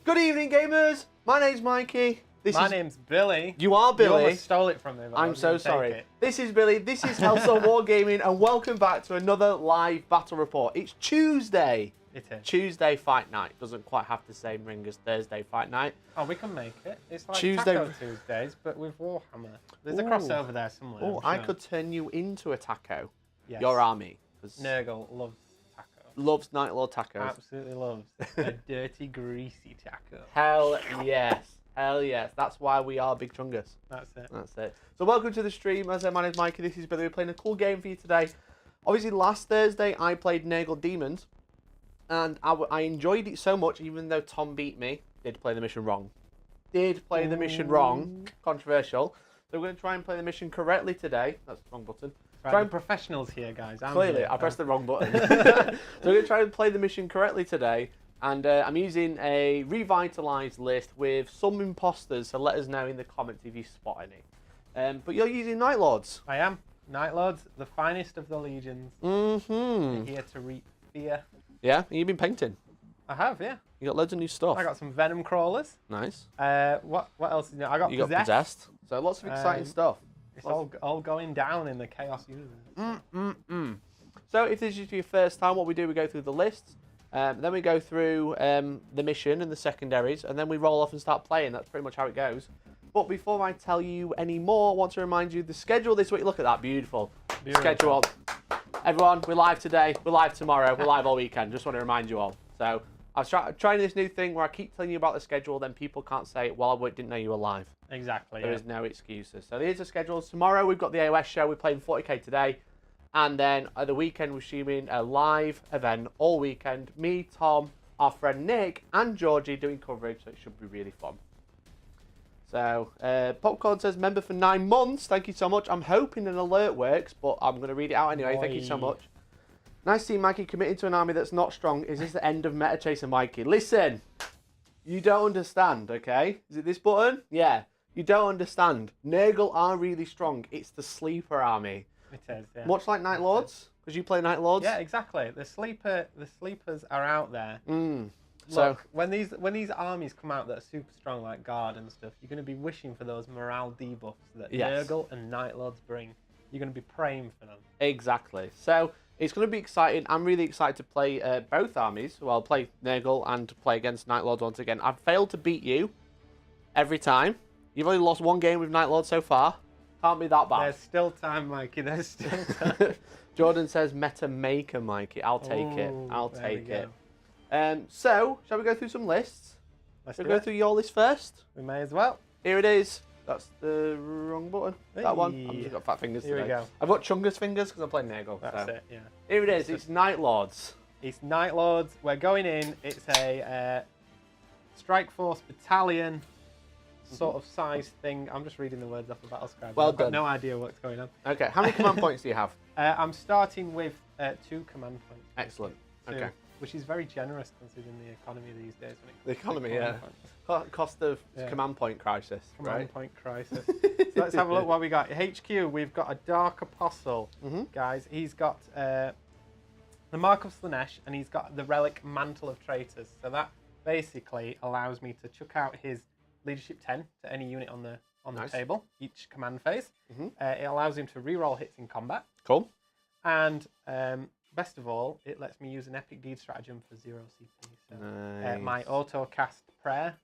Good evening, gamers. My name's Mikey. My name's Billy. You are Billy. You almost stole it from me. I'm so sorry. This is Billy. This is Hellstormwargaming, and welcome back to another live battle report. It's Tuesday. It is. Tuesday fight night. Doesn't quite have the same ring as Thursday fight night. Oh, we can make it. It's like Tuesday... Taco Tuesdays, but with Warhammer. There's a crossover there somewhere. Oh, sure. I could turn you into a taco. Yes. Your army. Nurgle loves taco. Loves Nightlord tacos. Absolutely loves a dirty, greasy taco. Hell yes. Hell yes. That's why we are Big Chungus. That's it. That's it. So welcome to the stream. As I said, my name's Mikey. This is Billy. We're playing a cool game for you today. Obviously, last Thursday I played Nurgle Demons, and I enjoyed it so much, even though Tom beat me. Did play the mission wrong. Did play the mission wrong. Controversial. So we're going to try and play the mission correctly today. That's the wrong button. Try and professionals here, guys. Clearly, I pressed the wrong button. So we're going to try and play the mission correctly today. And I'm using a revitalized list with some imposters, so let us know in the comments if you spot any. But you're using Nightlords. I am. Nightlords, the finest of the legions. Mm-hmm. Here to reap fear. Yeah, you've been painting. I have, yeah. You got loads of new stuff. I got some venom crawlers. Nice. What else is new? I got You got possessed. So lots of exciting stuff. It's all going down in the Chaos universe. So if this is your first time, what we do, we go through the lists. Then we go through the mission and the secondaries, and then we roll off and start playing. That's pretty much how it goes. But before I tell you any more, I want to remind you the schedule this week. Look at that, beautiful. Schedule. Everyone, we're live today, we're live tomorrow, we're live all weekend. Just want to remind you all. So I was trying this new thing where I keep telling you about the schedule, then people can't say, well, I didn't know you were live. Exactly. There is no excuses. So here's the schedule. Tomorrow we've got the AOS show. We're playing 40k today. And then at the weekend, we're streaming a live event all weekend. Me, Tom, our friend Nick, and Georgie doing coverage, so it should be really fun. So, Popcorn says, member for 9 months. Thank you so much. I'm hoping an alert works, but I'm going to read it out anyway. Thank you so much. Nice to see Mikey committed to an army that's not strong. Is this the end of Meta Chaser Mikey? Listen, you don't understand, okay? Is it this button? Yeah. You don't understand. Nurgle are really strong. It's the sleeper army. It is, yeah. Much like Nightlords, because you play Nightlords. Yeah, exactly. The sleepers are out there. So look, when these armies come out that are super strong, like Guard and stuff, you're going to be wishing for those morale debuffs that Nurgle and Nightlords bring. You're going to be praying for them. Exactly. So it's going to be exciting. I'm really excited to play both armies. Well, play Nurgle and play against Nightlords once again. I've failed to beat you every time. You've only lost one game with Nightlords so far. Can't be that bad. There's still time, Mikey. There's still time. Jordan says Meta Maker, Mikey. I'll take it. I'll take it. So, shall we go through some lists? Let's go through your list first. We may as well. Here it is. That's the wrong button. Hey. That one. I've just got fat fingers Here today. we go. I've got Chungus fingers because I'm playing Nurgle. That's it, yeah. Here it is. It's Nightlords. It's Nightlords. We're going in. It's a Strike Force Battalion sort of size thing. I'm just reading the words off the battle scribe. Well I've got done. no idea what's going on. Okay. How many command points do you have? I'm starting with 2 command points. Excellent. Two, okay. Which is very generous considering the economy these days. The economy, yeah. Cost of command point crisis. Command point crisis. So let's have a look what we got. HQ, we've got a Dark Apostle, guys. He's got the Mark of Slanesh, and he's got the Relic Mantle of Traitors. So that basically allows me to chuck out his Leadership 10 to any unit on the table, each command phase. It allows him to reroll hits in combat. Cool. And best of all, it lets me use an Epic Deed stratagem for 0 CP. So, nice. my auto cast prayer,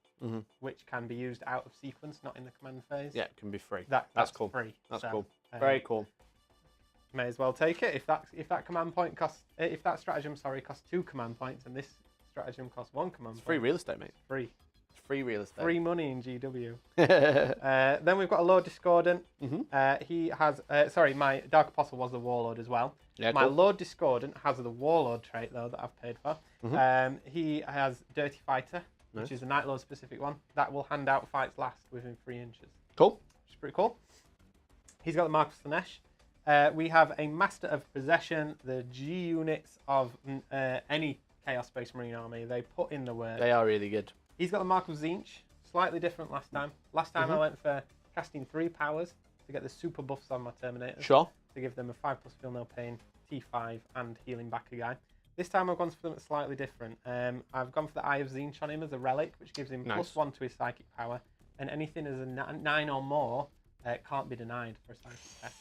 which can be used out of sequence, not in the command phase. Yeah, it can be free. That's cool. Free. That's cool. Very cool. May as well take it if that command point costs if that stratagem costs 2 command points and this stratagem costs 1 command point. Free real estate, mate. Free. Free real estate. Free money in GW. Then we've got a Lord Discordant. He has my Dark Apostle was the Warlord as well. Yeah, my cool. Lord Discordant has the Warlord trait though that I've paid for. He has Dirty Fighter, which is a Nightlord specific one. That will hand out fights last within 3 inches. Cool. Which is pretty cool. He's got the Mark of Slanesh. We have a Master of Possession, the G units of any Chaos Space Marine army. They put in the work. They are really good. He's got the Mark of Tzeentch, slightly different last time. Last time I went for casting 3 powers to get the super buffs on my Terminators. Sure. To give them a 5+ feel no pain, T5, and healing back a guy. This time I've gone for something slightly different. I've gone for the Eye of Tzeentch on him as a relic, which gives him +1 to his psychic power, and anything as a 9 or more can't be denied for a psychic test.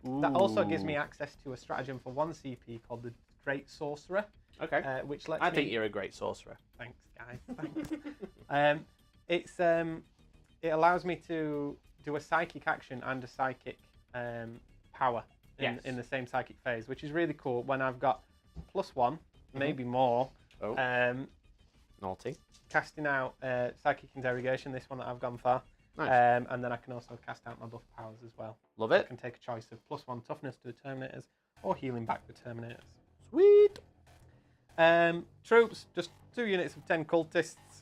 Ooh. That also gives me access to a stratagem for 1 CP called the Great Sorcerer. Okay. Which lets I think you're a great sorcerer. Thanks, guys. Thanks. It allows me to do a psychic action and a psychic power in the same psychic phase, which is really cool when I've got +1, maybe more. Oh. Naughty. Casting out Psychic Interrogation, this one that I've gone for. Nice. And then I can also cast out my buff powers as well. Love it. I can take a choice of +1 toughness to the Terminators or healing back the Terminators. Sweet. Troops, just 2 units of 10 cultists.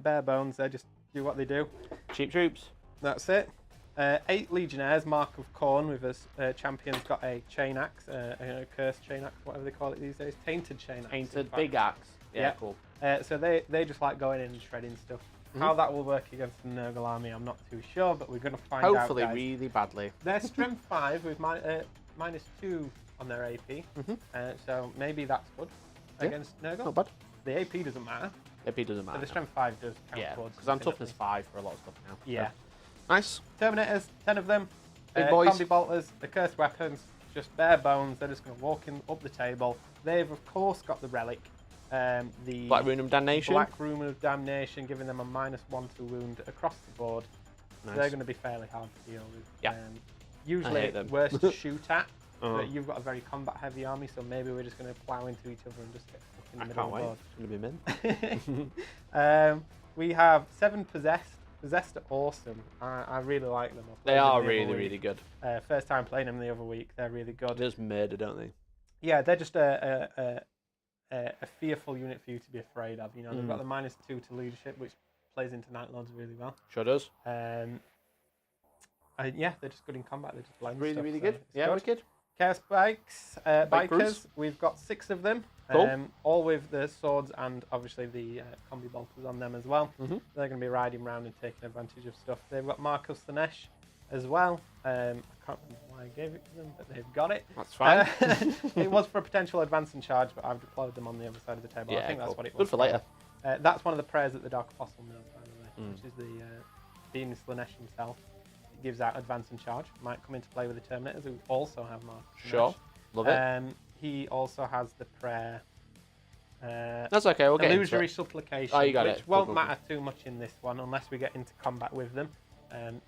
Bare bones, they just do what they do. Cheap troops. That's it. 8 Legionnaires, Mark of Khorne, with us. Champion's got a chain axe, a cursed chain axe, whatever they call it these days. Tainted chain axe. Tainted big axe. Yeah, cool. So they just like going in and shredding stuff. How that will work against the Nurgle army, I'm not too sure, but we're going to find out. Hopefully, really badly. They're strength 5 with -2 on their AP, so maybe that's good against Nurgle. Not bad. The AP doesn't matter. AP doesn't matter. So the strength 5 does count towards. Because I'm toughness 5 for a lot of stuff now. Yeah. So. Nice. Terminators, 10 of them. Big boys. Combi bolters, the cursed weapons, just bare bones. They're just going to walk up the table. They've of course got the relic. The Black Rune of Damnation. Black Rune of Damnation, giving them a -1 to wound across the board. Nice. So they're going to be fairly hard to deal with. Yeah. Usually worse to shoot at. But you've got a very combat-heavy army, so maybe we're just going to plow into each other and just get stuck in the middle of the board. It's going to be mint. We have 7 Possessed. Possessed are awesome. I really like them. They are really, really good. First time playing them the other week. They're really good. They just murder, don't they? Yeah, they're just a fearful unit for you to be afraid of. You know, they've got the -2 to leadership, which plays into Nightlords really well. Sure does. Yeah, they're just good in combat. They're just blend really, stuff, really so good. Yeah, wicked. Chaos Bikes, Bikers. Crews. We've got 6 of them. Cool. All with the swords and obviously the combi bolters on them as well. They're going to be riding around and taking advantage of stuff. They've got Mark of Slanesh as well. I can't remember why I gave it to them, but they've got it. That's fine. It was for a potential advance and charge, but I've deployed them on the other side of the table. Yeah, I think cool. that's what it was. Good for later. That's one of the prayers that the Dark Apostle knows, by the way, which is the being Slanesh himself. It gives out advance and charge. Might come into play with the Terminators, who also have Mark of Slanesh. Sure. Love it. He also has the prayer. That's okay. We'll get Illusory into it. Supplication, Oh, you got which it. won't Cool. matter too much in this one unless we get into combat with them. I can't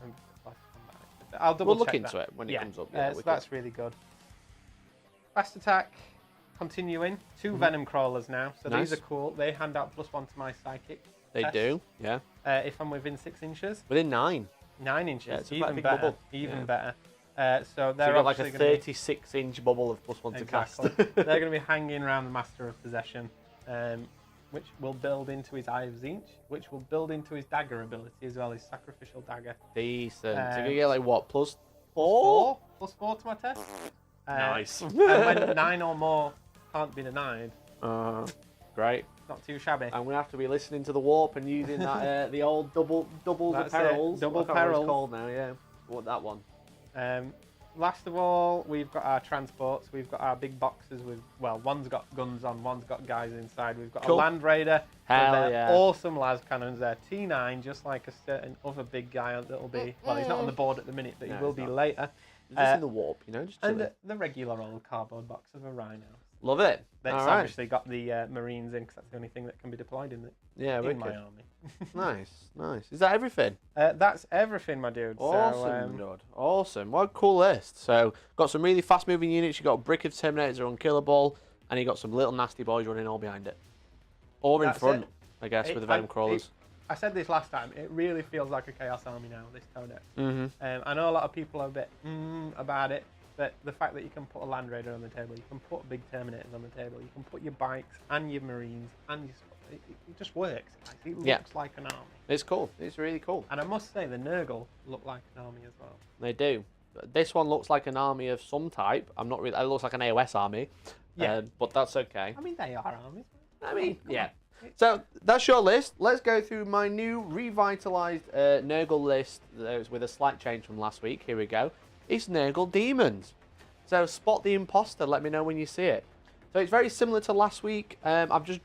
remember the last combat. But I'll double We'll look check into that. it when it comes up. So that's really good. Fast attack, continuing. 2 Venom Crawlers now, so Nice. these are cool. They hand out +1 to my psychic. They test, do, yeah. If I'm within 6 inches. Within 9. 9 inches, Yeah, it's quite a even big better. bubble. Even Yeah. better. So they're So you've got like a obviously gonna be- 36-inch bubble of +1 to cast. Exactly. They're going to be hanging around the Master of Possession, which will build into his Eye of Tzeentch, which will build into his dagger ability as well, his sacrificial dagger. Decent. So you get like what, +4? +4 to my test. Nice. And when 9 or more can't be denied, Great. not too shabby. I'm gonna have to be listening to the warp and using that the old doubles of That's it, perils. double I can't remember what perils. it's called now. Yeah. What that one? Last of all, we've got our transports. We've got our big boxes with, well, one's got guns on, one's got guys inside. We've got Cool. a Land Raider. Hell with their yeah. awesome las cannons there. T9, just like a certain other big guy that'll be, well, he's not on the board at the minute, but No, he will he's be not. later. Just in the warp, you know, just And chilling. the regular old cardboard box of a Rhino. Love it. That's All right. obviously got the Marines in, because that's the only thing that can be deployed in Yeah, in wicked. my army. Nice, nice. Is that everything? That's everything, my dude. Awesome, So, God. Awesome. What a cool list. So, got some really fast-moving units. You got a brick of Terminators are unkillable, and you got some little nasty boys running all behind it, or in That's front, it. I guess, with the Venom Crawlers. I said this last time. It really feels like a Chaos Army now, this Codex. Mm-hmm. I know a lot of people are a bit about it, but the fact that you can put a Land Raider on the table, you can put big Terminators on the table, you can put your bikes and your Marines and your... It just works, guys. It looks like an army. It's cool. It's really cool. And I must say, the Nurgle look like an army as well. They do. This one looks like an army of some type. I'm not really... It looks like an AOS army. Yeah. But that's okay. I mean, they are armies. I mean, Come yeah. on. So that's your list. Let's go through my new revitalized Nurgle list that was with a slight change from last week. Here we go. It's Nurgle Demons. So spot the imposter. Let me know when you see it. So it's very similar to last week. I've just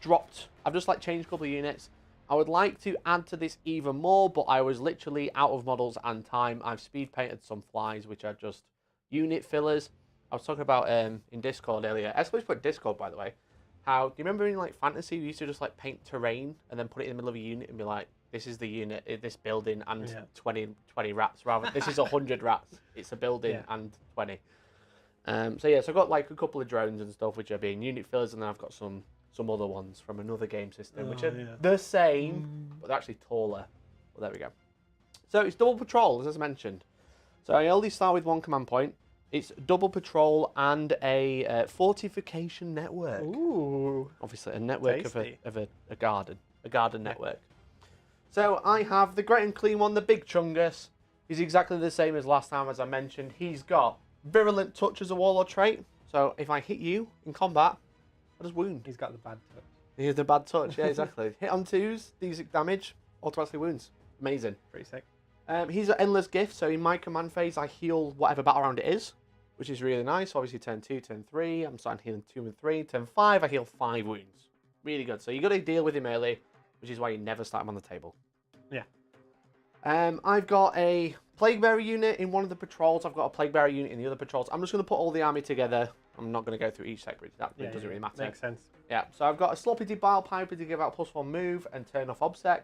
like changed a couple of units. I would like to add to this even more, but I was literally out of models and time. I've speed painted some flies, which are just unit fillers. I was talking about in Discord earlier. I suppose put Discord, by the way. How do you remember in like fantasy we used to just like paint terrain and then put it in the middle of a unit and be like, this is the unit, this building and 20 rats. Rather, this is 100 rats. It's a building and 20. So yeah, so I've got like a couple of drones and stuff which are being unit fillers, and then I've got some other ones from another game system which are the same, but they're actually taller. Well, there we go. So it's double patrol, as I mentioned. So I only start with one command point. It's double patrol and a fortification network. Ooh, obviously a network of a garden network. So I have the Great Unclean One, the Big Chungus. He's exactly the same as last time, as I mentioned. He's got Virulent Touch as a warlord trait. So if I hit you in combat, I just wound. He's got the bad touch. He has the bad touch, yeah, exactly. Hit on 2s, these damage, automatically wounds. Amazing. Pretty sick. He's an Endless Gift, so in my command phase, I heal whatever battle round it is, which is really nice. Obviously, turn 2, turn 3, I'm starting healing 2 and 3. Turn 5, I heal 5 wounds. Really good. So you got to deal with him early, which is why you never start him on the table. Yeah. I've got a Plaguebearer unit in one of the patrols. I've got a Plaguebearer unit in the other patrols. I'm just going to put all the army together. I'm not going to go through each separate. That doesn't really matter. Makes sense. Yeah, so I've got a Sloppity Bilepiper to give out +1 move and turn off Obsec.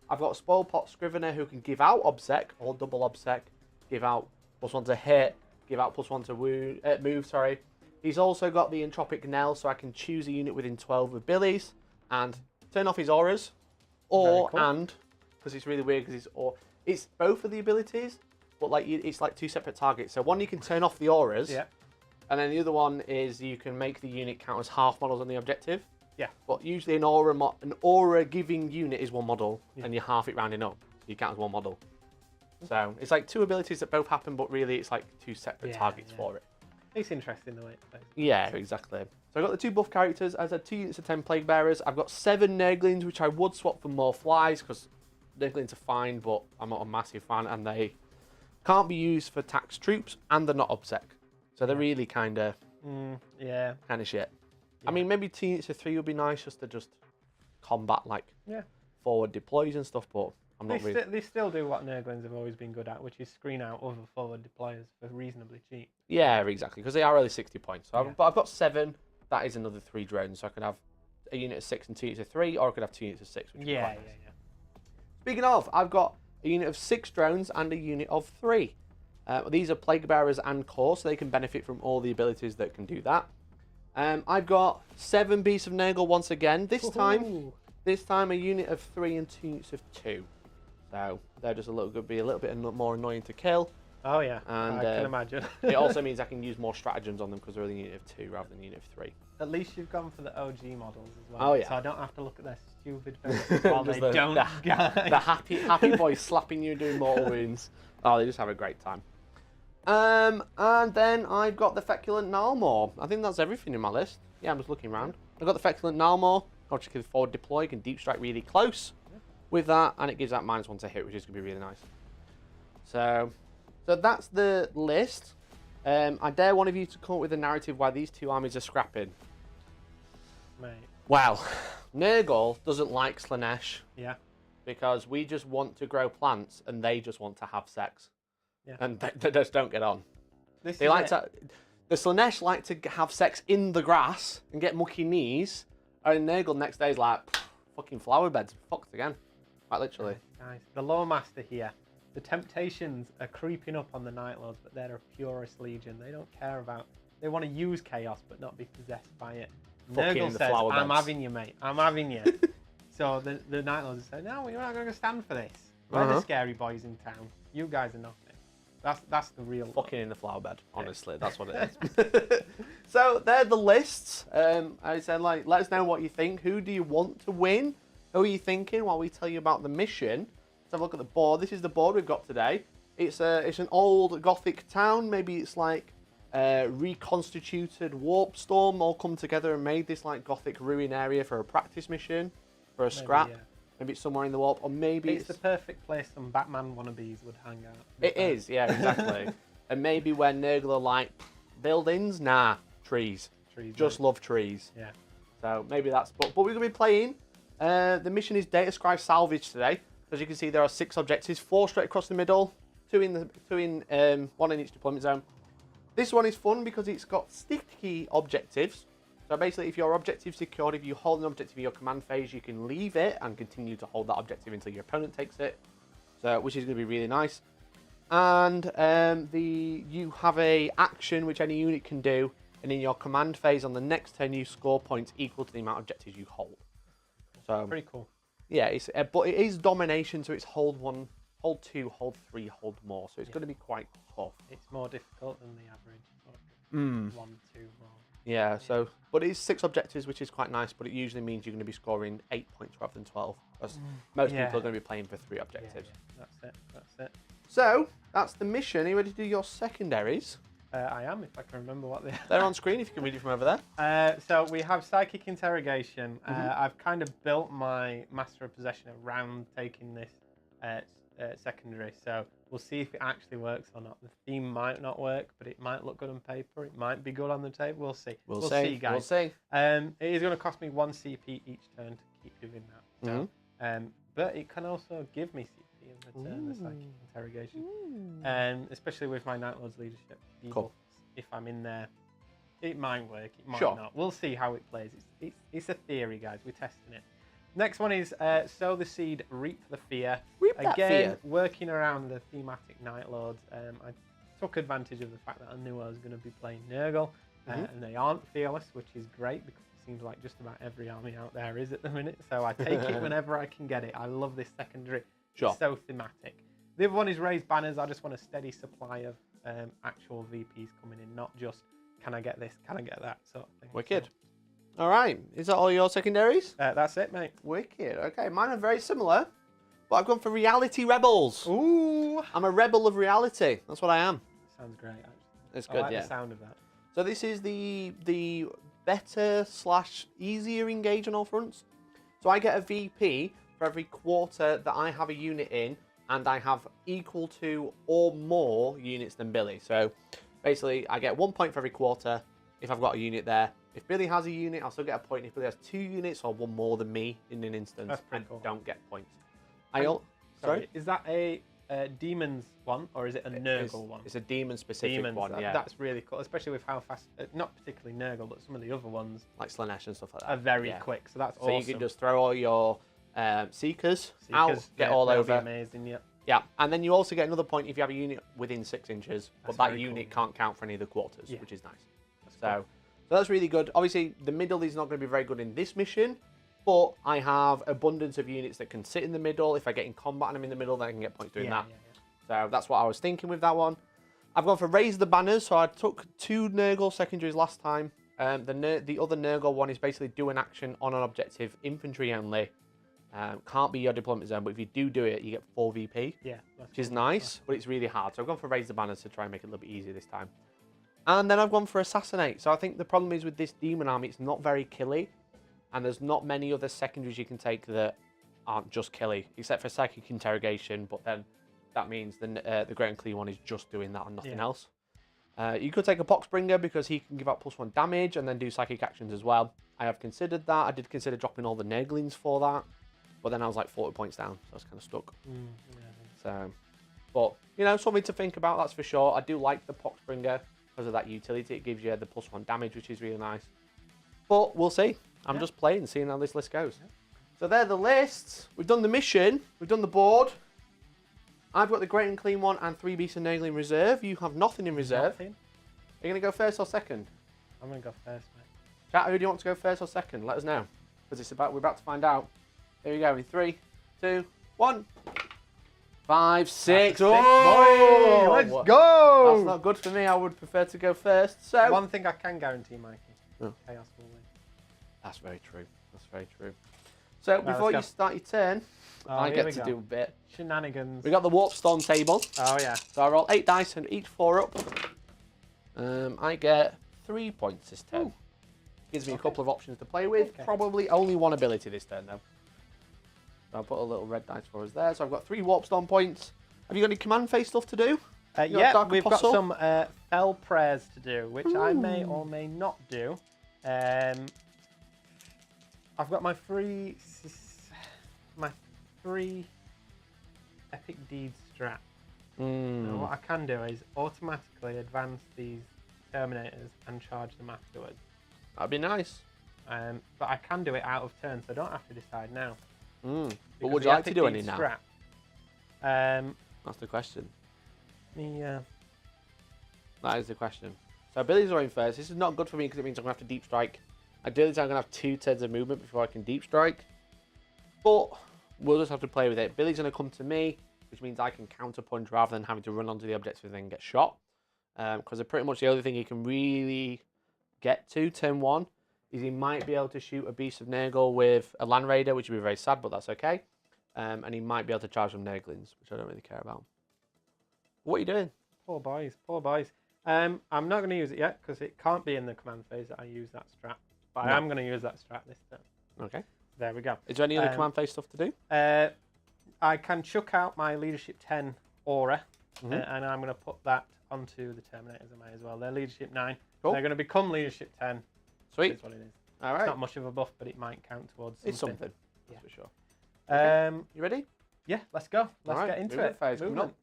I've got a Spoilpox Scriverner who can give out Obsec, or double Obsec, give out +1 to hit, give out +1 to wound, move, sorry. He's also got the Entropic Knell, so I can choose a unit within 12 abilities and turn off his auras. Or, cool. Because it's really weird, because it's both of the abilities, but like it's like 2 separate targets. So one you can turn off the auras, and then the other one is you can make the unit count as half models on the objective. Yeah. But usually an aura giving unit is 1 model, and you half it rounding up, so you count as 1 model. So it's like 2 abilities that both happen, but really it's like 2 separate targets for it. It's interesting the way it plays. Yeah, exactly. So I've got the 2 buff characters. As I had 2 units of 10 Plaguebearers. I've got 7 Nurglings, which I would swap for more flies, because Nurglings are fine, but I'm not a massive fan, and they can't be used for tax troops, and they're not obsec. So they're really kind of kind of shit. I mean, maybe 2 units of 3 would be nice just to combat like forward deploys and stuff, but I'm not really... They still do what Nurglings have always been good at, which is screen out other forward deployers for reasonably cheap. Yeah, exactly, because they are only 60 points. So but I've got 7. That is another 3 drones, so I can have a unit of 6 and 2 units of 3, or I could have 2 units of 6. Which yeah. Speaking of, I've got a unit of 6 drones and a unit of 3. These are Plaguebearers and Core, so they can benefit from all the abilities that can do that. I've got 7 Beasts of Nurgle once again. This time a unit of 3 and 2 units of 2. So they're just be a little bit more annoying to kill. Oh yeah, and I can imagine. It also means I can use more stratagems on them because they're only a unit of 2 rather than a unit of 3. At least you've gone for the OG models as well. Oh yeah. So I don't have to look at their stupid faces while they don't die. The happy boys slapping you doing mortal wounds. Oh, they just have a great time. And then I've got the Feculent Gnarlmaw. I think that's everything in my list. Yeah, I'm just looking around. I've got the Feculent Gnarlmaw. Obviously, forward deploy, you can deep strike really close with that, and it gives that -1 to hit, which is going to be really nice. So that's the list. I dare one of you to come up with a narrative why these 2 armies are scrapping. Mate. Well, Nurgle doesn't like Slaanesh. Yeah. Because we just want to grow plants, and they just want to have sex. Yeah. And they just don't get on. The Slaanesh like to have sex in the grass and get mucky knees, and Nurgle next day is like, fucking flower beds, fucked again. Quite literally. Guys, the Lawmaster here. The temptations are creeping up on the Nightlords, but they're a purest legion. They don't care about... They want to use chaos, but not be possessed by it. Nurgle says, I'm having you, mate. I'm having you. So the Nightlords say, no, we're not going to stand for this. We're the scary boys in town. You guys are nothing. That's the real... Fucking in the flower bed, honestly. That's what it is. So, they're the lists. I said, like, let us know what you think. Who do you want to win? Who are you thinking while we tell you about the mission? Let's have a look at the board. This is the board we've got today. It's an old Gothic town. Maybe it's like reconstituted Warp Storm all come together and made this like Gothic ruin area for a practice mission, for a scrap. Maybe it's somewhere in the Warp, or maybe it's the perfect place some Batman wannabes would hang out. It is, yeah, exactly. And maybe where Nurgle are like, buildings? Nah, trees. trees. Just love trees. Yeah. So maybe that's... But we're going to be playing... the mission is Data Scribe Salvage today. As you can see, there are 6 objectives. 4 straight across the middle. 1 in each deployment zone. This one is fun because it's got sticky objectives. So basically, if your objective's secured, if you hold an objective in your command phase, you can leave it and continue to hold that objective until your opponent takes it. So, which is going to be really nice. And you have a action which any unit can do, and in your command phase on the next turn, you score points equal to the amount of objectives you hold. So pretty cool. Yeah, but it is domination, so it's hold 1, hold 2, hold 3, hold more. So it's going to be quite tough. It's more difficult than the average. 1, 2 more. Yeah, so, but it is 6 objectives, which is quite nice, but it usually means you're going to be scoring 8 points rather than 12. Because most people are going to be playing for 3 objectives. Yeah. That's it. So, that's the mission. Are you ready to do your secondaries? I am, if I can remember what they are. They're on screen, if you can read it from over there. So we have Psychic Interrogation. I've kind of built my Master of Possession around taking this secondary, so we'll see if it actually works or not. The theme might not work, but it might look good on paper. It might be good on the table. We'll see. We'll see, guys. We'll see. It is going to cost me 1 CP each turn to keep doing that. So, but it can also give me CP in return, the Psychic Interrogation. Especially with my Nightlords leadership. Cool. If I'm in there, it might work, it might Sure. not. We'll see how it plays. It's a theory, guys. We're testing it. Next one is Sow the Seed, Reap the Fear. Reap that fear. Working around the thematic Nightlords. I took advantage of the fact that I knew I was going to be playing Nurgle, and they aren't fearless, which is great because it seems like just about every army out there is at the minute. So I take it whenever I can get it. I love this secondary. Sure. It's so thematic. The other one is Raise Banners. I just want a steady supply of actual VPs coming in, not just can I get this, can I get that sort of thing. Wicked. All right. Is that all your secondaries? That's it, mate. Wicked. Okay, mine are very similar, but I've gone for Reality Rebels. Ooh. I'm a rebel of reality. That's what I am. Sounds great, actually. It's good, I like yeah. the sound of that. So this is the better / easier engage on all fronts. So I get a VP for every quarter that I have a unit in, and I have equal to or more units than Billy. So basically, I get 1 point for every quarter if I've got a unit there. If Billy has a unit, I'll still get a point. If Billy has 2 units or 1 more than me in an instance, That's I pretty cool. don't get points. Sorry, is that a Demons one or is it a Nurgle one? It's a demon-specific one, yeah. That's really cool, especially with how fast, not particularly Nurgle, but some of the other ones like Slanesh and stuff like that. are very quick, so that's awesome. So you can just throw all your Seekers out, get all over. Amazing, yeah. Yeah, and then you also get another point if you have a unit within 6 inches, but that unit can't count for any of the quarters, which is nice. So that's really good. Obviously, the middle is not going to be very good in this mission, but I have abundance of units that can sit in the middle. If I get in combat and I'm in the middle, then I can get points doing that. So that's what I was thinking with that one. I've gone for Raise the Banners, so I took 2 Nurgle secondaries last time. The other Nurgle one is basically do an action on an objective, infantry only. Can't be your deployment zone, but if you do it, you get 4 VP, which is nice, but it's really hard. So I've gone for Raise the Banners to try and make it a little bit easier this time. And then I've gone for Assassinate. So I think the problem is with this Demon army, it's not very killy, and there's not many other secondaries you can take that aren't just killy, except for Psychic Interrogation, but then that means the Great Unclean One is just doing that and nothing else. You could take a Poxbringer because he can give out +1 damage and then do psychic actions as well. I have considered that. I did consider dropping all the Nurglings for that. But then I was like 40 points down, so I was kind of stuck. So, but, you know, something to think about, that's for sure. I do like the Poxbringer because of that utility. It gives you the +1 damage, which is really nice. But we'll see. I'm just playing, seeing how this list goes. So they're the lists. We've done the mission. We've done the board. I've got the Great Unclean One and 3 Beasts of Nurgle in reserve. You have nothing in reserve. Nothing. Are you going to go first or second? I'm going to go first, mate. Chat, who do you want to go first or second? Let us know. Because we're about to find out. Here we go in 3, 2, 1. 5, 6. Oh, let's go! That's not good for me. I would prefer to go first. So one thing I can guarantee, Mikey. Chaos will win. That's very true. That's very true. So before you start your turn, I get to do a bit. Shenanigans. We got the Warpstone table. Oh yeah. So I roll 8 dice and each 4 up. I get 3 points this turn. Gives me a couple of options to play with. Probably only 1 ability this turn though. So I'll put a little red dice for us there. So I've got 3 Warpstone points. Have you got any command phase stuff to do? Yeah, we've got some Fell Prayers to do, which I may or may not do. I've got my three epic deeds strat. Now what I can do is automatically advance these Terminators and charge them afterwards. That'd be nice. But I can do it out of turn, so I don't have to decide now. But would you like to do any now? Strat, That's the question. Yeah. That is the question. So Billy's going first. This is not good for me because it means I'm going to have to deep strike. Ideally, I'm going to have 2 turns of movement before I can deep strike. But we'll just have to play with it. Billy's going to come to me, which means I can counter punch rather than having to run onto the objective and then get shot. Because pretty much the only thing he can really get to turn 1 is he might be able to shoot a Beast of Nurgle with a Land Raider, which would be very sad, but that's okay. And he might be able to charge some Nurglings, which I don't really care about. What are you doing? Poor boys, poor boys. I'm not going to use it yet because it can't be in the command phase that I use that strat. But I am going to use that strat this turn. Okay. There we go. Is there any other command phase stuff to do? I can chuck out my Leadership 10 aura, and I'm going to put that onto the Terminators of mine as well. They're Leadership 9. Cool. They're going to become Leadership 10. Sweet. That's what it is. All right. It's not much of a buff, but it might count towards something. It's something, yeah. for sure. Okay. You ready? Yeah, let's go. Let's get into it. Phase coming up.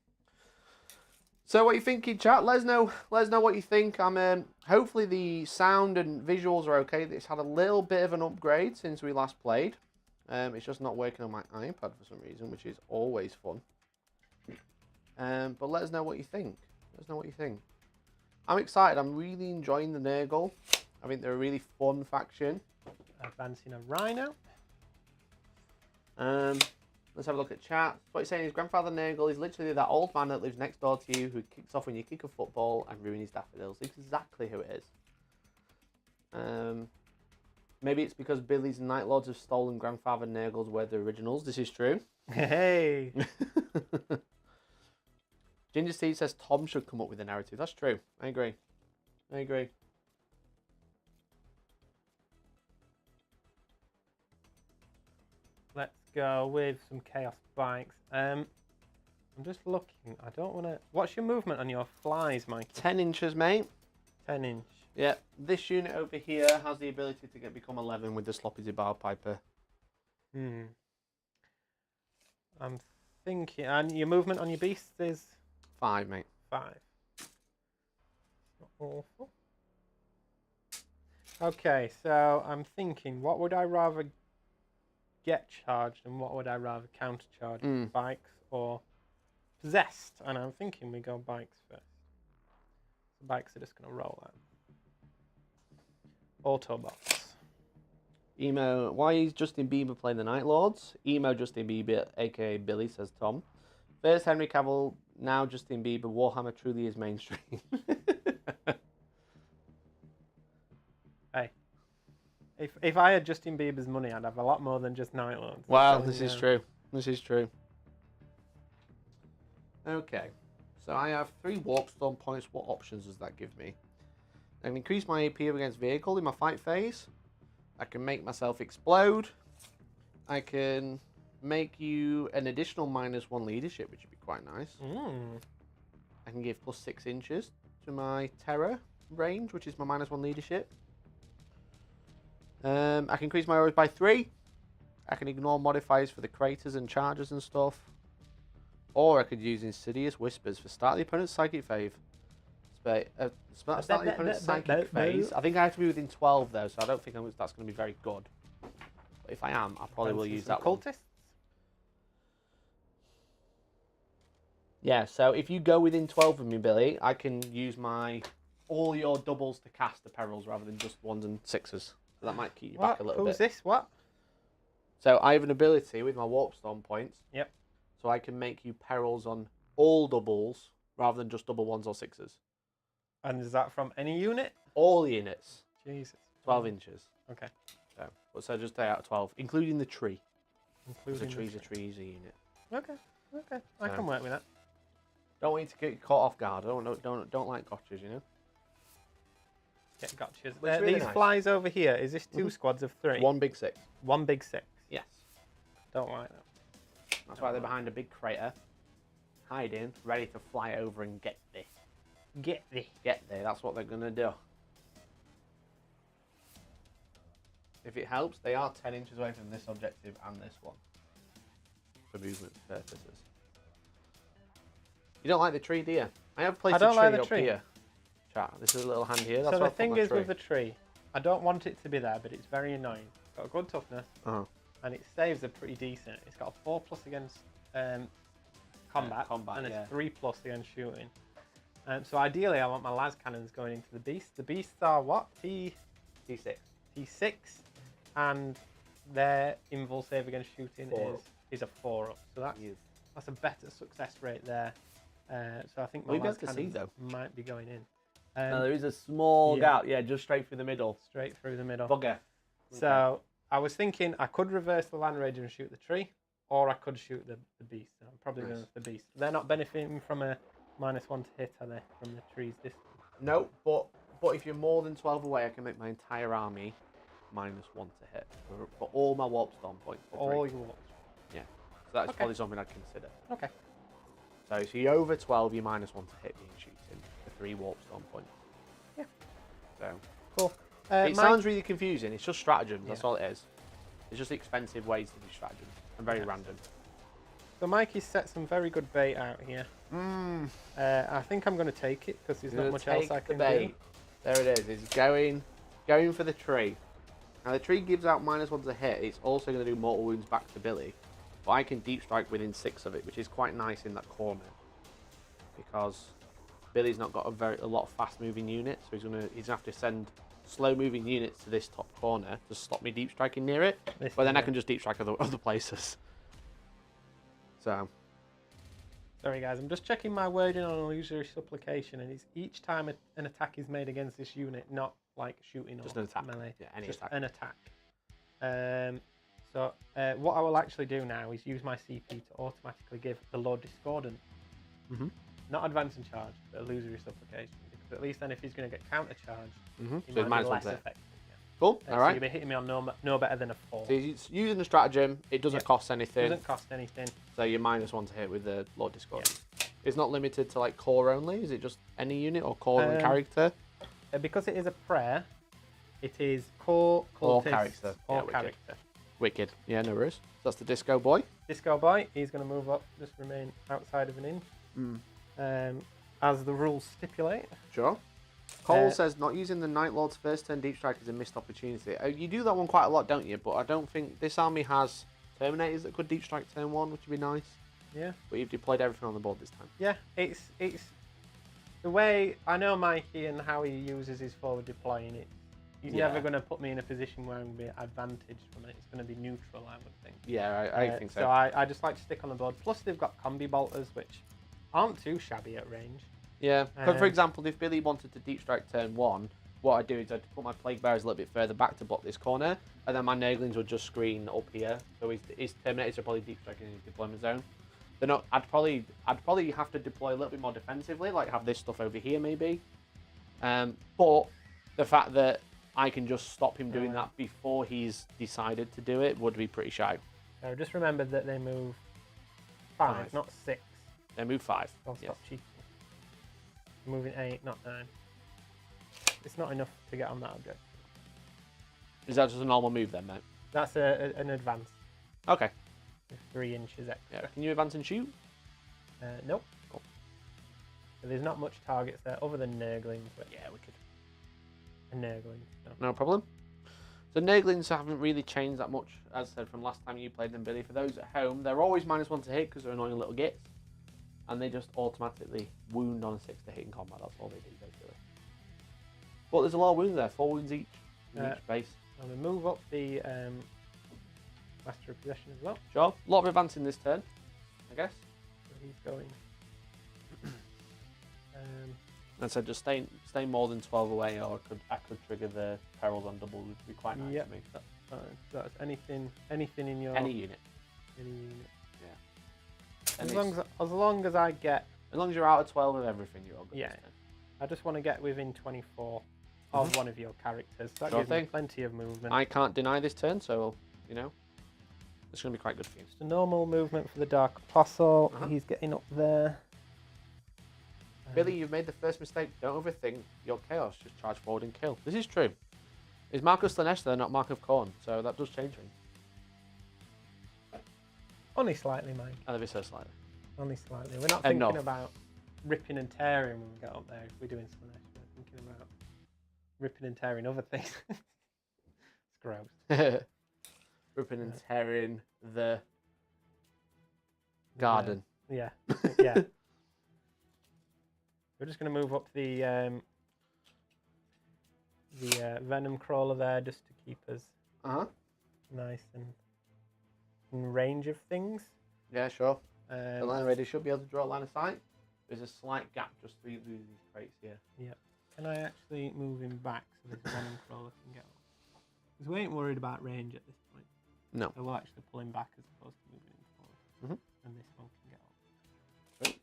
So what are you thinking, chat? Let us know what you think. Hopefully the sound and visuals are okay. It's had a little bit of an upgrade since we last played. It's just not working on my iPad for some reason, which is always fun. But let us know what you think. I'm excited. I'm really enjoying the Nurgle. I think they're a really fun faction. Advancing a Rhino. Let's have a look at chat. What he's saying is grandfather Nurgle is literally that old man that lives next door to you who kicks off when you kick a football and ruins his daffodils. Exactly who it is. Maybe it's because Billy's Nightlords have stolen grandfather Nurgle's were the originals. This is true. Hey. Ginger Steve says Tom should come up with a narrative. That's true. I agree. Let's go with some Chaos Bikes. I'm just looking. I don't want to... What's your movement on your flies, Mikey? 10 inches, mate. 10 inch. Yeah. This unit over here has the ability to become 11 with the Sloppity Bilepiper. I'm thinking... And your movement on your beasts is? 5, mate. 5. Not awful. Okay, so I'm thinking, what would I rather get charged and what would I rather counter charge? Bikes or possessed? And I'm thinking we go bikes first. The bikes are just going to roll out. Autobots. Emo, why is Justin Bieber playing the Nightlords? Emo Justin Bieber, aka Billy, says Tom. First Henry Cavill, now Justin Bieber. Warhammer truly is mainstream. Hey, if I had Justin Bieber's money, I'd have a lot more than just Nightlords. Wow, this is true. This is true. Okay, so I have 3 Warpstone points. What options does that give me? I can increase my AP against vehicle in my fight phase. I can make myself explode. I can make you an additional -1 leadership, which would be quite nice. I can give +6 inches to my terror range, which is my -1 leadership. I can increase my auras by 3. I can ignore modifiers for the craters and charges and stuff. Or I could use Insidious Whispers for start the opponent's psychic phase. Start the opponent's psychic phase. I think I have to be within 12 though, so I don't think that's going to be very good. But if I am, I probably will use that one. Cultists? Yeah, so if you go within 12 of me, Billy, I can use all your doubles to cast the perils rather than just 1s and 6s. So that might keep you back a little bit. Who's this? What? So I have an ability with my Warpstone points. Yep. So I can make you perils on all doubles rather than just double 1s or 6s. And is that from any unit? All units. Jesus. 12 inches. Okay. So just stay out of 12, including the tree. Including the tree's a unit. Okay. I can work with that. Don't want you to get caught off guard. Don't like gotchas, you know. Get gotchas. Really these nice. flies over here. Is this 2 squads of 3? 1 big 6. 1 big 6. Yes. Don't like that. That's why they're behind a big crater, hiding, ready to fly over and get there. Get there. Get there. That's what they're gonna do. If it helps, they are 10 inches away from this objective and this one. For movement purposes. You don't like the tree, do you? I have placed a tree up here. Chat. This is a little hand here. That's so the thing is with the tree, I don't want it to be there, but it's very annoying. It's got a good toughness, and its saves are pretty decent. It's got a 4+ against combat, and a 3+ against shooting. So ideally, I want my las cannons going into the beast. The beasts are what? T6. T6, and their invul save against shooting is a 4+. So that's a better success rate there. So I think my las cannons might be going in. No, there is a small gap, just straight through the middle. Straight through the middle. Bugger. So I was thinking I could reverse the Land Rager and shoot the tree, or I could shoot the beast. I'm probably going with the beast. They're not benefiting from a -1 to hit, are they, from the tree's distance? No, but if you're more than 12 away, I can make my entire army -1 to hit for all my warp storm points. All your warp. Yeah. So that's probably something I'd consider. Okay. So if you're over 12, you're -1 to hit being shooting. 3 warp storm points. Yeah. So cool. It sounds really confusing. It's just stratagems. That's all it is. It's just expensive ways to do stratagems and very random. So Mikey's set some very good bait out here. I think I'm going to take it because there's not much else I can do. There it is. It's going for the tree. Now the tree gives out -1 to hit. It's also going to do mortal wounds back to Billy, but I can deep strike within 6 of it, which is quite nice in that corner because Billy's not got a lot of fast-moving units, so he's gonna have to send slow-moving units to this top corner to stop me deep striking near it. But then I can just deep strike other places. So, sorry guys, I'm just checking my wording on illusory supplication, and it's each time an attack is made against this unit, not like shooting or just an attack. Melee. Yeah, any just attack. An attack. So what I will actually do now is use my CP to automatically give the Lord Discordant. Not advance and charge, but illusory supplication. Because at least then, if he's going to get counter charged, he might be less effective. Cool. All right. So you'll be hitting me on no better than a 4. So he's using the stratagem. It doesn't cost anything. Doesn't cost anything. So you're -1 to hit with the Lord Discordant. It's not limited to like core only. Is it just any unit or core and character? Because it is a prayer, it is core, or character. Or character. Wicked. Yeah, no worries. So that's the Disco Boy. Disco Boy. He's going to move up. Just remain outside of an inch. As the rules stipulate. Sure. Cole says, not using the Nightlord's first turn deep strike is a missed opportunity. You do that one quite a lot, don't you? But I don't think this army has Terminators that could deep strike turn 1, which would be nice. Yeah. But you've deployed everything on the board this time. Yeah, it's the way I know Mikey and how he uses his forward deploying it. He's never going to put me in a position where I'm going to be advantaged from it. It's going to be neutral, I would think. Yeah, I think so. So I just like to stick on the board. Plus, they've got combi bolters, which aren't too shabby at range. Yeah, but for example, if Billy wanted to deep strike turn 1, what I'd do is I'd put my Plaguebearers a little bit further back to block this corner, and then my Nurglings would just screen up here. So his Terminators are probably deep striking in his deployment zone. They're not. I'd probably have to deploy a little bit more defensively, like have this stuff over here maybe. But the fact that I can just stop him doing that before he's decided to do it would be pretty shy. So just remember that they move 5, not 6. They move 5. Don't stop cheating. Moving 8, not 9. It's not enough to get on that object. Is that just a normal move then, mate? That's an advance. Okay. With 3 inches extra. Yeah. Can you advance and shoot? Nope. Cool. So there's not much targets there other than Nurglings. But yeah, we could. And Nurglings. No problem. So Nurglings haven't really changed that much, as I said, from last time you played them, Billy. For those at home, they're always -1 to hit because they're annoying little gits. And they just automatically wound on a 6 to hit in combat. That's all they do, basically. But there's a lot of wounds there. 4 wounds each in each base. I'm going to move up the Master of Possession as well. Sure. A lot of advancing this turn, I guess. So he's going. And so just stay more than 12 away, or I could trigger the perils on double, which would be quite nice to me. That's fine. So that's anything in your any unit. Any unit. Yeah. As long as I get. As long as you're out of 12 of everything, you're all good. Yeah. I just want to get within 24 of one of your characters. That Sure gives me plenty of movement. I can't deny this turn, so you know, it's going to be quite good for you. Just a normal movement for the Dark Apostle. He's getting up there. Billy, you've made the first mistake. Don't overthink your chaos. Just charge forward and kill. This is true. Is Marcus Slanesh there, not Mark of Corn? So that does change things. Only slightly, Mike. Ever so slightly. Only slightly. We're not thinking about ripping and tearing when we get up there if we're doing Slanesh. We're thinking about ripping and tearing other things. It's gross. Ripping and tearing the garden. Yeah. Yeah. We're just going to move up the Venom Crawler there just to keep us nice and in range of things. Yeah, sure. The line ready should be able to draw a line of sight. There's a slight gap just through these crates here. Yeah. Can I actually move him back so this Venom Crawler can get up? Because we ain't worried about range at this point. No. So we'll actually pull him back as opposed to moving him forward. And this one can get up. Sweet.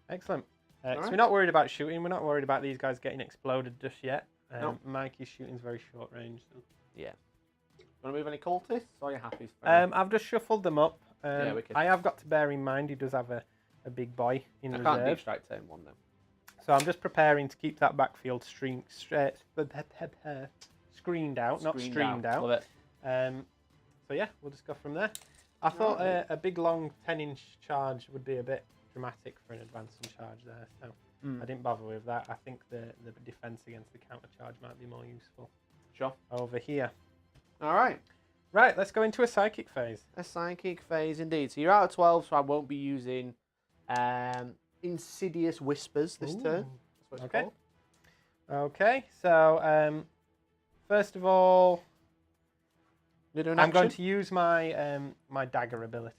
Excellent. So we're not worried about shooting. We're not worried about these guys getting exploded just yet. No. Mikey's shooting's very short range. So. Yeah. Want to move any cultists? Or are you happy? I've just shuffled them up. Yeah, wicked. I have got to bear in mind he does have a big boy in reserve. I can't deep strike turn one though. So I'm just preparing to keep that backfield screened out, not streamed out. Love it. So yeah, we'll just go from there. I thought a big long 10-inch charge would be a bit dramatic for an advancing charge there, so I didn't bother with that. I think the defense against the counter charge might be more useful. Sure. Over here. All right. Right, let's go into a psychic phase. A psychic phase indeed. So you're out of 12, so I won't be using Insidious Whispers this turn. That's what it's called. Okay, so first of all, I'm going to use my my dagger ability.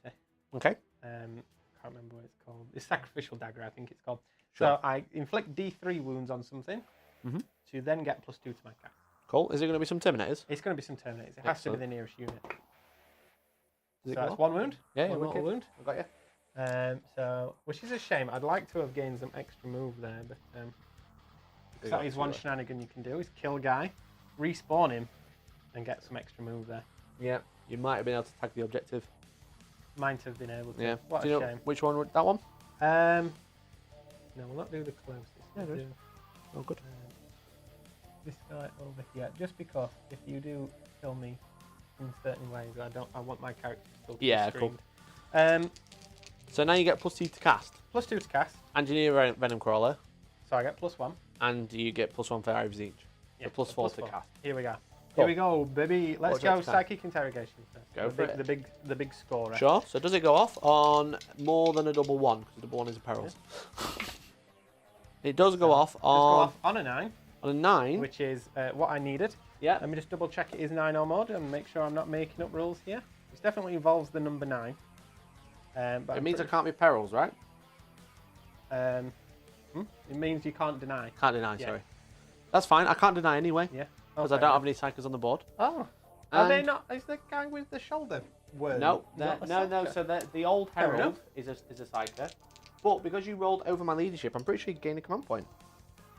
Okay. Can't remember what it's called. It's Sacrificial Dagger, I think it's called. Sure. So I inflict D3 wounds on something to then get +2 to my cast. Cool. Is it going to be some Terminators? It's going to be some Terminators. It has to be the nearest unit. So that's one wound. Yeah, one mortal wound. I've got you. So, which is a shame. I'd like to have gained some extra move there, but that is one shenanigan you can do: is kill a guy, respawn him, and get some extra move there. Yeah, you might have been able to tag the objective. Might have been able to. Yeah. What do a you know shame. which one? That one? No, we'll not do the closest. Yeah, we'll do, oh, good. this guy over here, just because if you do kill me in certain ways, I want my character still to be cool. screened. So now you get +2 to cast. +2 to cast. And you need a Venom Crawler. So I get +1. And you get +1 for Ives each. Yeah, so +4 to cast. Here we go. Cool. Here we go, baby. Let's go psychic interrogation first. Go for it. The big scorer. Sure. So does it go off on more than a double one? Because a double one is a perils. Yeah. It does go off on a 9. On a 9. Which is what I needed. Yeah. Let me just double check it is 9 or more and make sure I'm not making up rules here. It definitely involves the number 9. But it means it can't be perils, right? It means you can't deny. Can't deny, sorry. That's fine. I can't deny anyway. Yeah. Because I don't have any psychers on the board. Oh. Are they not? Is the guy with the shoulder word? No. No. So the old Herald is a psyker. But because you rolled over my leadership, I'm pretty sure you gain a command point.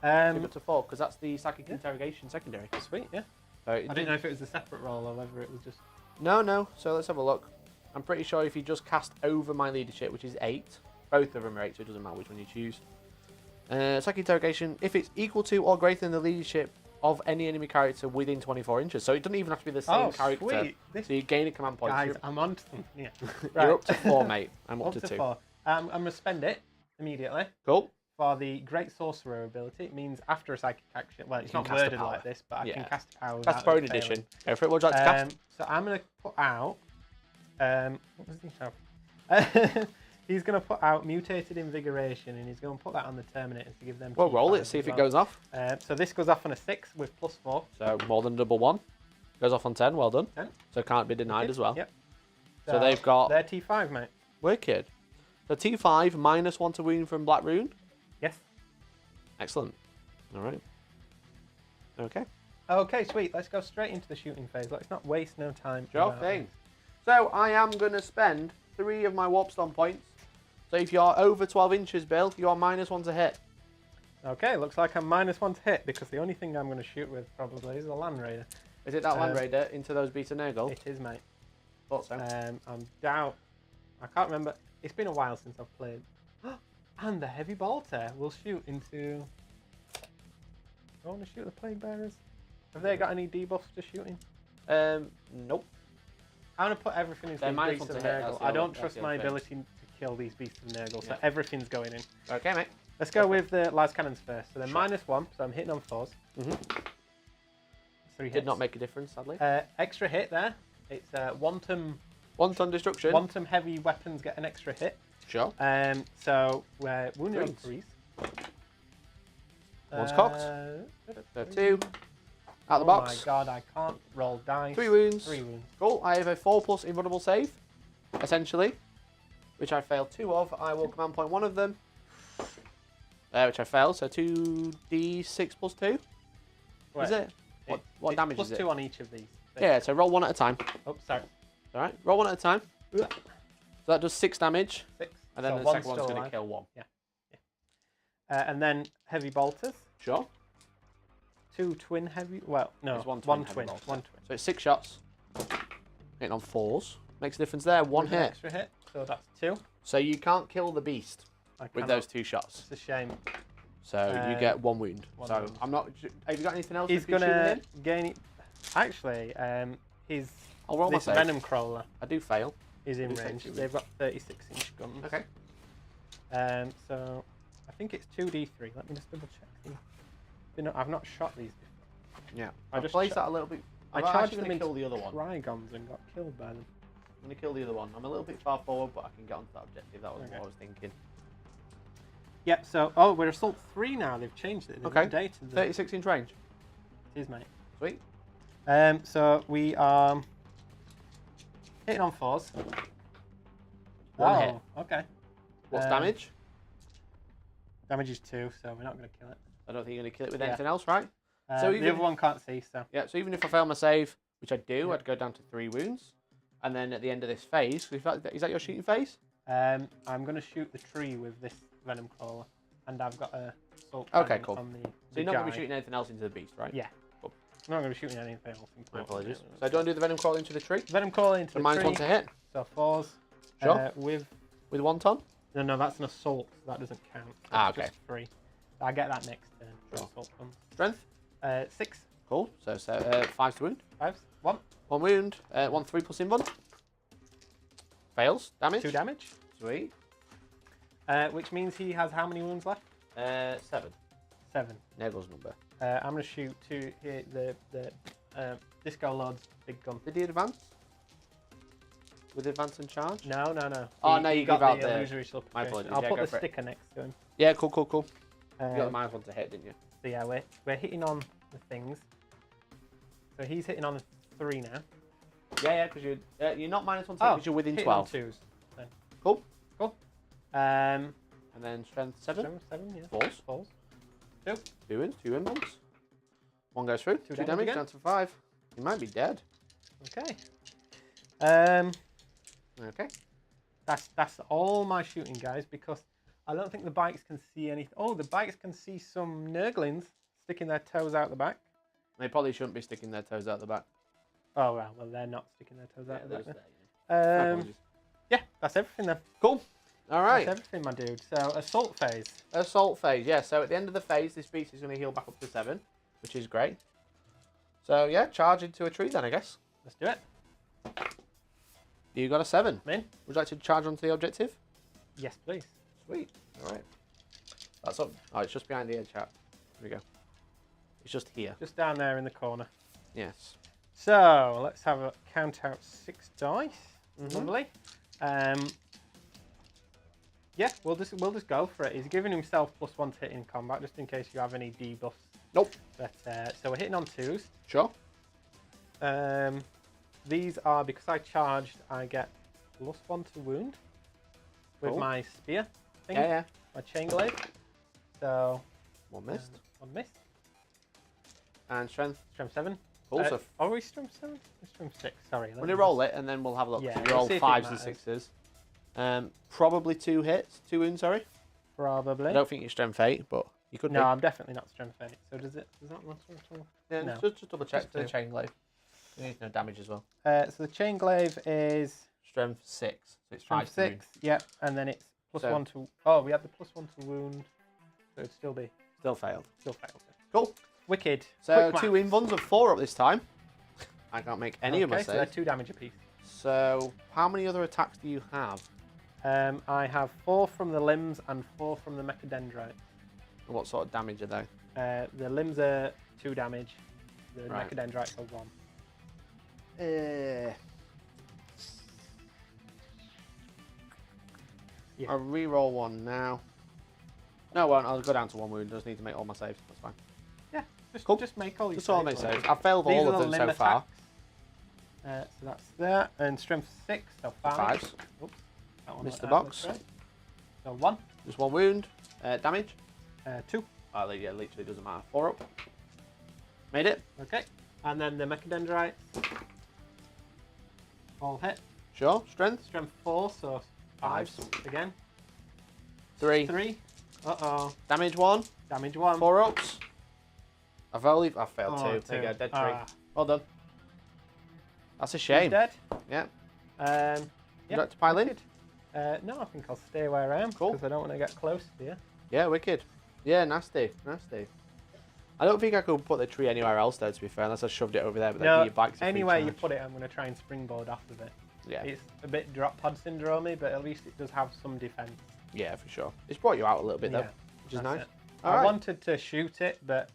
Give it to 4, because that's the psychic interrogation secondary. Sweet, yeah. So I didn't know if it was a separate roll or whether it was just... No. So let's have a look. I'm pretty sure if you just cast over my leadership, which is 8, both of them are 8, so it doesn't matter which one you choose. Psychic interrogation, if it's equal to or greater than the leadership of any enemy character within 24 inches. So it doesn't even have to be the same character. Sweet. So you gain a command point. Guys, I'm on to them. Yeah. Right. You're up to 4, mate. I'm up to 2. 4. I'm going to spend it immediately. Cool. For the Great Sorcerer ability. It means after a psychic action. Well, it's not worded like this, but I can cast a power. That's power in addition. Go for it. What would you like to cast? So I'm going to put out. What does he have? He's going to put out Mutated Invigoration, and he's going to put that on the Terminators to give them. Well, roll it, see if it goes off. So this goes off on a 6 with +4. So more than double 1. Goes off on 10, well done. 10. So it can't be denied as well. Yep. So they've got... They're T5, mate. Wicked. So T5, -1 to wound from Black Rune. Yes. Excellent. All right. Okay. Okay, sweet. Let's go straight into the shooting phase. Let's not waste no time. Sure thing. So I am going to spend 3 of my Warpstone points. So if you're over 12 inches, Bill, you are -1 to hit. Okay, looks like I'm -1 to hit because the only thing I'm going to shoot with probably is a Land Raider. Is it that Land Raider into those Beasts of Nurgle? It is, mate. Thought so. I'm doubt. I can't remember. It's been a while since I've played. And the Heavy Bolter will shoot into... I want to shoot the Plaguebearers. Have they got any debuffs to shooting? Nope. I'm going to put everything into They're these minus Beasts of one to hit, Nurgle. that's I the don't other- trust that's the my other thing. ability to kill these Beasts of Nurgle, so Yeah. everything's going in. Okay, mate. Let's go with the las cannons first. So they're Sure. -1, so I'm hitting on 4s. 3 hits. Did not make a difference, sadly. Extra hit there. It's Wanton Wanton destruction. heavy weapons get an extra hit. Sure. So we're wounded on Greens. 3s. One's cocked. So 2. Out the box. Oh my god, I can't roll dice. 3 wounds. 3 wounds. Cool. I have a 4+ invulnerable save, essentially, which I failed 2 of. I will command point 1 of them, which I failed. So 2d6 + 2. Wait, Is it? What damage is it? +2 on each of these. Yeah. So roll 1 at a time. Oh, sorry. All right. Roll 1 at a time. So that does 6 damage, 6. and then So the one's second one's still going to alive. kill 1. And then heavy bolters. Sure. 2 twin heavy. Well, no, There's one one twin twin. heavy bolter. One twin. So it's 6 shots. Hitting on 4s. Makes a difference there. 1 With an hit. extra hit. So that's 2. So you can't kill the beast I with cannot. those 2 shots. It's a shame. So you get 1 wound. one So wound. I'm not. Have you got anything else? He's if you're shooting gonna him? gain it. Actually, his I'll roll my this save. venom crawler I do fail. is in Who's range. taking They've got 36-inch guns. Okay. So I think it's 2d3. Let me just double check. I've not shot these before. Yeah. I I've just placed cha- that a little bit. I I'm charged actually them going to into kill the other one. Trigons and got killed by them. I'm going to kill the other one. I'm a little bit far forward, but I can get onto that objective. That was Okay. what I was thinking. Yep. So we're assault 3 now. They've changed it. They've Okay. updated the 36-inch range. It is, mate. Sweet. So we are hitting on 4s. One hit. Okay. What's Um, damage? Damage is 2, so we're not going to kill it. I don't think you're going to kill it with Yeah. anything else, right? So The even other one can't see, so. Yeah. So even if I fail my save, which I do, Yeah. I'd go down to 3 wounds, and then at the end of this phase, is that your shooting phase? I'm going to shoot the tree with this venom crawler, and I've got a assault Okay, cannon cool. on the So you're not going to be guy. shooting anything else into the beast, right? Yeah. Cool. I'm not going to be shooting anything else. My important. apologies. So do I do the venom crawl into the tree? Venom crawler into So the minus tree. 1 to hit So 4s. Sure. With with 1 ton. no, that's an assault. So that doesn't count. So Ah, it's okay. Just 3. I get that next turn. Sure. Assault comes. Strength. 6. Cool. So 5 to wound. 5s. 1. 1 wound. 1 3 plus invuln. Fails. Damage. 2 damage. Sweet. Which means he has how many wounds left? 7. 7. Nurgle's number. I'm going to shoot to hit the Disco Lord's big gun. Did he advance? With advance and charge? No. Oh, He- no, he you got give out the the- illusory My supplication. apologies, I'll yeah, put go the for it. sticker next to him. Yeah, cool. You got the Um, minus 1 to hit, didn't you? So yeah, we're hitting on the things. So he's hitting on a 3 now. Yeah, because you're not minus 1 to hit because you're within hitting 12. on 2s. Then. Cool. Um, And then strength 7. 7, yeah. Falls. Falls. 2 wounds, 2 invulns. 1 goes through. 2 damage damage, again. down to 5. You might be dead. Okay. Okay. That's all my shooting, guys, because I don't think the bikes can see anything. Oh, the bikes can see some Nurglings sticking their toes out the back. They probably shouldn't be sticking their toes out the back. Oh, well, they're not sticking their toes Yeah, out the they're back. just then. there, you know. My Yeah, that's everything then. Cool. All right. That's everything, my dude. So, assault phase. Assault phase, yeah. So at the end of the phase, this beast is going to heal back up to 7, which is great. So yeah, charge into a tree then, I guess. Let's do it. You got a 7. I'm in. Would you like to charge onto the objective? Yes, please. Sweet. All right. That's up. Oh, it's just behind the edge, chat. There we go. It's just here. Just down there in the corner. Yes. So, let's have a count out 6 dice. Mhm. Lovely. Yeah, we'll just go for it. He's giving himself +1 to hit in combat, just in case you have any debuffs. Nope. But so we're hitting on 2s. Sure. These are, because I charged, I get +1 to wound with Cool. my spear thing, Yeah. my chain glaive. So 1 missed. 1 miss. And strength. Strength 7. Also, Are we strength 7? We're strength 6. Sorry. when you roll it, and then we'll have a look. Yeah, You we'll roll see if it 5s and matters. 6s. Probably 2 hits, 2 wounds. Sorry. Probably. I don't think you're strength 8, but you could. No, be. I'm definitely not strength 8. So does that matter at all? Yeah, no. just double check Just for the 2. chain glaive. You need no damage as well. So the chain glaive is Strength 6, so it's strength 5 to wound. 6. Yep, and then it's +1 So- to. Oh, we have the +1 to wound. So it'd still be Still failed. still failed. Cool. Wicked. So Quick 2 maths. win ones of 4 up this time. I can't make any of my Okay, so they're saves. 2 damage apiece. So how many other attacks do you have? I have 4 from the limbs and 4 from the mechadendrite. And what sort of damage are they? The limbs are 2 damage. The Right. mechadendrites are 1. Yeah. I'll re-roll 1 now. No, I won't. I'll go down to 1 wound. I just need to make all my saves. That's fine. Yeah, Cool. just make all these Just all my saves. saves. I've failed These all are of the them limb so far. attacks. So that's that. And strength 6, so 5. 5s. Oops. That one Missed went the out, box. that's right. So 1. Just 1 wound. Damage. 2. Oh, yeah, literally doesn't matter. 4 up. Made it. Okay. And then the mechadendrite. All hit. Sure. Strength. Strength 4, so 5s again. 3. 3. Uh-oh. Damage 1. Damage 1. 4 ups. I've failed 2. There you go. 2. Dead tree. Well done. That's a shame. He's dead. Yeah. Yeah. Would you like to pile in? Wicked. No, I think I'll stay where I am Cool. because I don't want to get close to you. Yeah, wicked. Yeah, nasty. Nasty. I don't think I could put the tree anywhere else, though, to be fair, unless I shoved it over there. But No, your bike's a free anywhere you charge. put it, I'm going to try and springboard off of it. Yeah. It's a bit drop pod syndrome-y, but at least it does have some defense. Yeah, for sure. It's brought you out a little bit, though, Yeah, which is that's nice. it. All I right. wanted to shoot it, but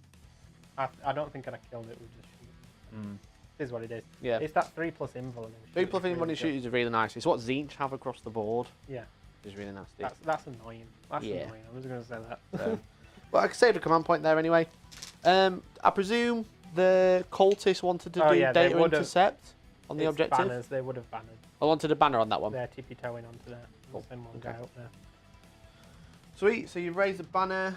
I don't think I'd have killed it with just shoot. It is what it is. Yeah. It's that 3+ invul. 3 plus in when you shoot is really nice. It's what Zinch have across the board. Yeah. Which is really nasty. That's annoying. That's Yeah. annoying. I was going to say that. So. Well, I could save the command point there anyway. I presume the cultists wanted to do yeah, they data would've- intercept on the It's objective. Banners, they would have banned. I wanted a banner on that one. They're tippy-toeing onto there. Cool. Send one Okay. guy up there. Sweet. So you've raised a banner.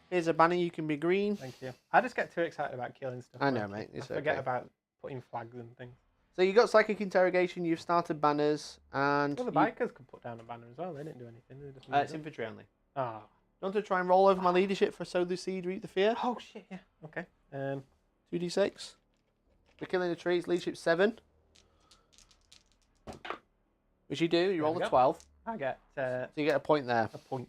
Here's a banner. You can be green. Thank you. I just get too excited about killing stuff. I know, like mate. it. It's I forget okay. about putting flags and things. So you got psychic interrogation. You've started banners, and Well, the bikers could put down a banner as well. They didn't do anything. They just it's infantry only. Ah. You want to try and roll over my leadership for sow the seed, reap the fear? Oh shit! Yeah. Okay. 2d6. We're killing the trees. Leadership 7. Which you do. You roll we a go. 12. I get So you get a point there. a point.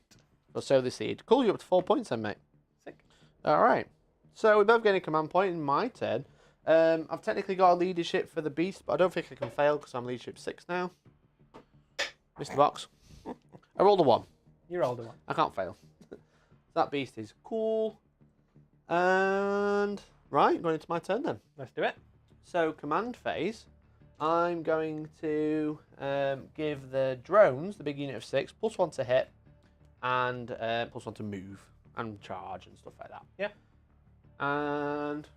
For sow the seed. Cool. You're up to 4 points then, mate. Sick. All right. So we're both getting a command point in my turn. I've technically got a leadership for the beast, but I don't think I can fail because I'm leadership 6 now. Missed the box. I rolled a 1. You rolled a 1. I can't fail. That beast is cool. And right, going into my turn then. Let's do it. So command phase, I'm going to give the drones, the big unit of 6, +1 to hit, and +1 to move and charge and stuff like that. Yeah. And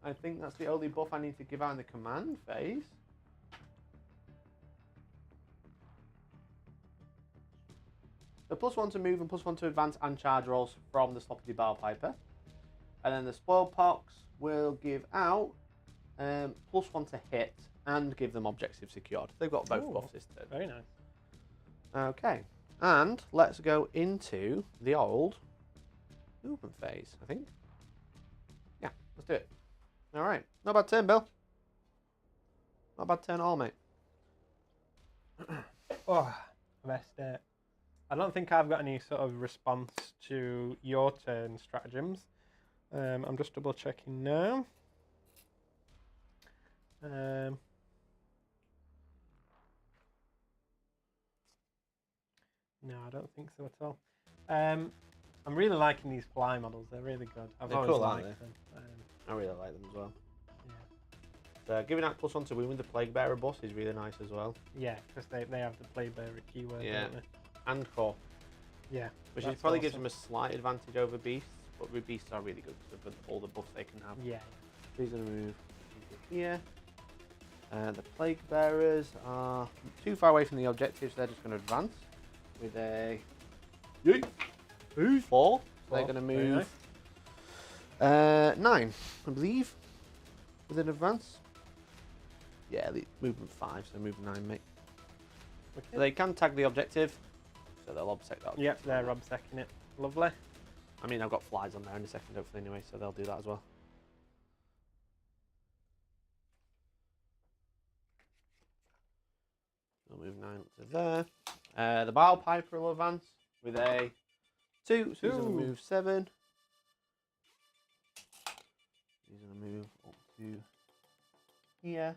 I think that's the only buff I need to give out in the command phase. The +1 to move and +1 to advance and charge rolls from the Sloppity Bilepiper. And then the Spoilpox will give out +1 to hit and give them objective secured. They've got both buffs this turn. Very nice. Okay. And let's go into the old movement phase, I think. Yeah, let's do it. All right. Not a bad turn, Bill. Not a bad turn at all, mate. Oh, best. I don't think I've got any sort of response to your turn stratagems. I'm just double checking now. No, I don't think so at all. I'm really liking these fly models. They're really good. I've They're always cool, aren't liked them. I really like them as well. Yeah. So giving out +1 to win with the Plaguebearer boss is really nice as well. Yeah, because they have the Plaguebearer keyword, Yeah. don't they? And core. Yeah. Which that's probably gives awesome. them a slight advantage over beasts, but beasts are really good because of all the buffs they can have. Yeah. He's going to move into here. The Plaguebearers are too far away from the objectives, so they're just going to advance with a 4. They're going to Very move nice. 9, I believe, with an advance. Yeah, movement 5, so move 9, mate. Okay. So they can tag the objective, so they'll obsect that. Yep, they're obsecking it. Lovely. I mean, I've got flies on there in a second, hopefully, anyway, so they'll do that as well. We'll move 9 up to there. The Bilepiper will advance with a 2, so he's going to move 7. to here.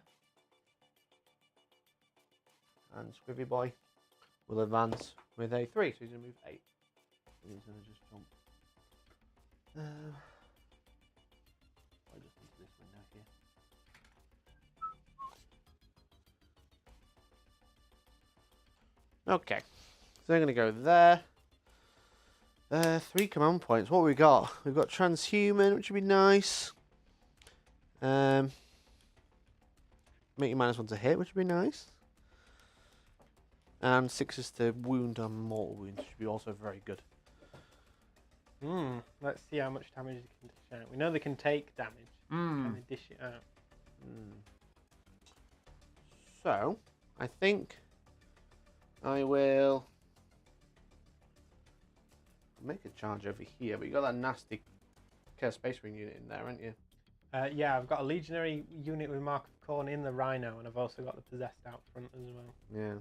And Scrivy Boy will advance with a 3, so he's going to move 8. He's going to just jump. I'll just into this window here. Okay, so they're going to go there. 3 command points. What have we got? We've got Transhuman, which would be nice. Make you -1 to hit, which would be nice. And 6s to wound on mortal wounds, which would be also very good. Let's see how much damage they can dish out. We know they can take damage. Can they dish it out? So, I think I will make a charge over here, but you got that nasty Chaos Space Marine unit in there, haven't you? Yeah, I've got a Legionary unit with Mark of Khorne in the Rhino, and I've also got the Possessed out front as well. Yeah.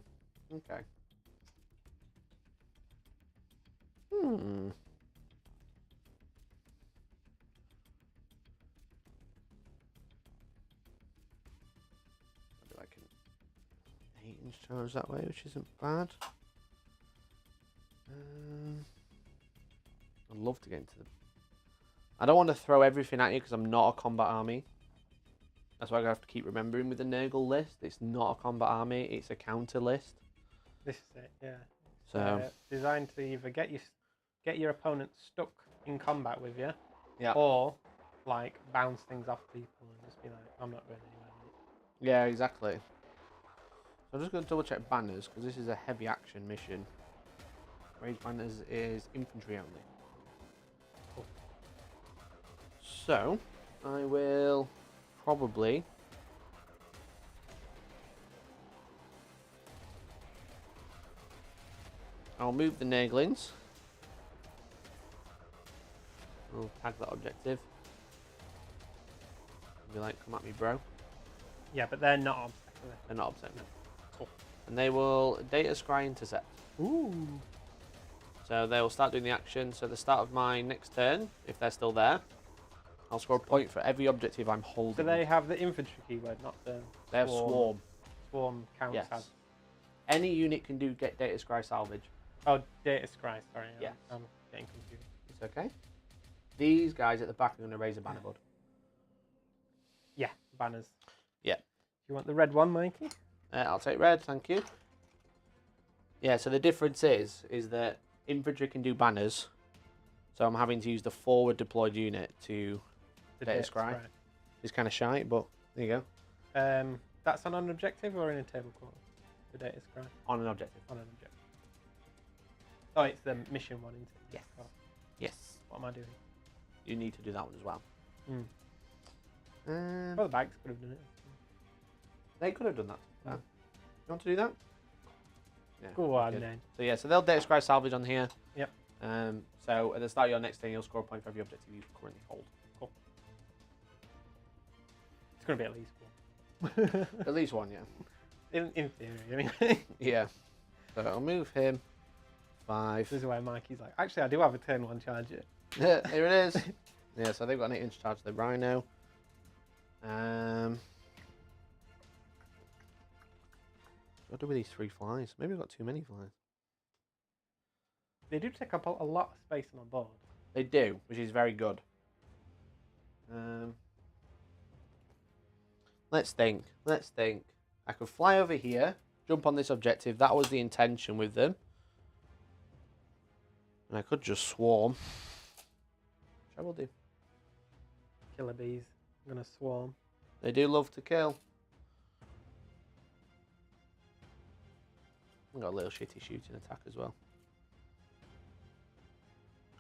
Okay. Maybe like an 8-inch charge that way, which isn't bad. I'd love to get into the... I don't want to throw everything at you because I'm not a combat army. That's why I have to keep remembering with the Nurgle list. It's not a combat army, it's a counter list. This is it, yeah. So designed to either get your opponent stuck in combat with you, yeah, or like bounce things off people and just be like, I'm not going anywhere. Yeah, exactly. So I'm just going to double check banners because this is a heavy action mission. Rage banners is infantry only. Cool. So I will probably I'll move the Nurglings. I'll tag that objective. Be like, come at me, bro. Yeah, but they're not obstacle. They're not upset, no. Cool. And they will data scry intercept. Ooh. So they will start doing the action. So at the start of my next turn, if they're still there, I'll score a point for every objective I'm holding. So they have the infantry keyword, not the They have swarm. Swarm counts Yes. as. Any unit can do get data scry salvage. Oh, data scry, sorry. Yes. I'm getting confused. It's okay. These guys at the back are going to raise a banner, bud. Yeah, banners. Yeah. You want the red one, Mikey? I'll take red, thank you. Yeah, so the difference is that infantry can do banners, so I'm having to use the forward deployed unit to data scry. It's kind of shite, but there you go. That's on an objective or in a table quarter? The data scry? On an objective. On an objective. Oh, it's the mission one, isn't it? Yes. Oh. Yes. What am I doing? You need to do that one as well. Well, the bags could have done it. They could have done that. You want to do that? Yeah. Go on good. then. So yeah, so they'll data scry salvage on here. Yep. So at the start of your next turn, you'll score a point for every objective you currently hold. Cool. It's going to be at least one. At least one, yeah. In theory, anyway. Yeah. So I'll move him. 5. This is why Mikey's like, actually, I do have a turn 1 charge here. Here it is. Yeah, so they've got an 8-inch charge to the Rhino. What do I do with these 3 flies? Maybe I've got too many flies. They do take up a lot of space on board. They do, which is very good. Let's think. I could fly over here, jump on this objective. That was the intention with them. And I could just swarm. Which I will do. Killer bees. I'm going to swarm. They do love to kill. I've got a little shitty shooting attack as well.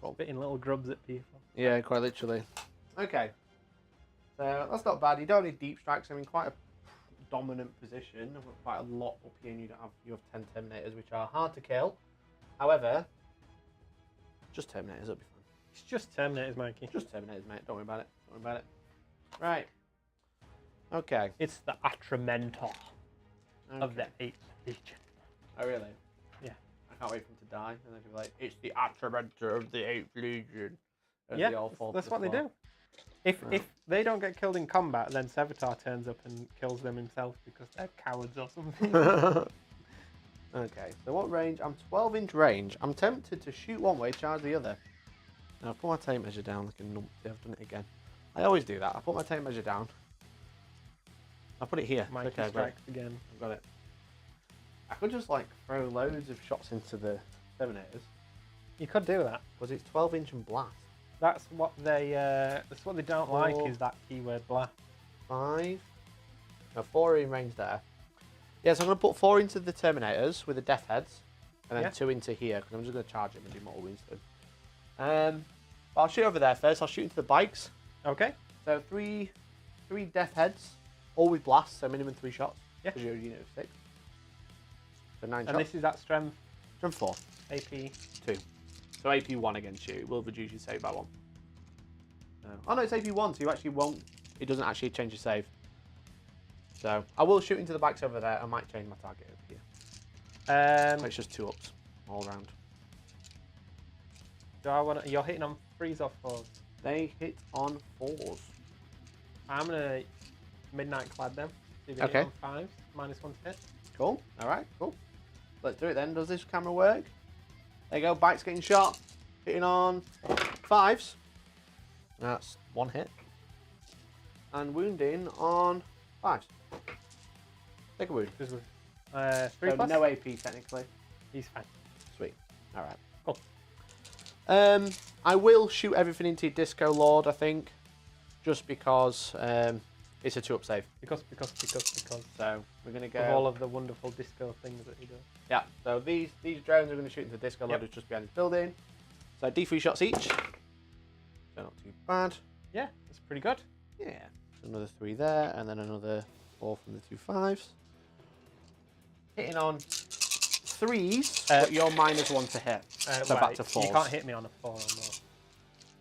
Cool. Spitting little grubs at people. Yeah, quite literally. Okay. So that's not bad. You don't need deep strikes. I'm in quite a dominant position. I've got quite a lot up here, and you have 10 Terminators, which are hard to kill. However, just Terminators, it'll be fine. It's just Terminators, Mikey. Just Terminators, mate. Don't worry about it. Right. Okay. It's the Atramentor of the 8th Legion. Oh, really? Yeah. I can't wait for him to die. And then he'll be like, it's the Atramentor of the 8th Legion. Yeah, that's what they do. If they don't get killed in combat, then Sevatar turns up and kills them himself because they're cowards or something. Okay, so what range? I'm 12-inch range. I'm tempted to shoot one way, charge the other. Now, I've put my tape measure down like a numpty. I've done it again. I always do that. I put my tape measure down. I put it here. Mikey okay, strikes again. I've got it. I could just like throw loads of shots into the Terminators. You could do that. Was it 12-inch and blast? That's what they don't like is that keyword blast. 5. No, 4 are in range there. Yeah, so I'm going to put 4 into the Terminators with the Death Heads, and then 2 into here because I'm just going to charge him and do more wounds to him. But I'll shoot over there first. I'll shoot into the bikes. Okay. So 3 Death Heads, all with blast, so minimum 3 shots. Yeah. Because you're a unit of 6. So 9 shots. And this is at strength. Strength 4. AP 2. So AP 1 against you. It will reduce your save by 1. Oh no, it's AP 1, so you actually won't. It doesn't actually change your save. So I will shoot into the bikes over there. I might change my target over here. It's just 2 ups all round. Do I want? You're hitting on 3s or 4s? They hit on 4s. I'm gonna midnight clad them. Okay. On 5s, -1 to hit. Cool. All right. Cool. Let's do it then. Does this camera work? There you go. Bike's getting shot. Hitting on 5s. That's 1 hit. And wounding on 5s. Take a wound. 3 So plus? no AP technically. He's fine. Sweet. All right. Cool. I will shoot everything into Disco Lord, I think, just because it's a 2-up save. Because. So we're gonna go. Of all of the wonderful disco things that he does. Yeah. So these drones are gonna shoot into Disco Lord, who's just behind his building. So D3 shots each. So not too bad. Yeah, that's pretty good. Yeah. So another 3 there, and then another 4 from the 2 5s. Hitting on 3s, but you're -1 to hit. So back to 4s. You can't hit me on a 4 or more.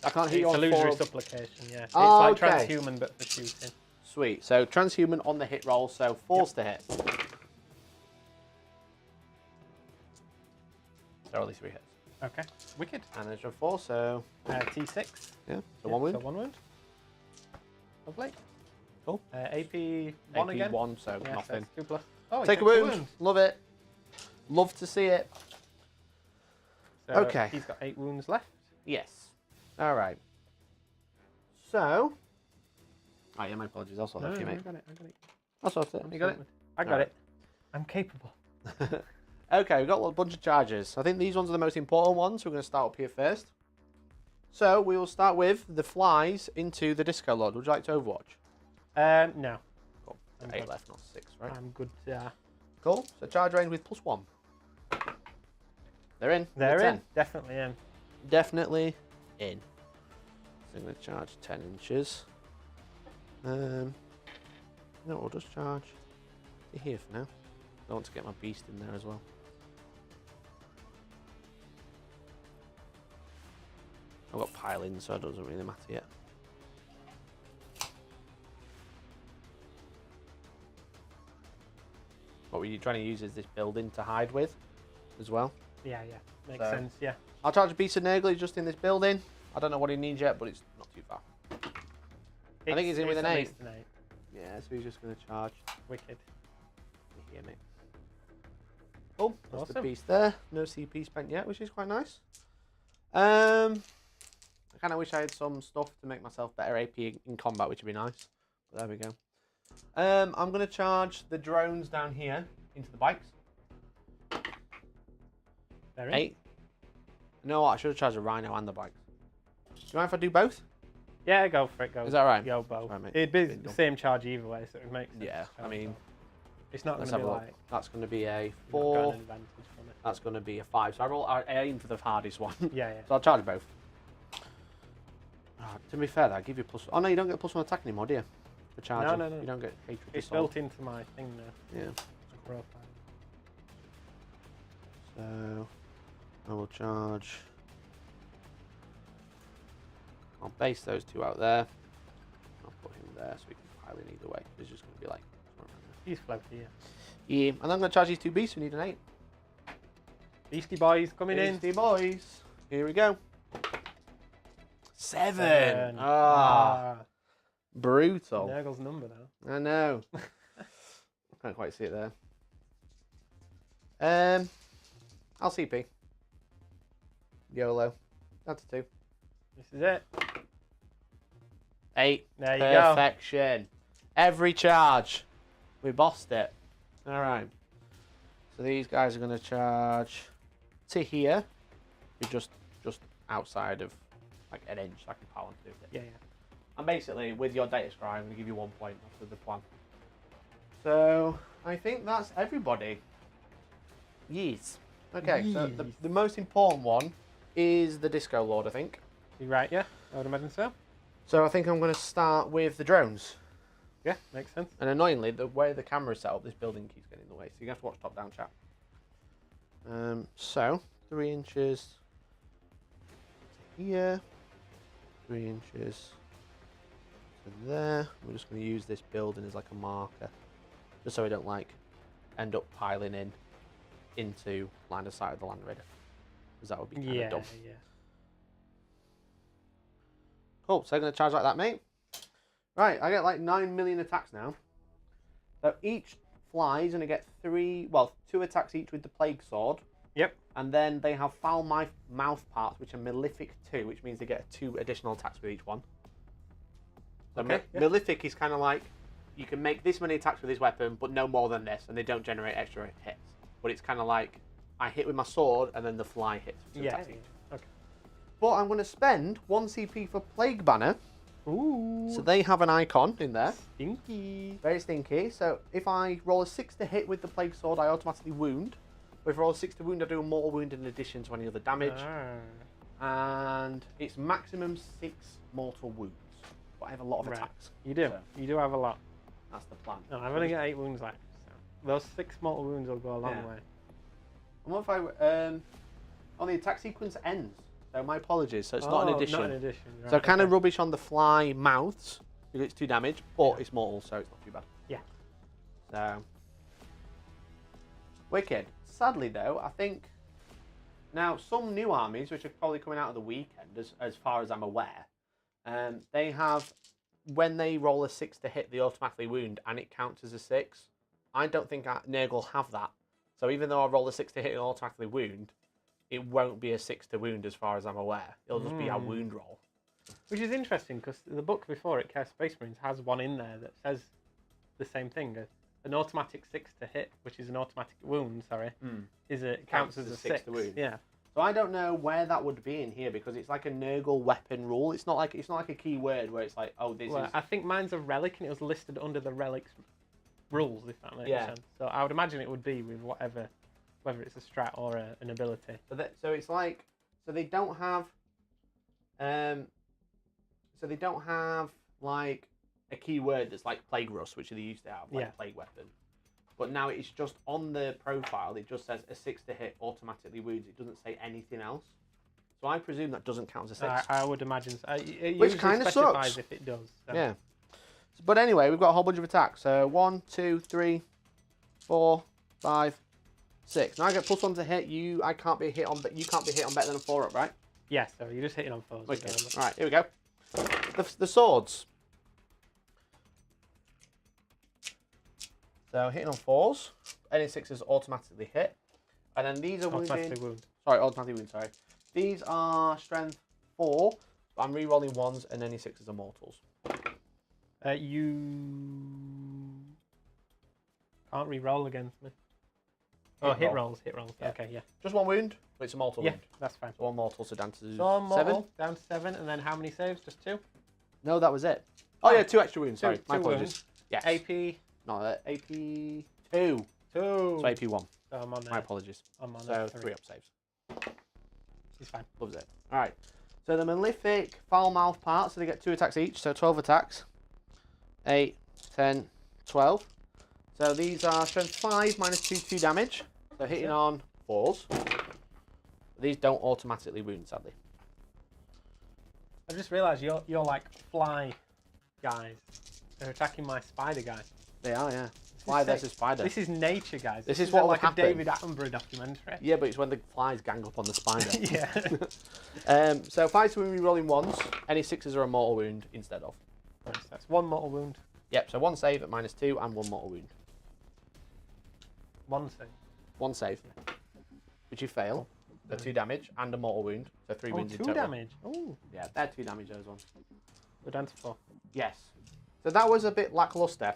I can't hit you on 4. It's illusory supplication, yeah. It's Oh, like okay. transhuman, but for shooting. Sweet. So transhuman on the hit roll, so 4s to hit. So only 3 hits. Okay. Wicked. And there's your 4, so T6. yeah, so 1 wound. So 1 wound. Lovely. Cool. AP 1 AP again. 1, so Yeah, nothing. So 2 plus. Oh, Take a wound. Love it. Love to see it. So Okay. He's got 8 wounds left. Yes. All right. So. Oh yeah, my apologies. I'll sort that for you, I mate. got it. I'll sort it. You got it? I got it. I'm capable. Okay, we've got a bunch of charges. I think these ones are the most important ones. So we're going to start up here first. So we will start with the flies into the Disco Lord. Would you like to Overwatch? No. Cool. I'm 8 good. left, not 6, right? I'm good. Cool. So charge range with +1. They're in. They're With in. 10. Definitely in. Definitely in. So I'm going to charge 10 inches. No, we'll just charge here for now. I want to get my beast in there as well. I've got piling, so it doesn't really matter yet. What were you trying to use is this building to hide with as well? Yeah. Makes sense, yeah. I'll charge a Beasts of Nurgle just in this building. I don't know what he needs yet, but it's not too far. I think he's in with an 8. Yeah, so he's just going to charge. Wicked. Here, mate. Oh, that's the Awesome. beast there. No CP spent yet, which is quite nice. I kind of wish I had some stuff to make myself better AP in combat, which would be nice. But there we go. I'm going to charge the drones down here into the bikes. They're in. 8. You know what? I should have charged the rhino and the bikes. Do you mind if I do both? Yeah, go for it. Go. Is that right? Go both. Right, mate. It'd be Bit the dumb. same charge either way, so it makes sense. Yeah, to I charge mean, both. It's not going let's to have be a look. like That's going to be a you've not 4. got an advantage from it. That's going to be a 5. So I aim for the hardest one. Yeah. So I'll charge both. Oh, to be fair, I give you +1. Oh no, you don't get +1 attack anymore, do you? For charging. No. You don't get hatred. It's assault. built into my thing now. Yeah. Profile. So I will charge. I'll base those 2 out there. I'll put him there so we can pile in either way. It's just going to be like. He's floaty, yeah. Yeah, and I'm going to charge these 2 beasts. We need an 8. Beastie boys coming Beastie boys. Here we go. 7. Ah. Brutal. Nurgle's number now. I know. Can't quite see it there. LCP. YOLO. That's 2. This is it. 8. There you go. Perfection. Every charge. We bossed it. All right. So these guys are going to charge to here. You're just outside of like an inch, so I can power on to it. Yeah. And basically, with your data scribe, I'm going to give you 1 point after the plan. So I think that's everybody. Yes. Okay. Yes. So the most important one is the Disco Lord, I think. You right? Yeah, I would imagine so. So I think I'm going to start with the drones. Yeah, makes sense. And annoyingly, the way the camera is set up, this building keeps getting in the way. So you have to watch top-down chat. So 3 inches to here, 3 inches to there. We're just going to use this building as like a marker, just so we don't like end up piling in into line of sight of the Land Raider, because that would be kind of dumb. Yeah. Cool. So I'm going to charge like that, mate. Right, I get like 9 million attacks now. So each fly is going to get 2 attacks each with the Plague Sword. Yep. And then they have foul mouth parts, which are Malefic 2, which means they get 2 additional attacks with each one. So Okay, yeah. Malefic is kind of like, you can make this many attacks with this weapon, but no more than this, and they don't generate extra hits. But it's kind of like, I hit with my sword, and then the fly hits for 2 attacks each. Okay. But I'm going to spend 1 CP for Plague Banner. Ooh. So they have an icon in there. Stinky. Very stinky. So if I roll a 6 to hit with the Plague Sword, I automatically wound. But if I roll a 6 to wound, I do a mortal wound in addition to any other damage. And it's maximum 6 mortal wounds. But I have a lot of attacks. You do. So You do have a lot. that's the plan. No, I've only got 8 wounds left. So those 6 mortal wounds will go a long way. And what if I... the attack sequence ends. So my apologies. So it's not an addition. Not an addition. Right, So kind of rubbish on the fly mouths, because it's 2 damage, but it's mortal, so it's not too bad. Yeah. So, wicked. Sadly though, I think now some new armies, which are probably coming out of the weekend, as far as I'm aware, they have, when they roll a 6 to hit, they automatically wound, and it counts as a 6. I don't think Nurgle have that. So even though I roll a 6 to hit and automatically wound, it won't be a 6 to wound as far as I'm aware. It'll just be a wound roll. Which is interesting, because the book before it, Chaos Space Marines, has one in there that says the same thing. An automatic 6 to hit, which is an automatic wound, counts as a 6 to wound. Yeah. So I don't know where that would be in here, because it's like a Nurgle weapon rule. It's not like a key word where it's like, oh, this is... I think mine's a relic, and it was listed under the relics rules, if that makes sense. So I would imagine it would be with whatever... whether it's a strat or an ability. So it's like, so they don't have like a keyword that's like Plague Rust, which they used to have, like Plague Weapon. But now it's just on the profile, it just says a 6 to hit automatically wounds. It doesn't say anything else. So I presume that doesn't count as a 6. I would imagine so. It which kind of sucks. If it does. So. Yeah. But anyway, we've got a whole bunch of attacks. So 1, 2, 3, 4, 5, 6. Now I get +1 to hit. You can't be hit on better than a 4-up, right? Yeah, so you're just hitting on 4s. Okay. All right, here we go. The swords. So hitting on 4s, any 6s automatically hit, and then these are automatically wound. Sorry, automatically wound. Sorry, these are strength 4. But I'm re-rolling 1s, and any 6s are mortals. You can't re-roll against me. Hit rolls. Yeah. Okay, yeah. Just 1 wound, but it's a mortal wound. That's fine. So 1 mortal, so down to 7. Down to 7, and then how many saves? Just 2? No, that was it. Oh yeah, 2 extra wounds. Sorry, my 2 apologies. Wounds. Yes. AP. No, AP 2. 2. So AP 1. So I'm on. My apologies. I'm on. So 3 up saves. He's fine. Loves it. All right. So the Malefic foul mouth part, so they get 2 attacks each, so 12 attacks. 8, 10, 12. So these are strength 5 minus 2 damage. So hitting on 4s. These don't automatically wound, sadly. I just realised you're like fly guys. They're attacking my spider guy. They are, yeah. Fly versus spider. This is nature, guys. This is what like would a David Attenborough documentary. Yeah, but it's when the flies gang up on the spider. Yeah. So 5 to wound re-rolling ones. Any 6s are a mortal wound instead of. Nice, that's 1 mortal wound. Yep, so 1 save at -2 and 1 mortal wound. 1 save. 1 save. Which you fail. So 2 damage and a mortal wound. So 3 wounds in total. 2 damage. Oh. Yeah, they're 2 damage, those ones. We're down to 4. Yes. So that was a bit lackluster.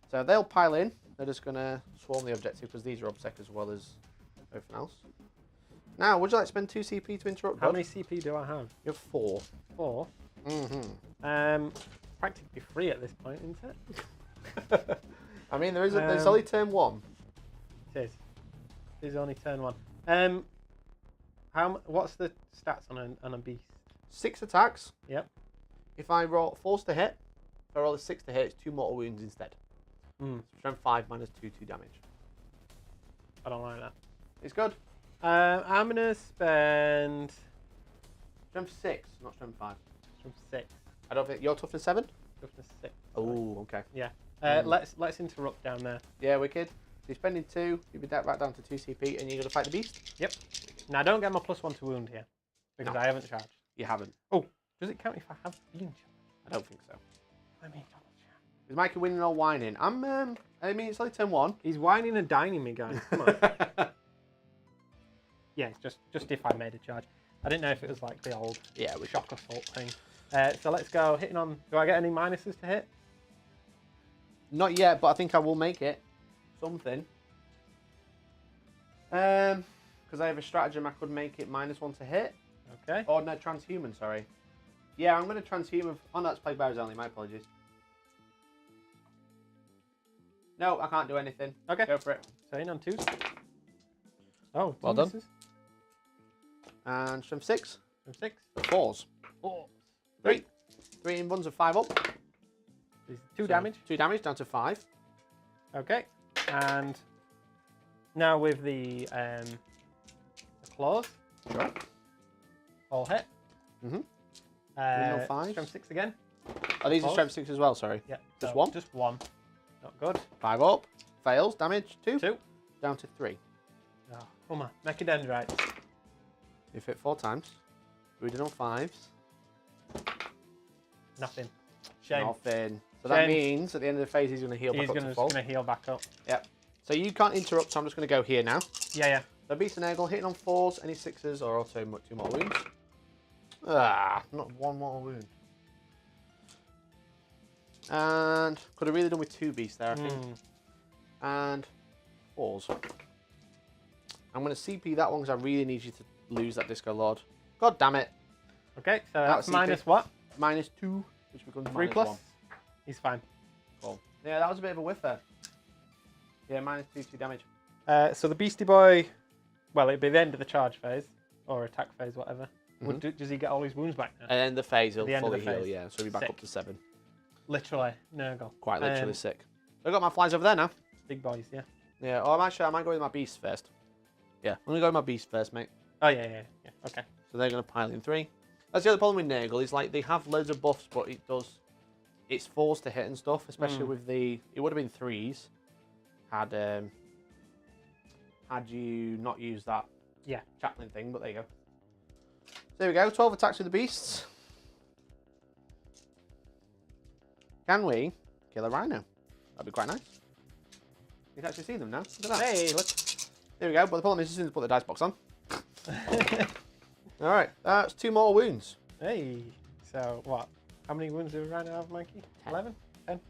So they'll pile in. They're just going to swarm the objective because these are obsec as well as everything else. Now, would you like to spend 2 CP to interrupt? How many CP do I have? You have 4. 4? Mm-hmm. Practically free at this point, isn't it? I mean, there's only turn 1. It is. It is only turn 1. What's the stats on a beast? 6 attacks. Yep. If I roll 4s to hit, if I roll a 6 to hit, it's 2 mortal wounds instead. Strength 5 -2, 2 damage. I don't like that. It's good. I'm gonna spend Strength 6, not strength 5. strength 6. I don't think you're toughness 7. Toughness 6. Oh, okay. Yeah. Let's interrupt down there. Yeah, wicked. So you're spending 2. You'll be right down to 2 CP, and you're gonna fight the beast. Yep. Now don't get my +1 to wound here because I haven't charged. You haven't. Oh, does it count if I have been charged? I don't think so. Let me double check. Is Mikey winning or whining? I mean, it's only turn 1. He's whining and dining me, guys. Come on. Yeah, it's just if I made a charge. I didn't know if it was like the old shock assault thing. So let's go hitting on. Do I get any minuses to hit? Not yet, but I think I will make it. Something. Because I have a stratagem, I could make it -1 to hit. Okay. Or no, transhuman, sorry. Yeah, I'm going to transhuman. Oh, no, that's Plaguebearers only. My apologies. No, I can't do anything. Okay. Go for it. So in on 2s. Oh, well done. misses. And strength 6. Strength 6. 4s. 4. 3. 3 in ones of 5 up. 2 damage. 2 damage down to 5. Okay. And now with the claws. Sure. All hit. Mm-hmm. 5s. Strength 6 again. Are these are strength 6 as well, sorry? Yeah. Just so 1? Just 1. Not good. 5 up. Fails. Damage 2. 2. Down to 3. Oh, come on. Mechadendrites. You hit 4 times. We did on 5s. Nothing. Shame. Nothing. So that means at the end of the phase he's going to heal back up to full. He's just going to heal back up. Yep. So you can't interrupt, so I'm just going to go here now. Yeah. So Beasts of Nurgle hitting on 4s, any 6s, or also 2 mortal wounds. Ah, not 1 mortal wound. And could have really done with 2 beasts there, I think. And 4s. I'm going to CP that one because I really need you to lose that Disco Lord. God damn it. Okay, so that's minus CP. what? -2, which becomes 3 -1. plus? He's fine. Cool. Yeah, that was a bit of a whiff there. Yeah, -2, 2 damage. So the Beastie Boy, well, it'd be the end of the charge phase, or attack phase, whatever. Does he get all his wounds back now? And then the phase, he'll the end of fully the heal, phase. yeah. So he'll be back Sick. up to 7. Literally, Nurgle. Quite literally sick. I've got my flies over there now. Big boys, yeah. Yeah, or I might go with my beasts first. Yeah, I'm going to go with my beasts first, mate. Oh, yeah. Okay. So they're going to pile in 3. That's the other problem with Nurgle, is like they have loads of buffs, but it's 4s to hit and stuff, especially with the, it would have been 3s had you not used that chaplain thing, but there you go. So there we go, 12 attacks with the beasts. Can we kill a rhino? That'd be quite nice. You can actually see them now. Look at that. Hey, look. There we go, but the problem is as soon as I put the dice box on. Alright, that's 2 mortal wounds. Hey, so what? How many wounds do we right now have, Mikey? 11? 10?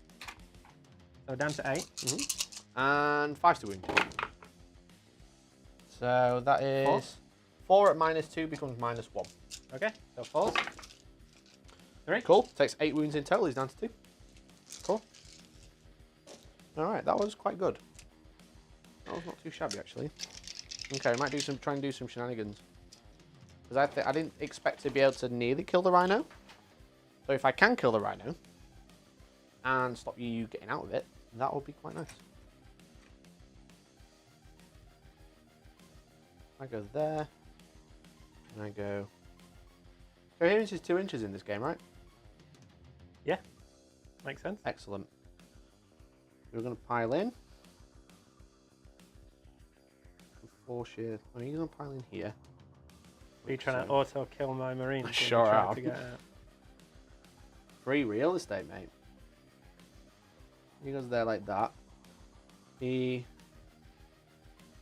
So down to 8. And 5 to wound. So that is 4 at -2 becomes -1. Okay, so 4s. 3. Cool. Takes 8 wounds in total. He's down to 2. Cool. Alright, that was quite good. That was not too shabby, actually. Okay, I might try and do some shenanigans. Because I didn't expect to be able to nearly kill the rhino. So if I can kill the rhino and stop you getting out of it, that would be quite nice. I go there, and I go. Coherence is 2 inches in this game, right? Yeah, makes sense. Excellent. We're going to pile in. Force you. Are you going to pile in here? Are you trying to auto kill my marines? I sure am. To get out? Free real estate, mate. He goes there like that. He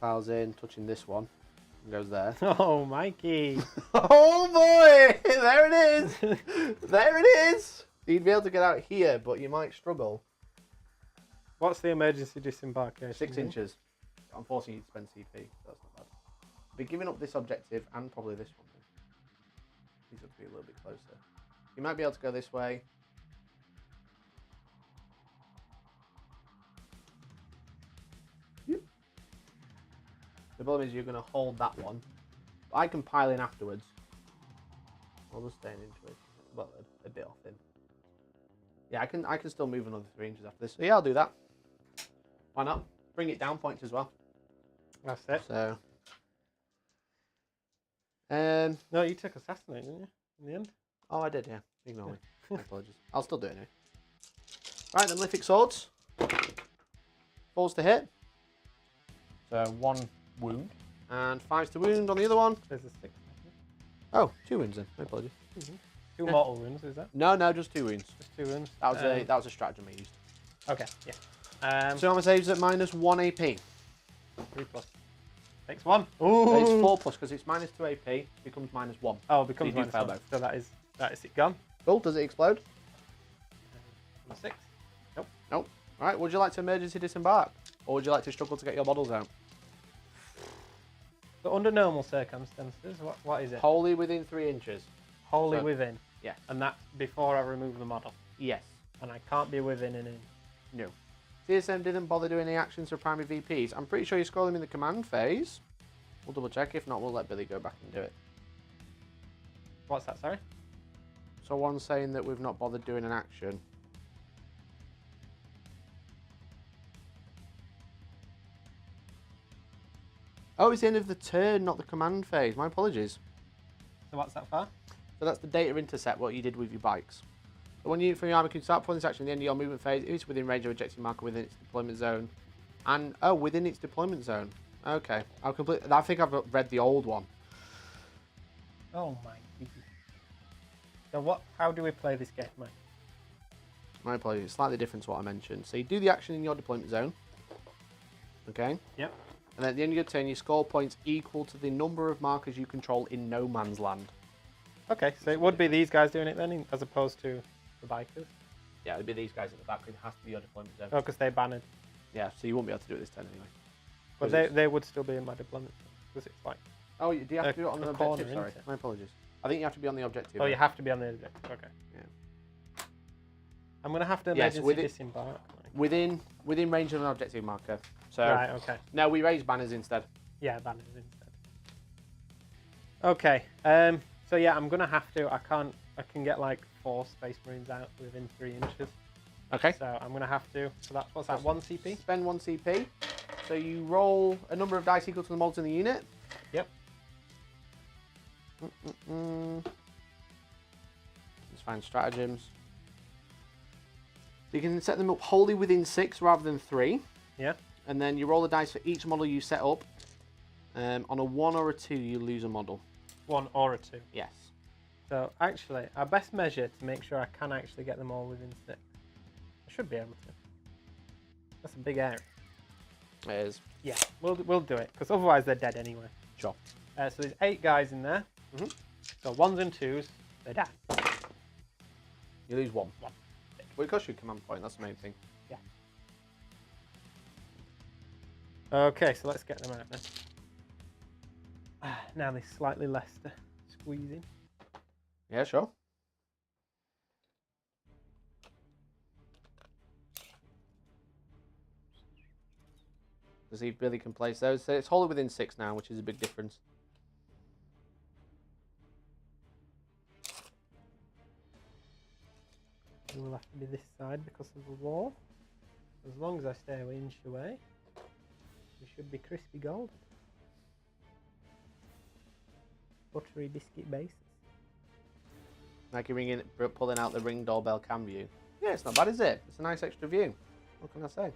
piles in, touching this one, and goes there. Oh, Mikey! Oh boy! There it is! There it is! You'd be able to get out here, but you might struggle. What's the emergency disembarkation? 6 inches. I'm forcing you to spend CP, so that's not bad. I'll be giving up this objective and probably this one. These have to be a little bit closer. You might be able to go this way. Yep. The problem is you're going to hold that one. I can pile in afterwards. I'll just stay into it. Well, a bit off in. Yeah, I can still move another 3 inches after this. So yeah, I'll do that. Why not? Bring it down points as well. That's it. So. No, you took assassinate, didn't you? In the end. Oh, I did. Yeah. Ignore me. My apologies. I'll still do it anyway. Right, then Lithic Swords. Falls to hit. So 1 wound. And 5s to wound on the other one. There's a 6. Oh, 2 wounds then. My apologies. 2 mortal wounds, is that? No, just 2 wounds. Just 2 wounds. That was a stratagem I used. Okay, yeah. So armor saves at -1 AP. 3 plus. Takes 1. So it's Ooh! 4 plus because it's -2 AP. Becomes -1. Oh, it becomes So you do fail -1. both. So that is it gone. Cool. Does it explode? 6. Nope. Nope. All right. Would you like to emergency disembark, or would you like to struggle to get your models out? But under normal circumstances, what is it? Wholly within 3 inches. Wholly So- within. Yeah. And that's before I remove the model. Yes. And I can't be within an inch. No. CSM didn't bother doing any actions for primary VPs. I'm pretty sure you score them in the command phase. We'll double check. If not, we'll let Billy go back and do it. What's that, sorry? So one's saying that we've not bothered doing an action. Oh, it's the end of the turn, not the command phase. My apologies. So what's that for? So that's the data intercept, what you did with your bikes. So when you from your army can start performing this action at the end of your movement phase, if it's within range of objective marker within its deployment zone. And, oh, within its deployment zone. Okay. I think I've read the old one. Oh my goodness. So how do we play this game, Mike? My apologies, it's slightly different to what I mentioned. So you do the action in your deployment zone. Okay? Yep. And then at the end of your turn, you score points equal to the number of markers you control in no man's land. Okay, so it would be these guys doing it then, as opposed to the bikers? Yeah, it'd be these guys at the back. It has to be your deployment zone. Oh, because they banned. Yeah, so you won't be able to do it this turn anyway. But they would still be in my deployment zone, because it's like... Oh, do you have to do it on the corner, objective? Sorry, isn't it? my apologies. I think you have to be on the objective. Oh, you have to be on the objective, okay. Yeah. I'm going to have to Yes, emergency disembark. Like. Within range of an objective marker. So Right, okay. no, we raise banners instead. Yeah, banners instead. Okay, so yeah, I'm going to have to... I can get like 4 Space Marines out within 3 inches. Okay. So I'm going to have to... So that's, what's that, 1 CP? Spend 1 CP. So you roll a number of dice equal to the mods in the unit. Yep. Let's find stratagems. So you can set them up wholly within 6 rather than 3. Yeah. And then you roll the dice for each model you set up. On a 1 or a 2, you lose a model. 1 or a 2. Yes. So actually, our best measure to make sure I can actually get them all within 6. I should be able to. That's a big area. It is. Yeah, we'll do it, because otherwise they're dead anyway. Sure. So there's 8 guys in there. So 1s and 2s, they're dead. You lose 1. Well, it costs you a command point, that's the main thing. Yeah. Okay, so let's get them out then. Now they're slightly less squeezing. Yeah, sure. To see if Billy can place those. So it's wholly within 6 now, which is a big difference. It will have to be this side because of the wall. As long as I stay an inch away, we should be crispy golden. Buttery biscuit bases. Like you're pulling out the Ring doorbell cam view. Yeah, it's not bad, is it? It's a nice extra view. What can I say?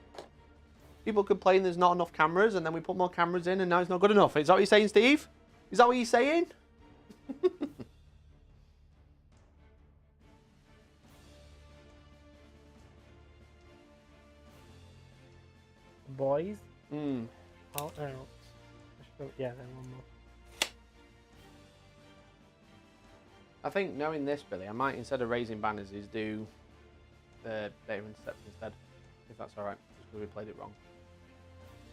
People complain there's not enough cameras, and then we put more cameras in, and now it's not good enough. Is that what you're saying, Steve? Is that what you're saying? Boys. Hmm. All out. Yeah, then one more. I think knowing this, Billy, I might, instead of raising banners, is do the data intercept instead, if that's all right, just because we played it wrong.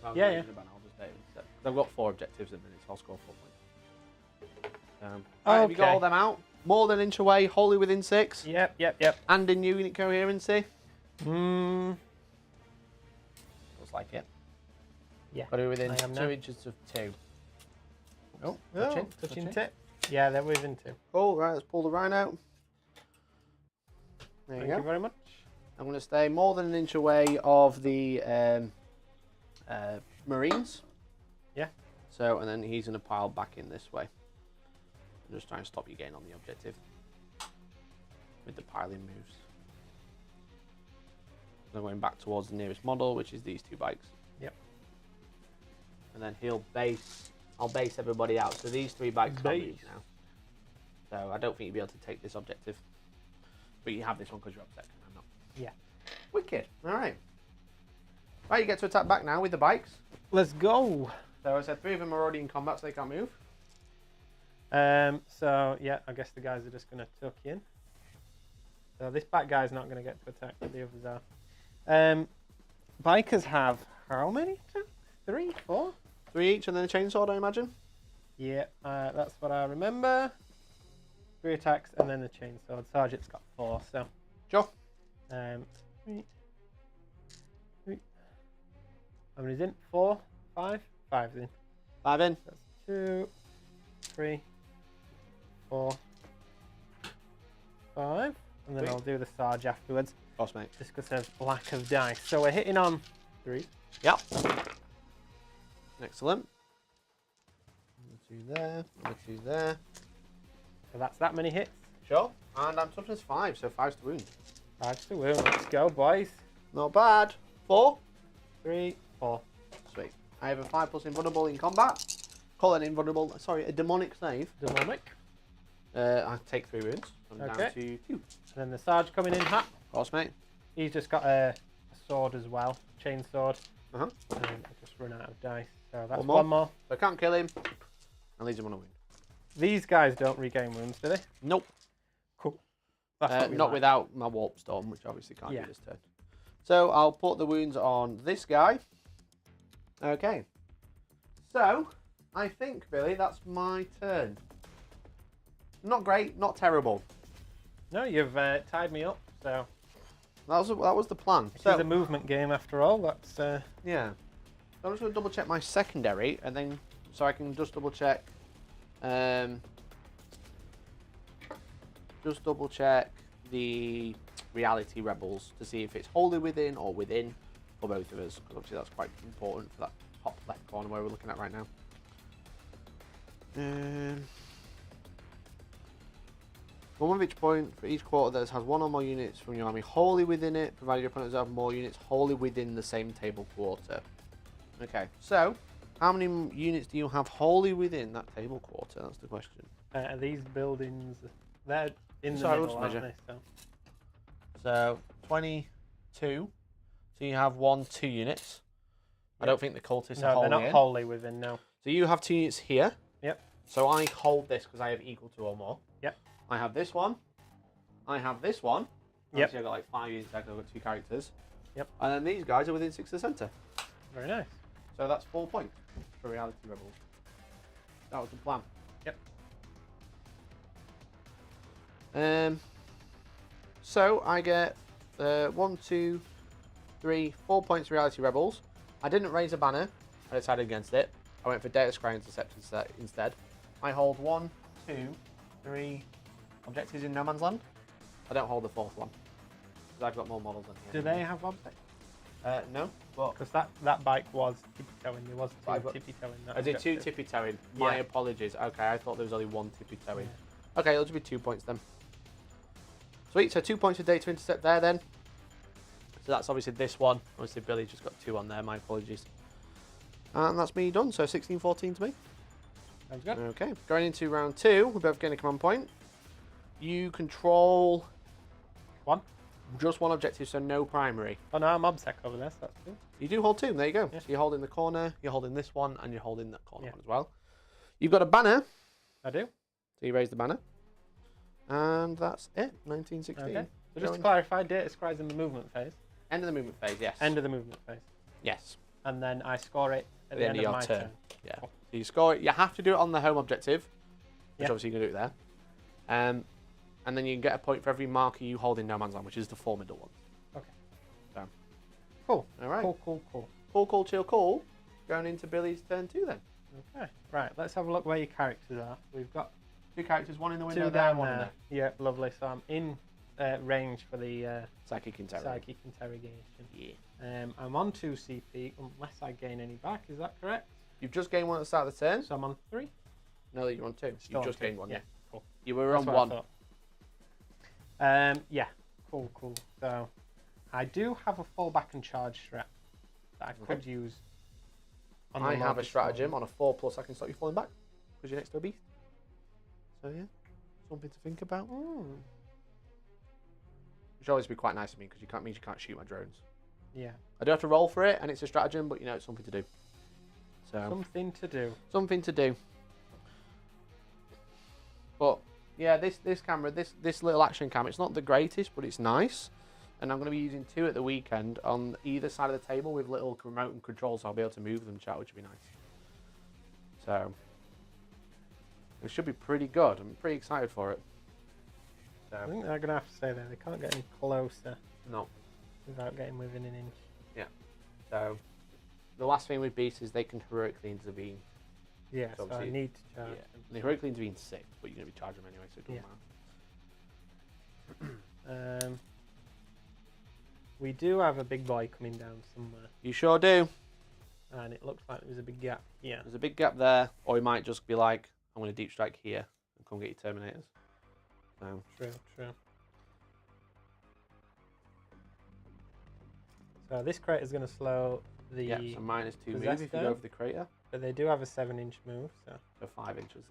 Rather than Yeah. raising a banner, I'll just data intercept. I've got 4 objectives at the minute, so I'll score 4 points. Right, have you got Okay. all them out? More than an inch away, wholly within 6, Yep. and in unit coherency. Hmm. Looks like it. Yeah. Got to be within I am 2 now. inches of 2. Oh, touching, touching touching. tip. Yeah, they're within 2. Cool, right, let's pull the Rhine out. There you Thank go. you very much. I'm going to stay more than an inch away of the Marines. Yeah. So, and then he's going to pile back in this way. I'm just trying to stop you getting on the objective with the piling moves. I'm going back towards the nearest model, which is these 2 bikes. Yep. And then I'll base everybody out. So these 3 bikes can't move now. So I don't think you'll be able to take this objective. But you have this one because you're up second. I'm not. Yeah. Wicked. All right. Right, you get to attack back now with the bikes. Let's go. So I said 3 of them are already in combat, so they can't move. So yeah, I guess the guys are just going to tuck in. So this back guy's not going to get to attack, but the others are. Bikers have how many attacks? 3, 4? 3 each and then a chainsaw, I imagine. Yeah, that's what I remember. 3 attacks and then the chainsaw. Sergeant's got 4, so. Sure. 3. How many's in? 4, 5? 5's in. 5 in. That's 2, 3, 4, 5. And then Sweet. I'll do the Sarge afterwards. Of course, mate. Just because of lack of dice. So we're hitting on 3. Yep. Excellent. 2 there. 2 there. So that's that many hits. Sure. And I'm toughness 5, so 5's to wound. 5 to wound. Let's go, boys. Not bad. 4. 3, 4. Sweet. I have a 5+ invulnerable in combat. Call it an invulnerable. Sorry, a demonic save. Demonic. I take 3 wounds. I'm Okay. down to 2. And then the Sarge coming in hot. Of course, mate. He's just got a sword as well. Chain sword. Uh-huh. And I just run out of dice. So that's One more. one more. So I can't kill him. And leaves him on a wound. These guys don't regain wounds, do they? Nope. Cool. That's what we not like. without my warp storm, which obviously can't Yeah. do this turn. So I'll put the wounds on this guy. Okay. So I think, Billy, that's my turn. Not great, not terrible. No, you've tied me up. So That was the plan. this So is a movement game after all. That's yeah. So I'm just going to double check my secondary, and then so I can just double check. Just double check the reality rebels to see if it's wholly within or within for both of us, because obviously that's quite important for that top left corner where we're looking at right now. One of each point for each quarter that has 1 or more units from your army wholly within it, provided your opponents have more units wholly within the same table quarter. Okay, so how many units do you have wholly within that table quarter? That's the question. these buildings. They're in the Sorry, middle, let's aren't measure. they? So So 22. So you have 2 units. I don't think the cultists are no, wholly they're not in. wholly within. No. So you have 2 units here. Yep. So I hold this because I have equal to or more. Yep. I have this one. I have this one. Yep. Obviously I've got like 5 units back, I've got 2 characters. Yep. And then these guys are within 6 of the centre. Very nice. So that's 4 points for Reality Rebels. That was the plan. Yep. So I get 1, 2, 3, 4 points for Reality Rebels. I didn't raise a banner. I decided against it. I went for Data Scry Intercept instead. I hold 1, 2, 3 objectives in No Man's Land. I don't hold the 4th one because I've got more models than Do here. they have objects? No, but Because that bike was tippy-toeing. There was I've 2 got- tippy-toeing. that I did 2 objective. tippy-toeing. My Yeah. apologies. Okay, I thought there was only 1 tippy-toeing. Yeah. Okay, it'll just be 2 points then. Sweet, so 2 points of data intercept there then. So that's obviously this one. Obviously Billy just got 2 on there, my apologies. And that's me done, so 16-14 to me. Sounds good. Okay, going into round 2, we're both getting a command point. You control... 1. Just 1 objective, so no primary. Oh no, I'm obsec over there, so that's good. You do hold 2, there you go. Yeah. So you're holding the corner, you're holding this one, and you're holding that corner Yeah. one as well. You've got a banner, I do. so you raise the banner. And that's it, 1916. Okay. So just to clarify, data scribes in the movement phase. End of the movement phase, yes. End of the movement phase. Yes. And then I score it at the end of your my turn. Yeah. Cool. So you score it. You have to do it on the home objective, which Yeah. obviously you can do it there. And then you can get a point for every marker you hold in No Man's Land, which is the 4 middle ones. Okay. So. Cool. All right. Cool. Cool, cool, chill, cool. Going into Billy's turn 2 then. Okay. Right. Let's have a look where your characters are. We've got 2 characters, 1 in the window 2 there, down 1 in there. there. Yeah, lovely. So I'm in range for the Psychic Interrogation. psychic interrogation. Yeah. I'm on 2 CP unless I gain any back. Is that correct? You've just gained 1 at the start of the turn. So I'm on 3. No, you're on 2. Still You've on just 2. gained 1. Yeah. Cool. You were That's on what I 1. thought. Yeah. Cool. So I do have a fallback and charge strat that I could use. On I the have a lowest stratagem level. on a 4+. I can stop you falling back because you're next to a beast. So yeah, something to think about. Which always be quite nice to me because means you can't shoot my drones. Yeah. I do have to roll for it, and it's a stratagem, but you know it's something to do. So Something to do. something to do. But yeah, this camera, this little action cam, it's not the greatest, but it's nice. And I'm going to be using 2 at the weekend on either side of the table with little remote and controls, so I'll be able to move them, chat, which would be nice. So it should be pretty good. I'm pretty excited for it. So I think they're going to have to stay there. They can't get any closer no. without getting within an inch. Yeah. So the last thing with beasts is they can heroically intervene. Yeah, So so I obviously- need to charge Yeah. them. They heroically intervene 6, but you're going to be charging them anyway, so it doesn't matter. We do have a big boy coming down somewhere, You sure do. and it looks like there's a big gap here. There's a big gap there, or he might just be like, I'm going to deep strike here and come get your Terminators. So True. So this crate is going to slow the. yeah, so -2 move possessed if you down. go over the crater. But they do have a 7-inch move, so. So 5 inches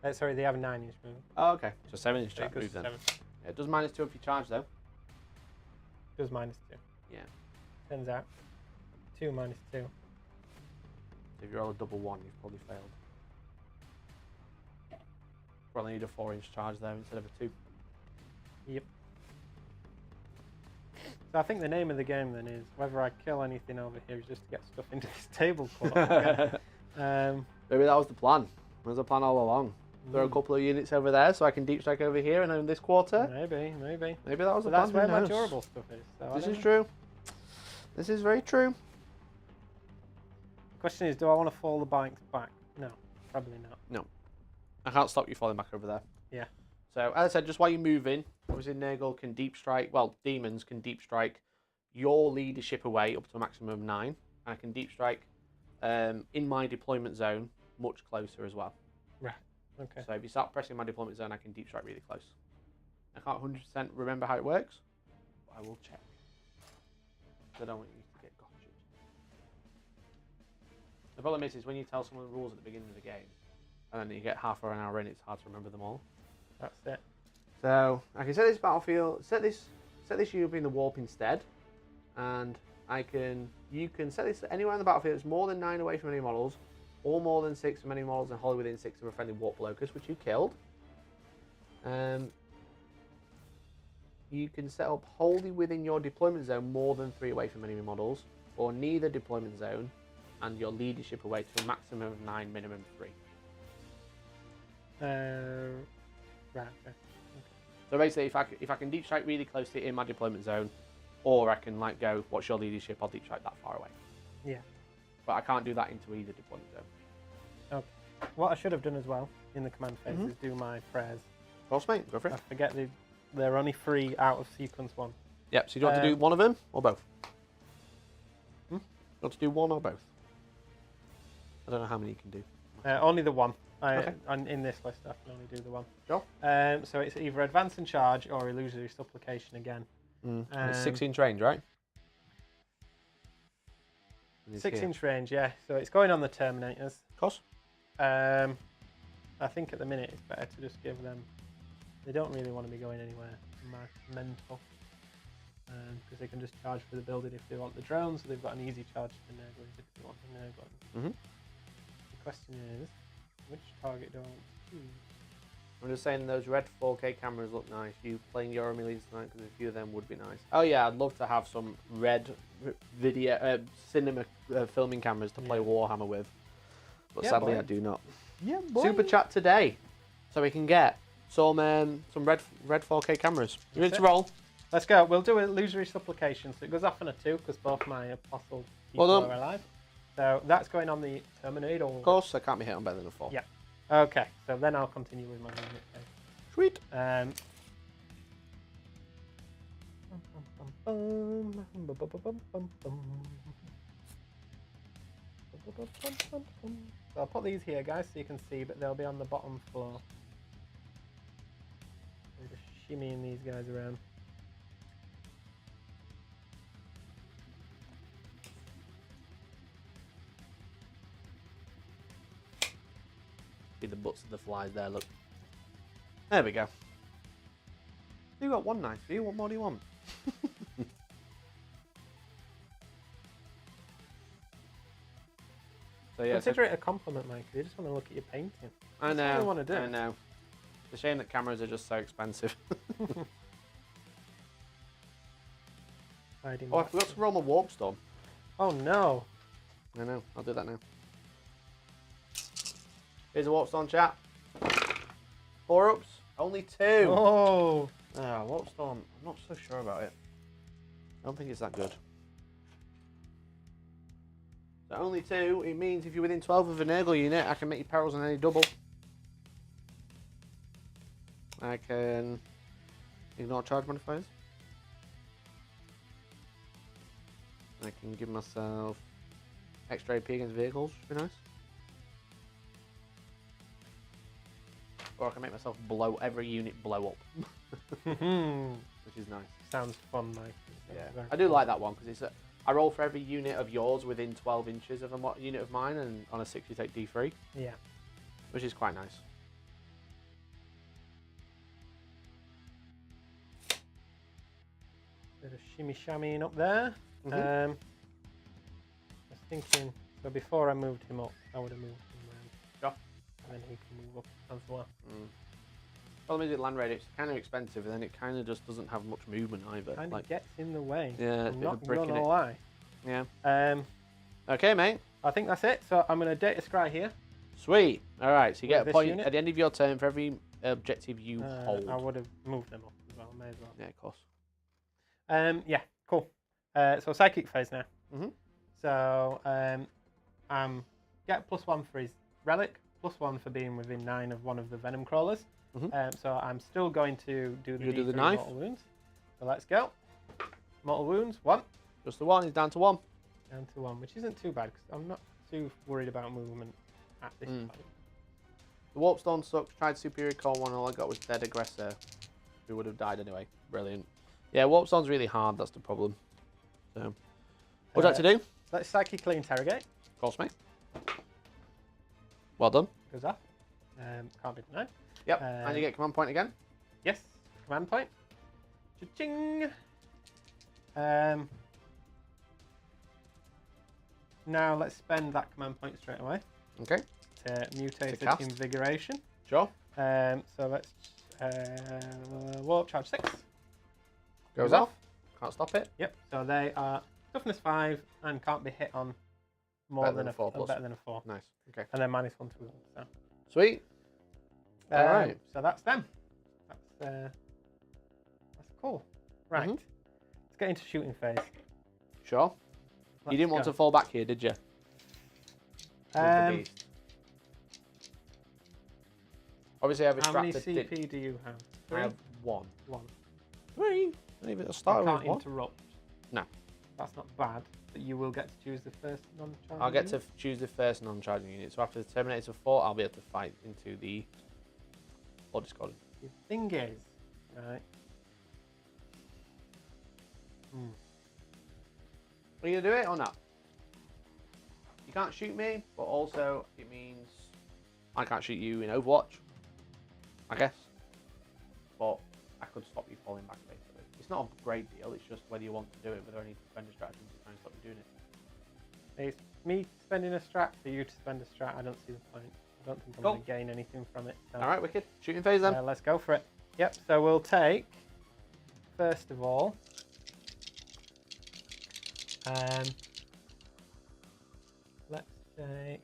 then. Sorry, they have a 9-inch move. Oh, okay. So 7-inch So it jump goes move to then. 7. Yeah, it does -2 if you charge though. Does -2. Yeah. Turns out. 2 -2. So if you roll a double 1, you've probably failed. Probably need a 4-inch charge there instead of a 2. Yep. So I think the name of the game then is whether I kill anything over here is just to get stuff into this tablecloth. Maybe that was the plan. That was the plan all along. Throw a couple of units over there so I can deep strike over here and then this quarter. Maybe. Maybe that was the But plan. that's where who my knows? durable stuff is. So I This don't is know. true. This is very true. The question is, do I want to fall the bikes back? No, probably not. I can't stop you falling back over there. Yeah. So, as I said, just while you're moving, obviously Nurgle can deep strike, well, demons can deep strike your leadership away up to a maximum of 9. And I can deep strike in my deployment zone much closer as well. Right, okay. So if you start pressing my deployment zone, I can deep strike really close. I can't 100% remember how it works, but I will check. I don't want you to get gotcha. The problem is when you tell someone the rules at the beginning of the game, and then you get half an hour in, it's hard to remember them all. That's it. So I can set this battlefield, set this unit in the warp instead, and you can set this anywhere on the battlefield that's more than 9 away from any models, or more than 6 from any models, and wholly within 6 of a friendly warp locus, which you killed. You can set up wholly within your deployment zone more than 3 away from enemy models, or neither deployment zone, and your leadership away to a maximum of 9, minimum 3. Right, okay. So basically, if I can deep strike really close to it in my deployment zone, or I can like go, what's your leadership? I'll deep strike that far away. Yeah. But I can't do that into either deployment zone. Okay. What I should have done as well in the command phase is do my prayers. Of course, mate. Go for I it. forget they're only 3 out of sequence 1. Yep. So you want to do one of them or both? Hmm? You want to do one or both? I don't know how many you can do. Only the one. Okay. In this list, I can only do the one. Sure. So it's either advance and charge or illusory supplication again. And it's 6-inch range, right? 6-inch range, yeah. So it's going on the Terminators. Of course. I think at the minute it's better to just give them. They don't really want to be going anywhere mental. Because they can just charge for the building if they want the drones, so they've got an easy charge for Nurglings if they want the Nurgle. The question is, which target do I want to choose? I'm just saying those red 4K cameras look nice. You playing Euro Millions tonight, because a few of them would be nice. Oh yeah, I'd love to have some red video cinema filming cameras to play Warhammer with, but sadly I do not. Yeah, boy. Super chat today, so we can get some red 4K cameras. You ready to roll? Let's go. We'll do illusory supplication, so it goes off on a 2 because both my apostle people are alive. So that's going on the Terminator. Of course, I can't be hit on better than a 4. Yeah. Okay, so then I'll continue with my unit phase. Sweet. So I'll put these here, guys, so you can see, but they'll be on the bottom floor. I'm just shimmying these guys around. See the butts of the flies there, look. There we go. You got one nice view, what more do you want? So yeah, consider it a compliment, Mikey. They just want to look at your painting. I know. That's what they want to do. I know. It's a shame that cameras are just so expensive. Oh, I forgot to roll my Warp Storm. Oh no. I know. I'll do that now. Here's a Warp Storm, chat. 4 ups. Only 2. Oh. Warp Storm. I'm not so sure about it. I don't think it's that good. So only 2. It means if you're within 12 of a Nurgle unit, I can make your perils on any double. I can ignore charge modifiers. I can give myself extra AP against vehicles, which would be nice. Or I can make myself blow every unit blow up, which is nice. Sounds fun, Mike. Yeah, I do like that one because it's I roll for every unit of yours within 12 inches of a unit of mine, and on a 6 you take D3. Yeah, which is quite nice. Bit of shimmy shammying up there. I was thinking, so before I moved him up, I would have moved him around. Sure. And then he can move up as well. Problem is, at land raid, it's kind of expensive, and then it kind of just doesn't have much movement either. Kind of gets in the way. Yeah, I'm not gonna lie. Yeah. Okay, mate. I think that's it. So I'm gonna data scry here. Sweet. All right. So you get a point unit? at the end of your turn for every objective you hold. I would have moved them up as well. May as well. Yeah, of course. Yeah. Cool. So psychic phase now. Mhm. So get +1 for his relic, +1 for being within 9 of one of the venom crawlers. So I'm still going to do the do the D3 knife? mortal wounds. So let's go. Mortal wounds 1. Just the 1. He's down to 1. Down to 1, which isn't too bad because I'm not too worried about movement at this point. The Warp Storm sucks. Tried Superior Core 1. All I got was Dead Aggressor, who would have died anyway. Brilliant. Yeah, Warp Storm's really hard. That's the problem. So, what's that to do? Let's psychically interrogate. Of course, mate. Well done. Goes off. Can't be denied. Yep. And you get command point again. Yes. Command point. Cha-ching. Now let's spend that command point straight away. Okay. To mutate To cast. Invigoration. Sure. So let's warp charge 6. Goes off. Can't stop it. Yep. So they are toughness 5 and can't be hit on more Better than than a 4 plus. better than a 4. Nice. Okay. And then -1 to wound. So. Sweet. All right. So that's them. That's cool. Right. Let's get into shooting phase. Sure. You didn't want to fall back here, did you? Obviously, I have a how many CP do you have? 3? I have 1. 1. 3. Maybe I'll I start can't with 1. interrupt. No. That's not bad, but you will get to choose the first non-charging I'll get to unit. choose the first non-charging unit. So after the Terminator of 4, I'll be able to fight into the Blood Discordant. The thing is, right. Are you going to do it or not? you can't shoot me, but also it means I can't shoot you in Overwatch, I guess. But I could stop you falling back, basically. It's not a great deal, it's just whether you want to do it, whether I need to spend a stratagem to try and stop you doing it. It's me spending a strat for you to spend a strat. I don't see the point. I don't think I'm going to gain anything from it. So. Alright, wicked. Shooting phase then. Let's go for it. Yep, so we'll take, first of all, let's take,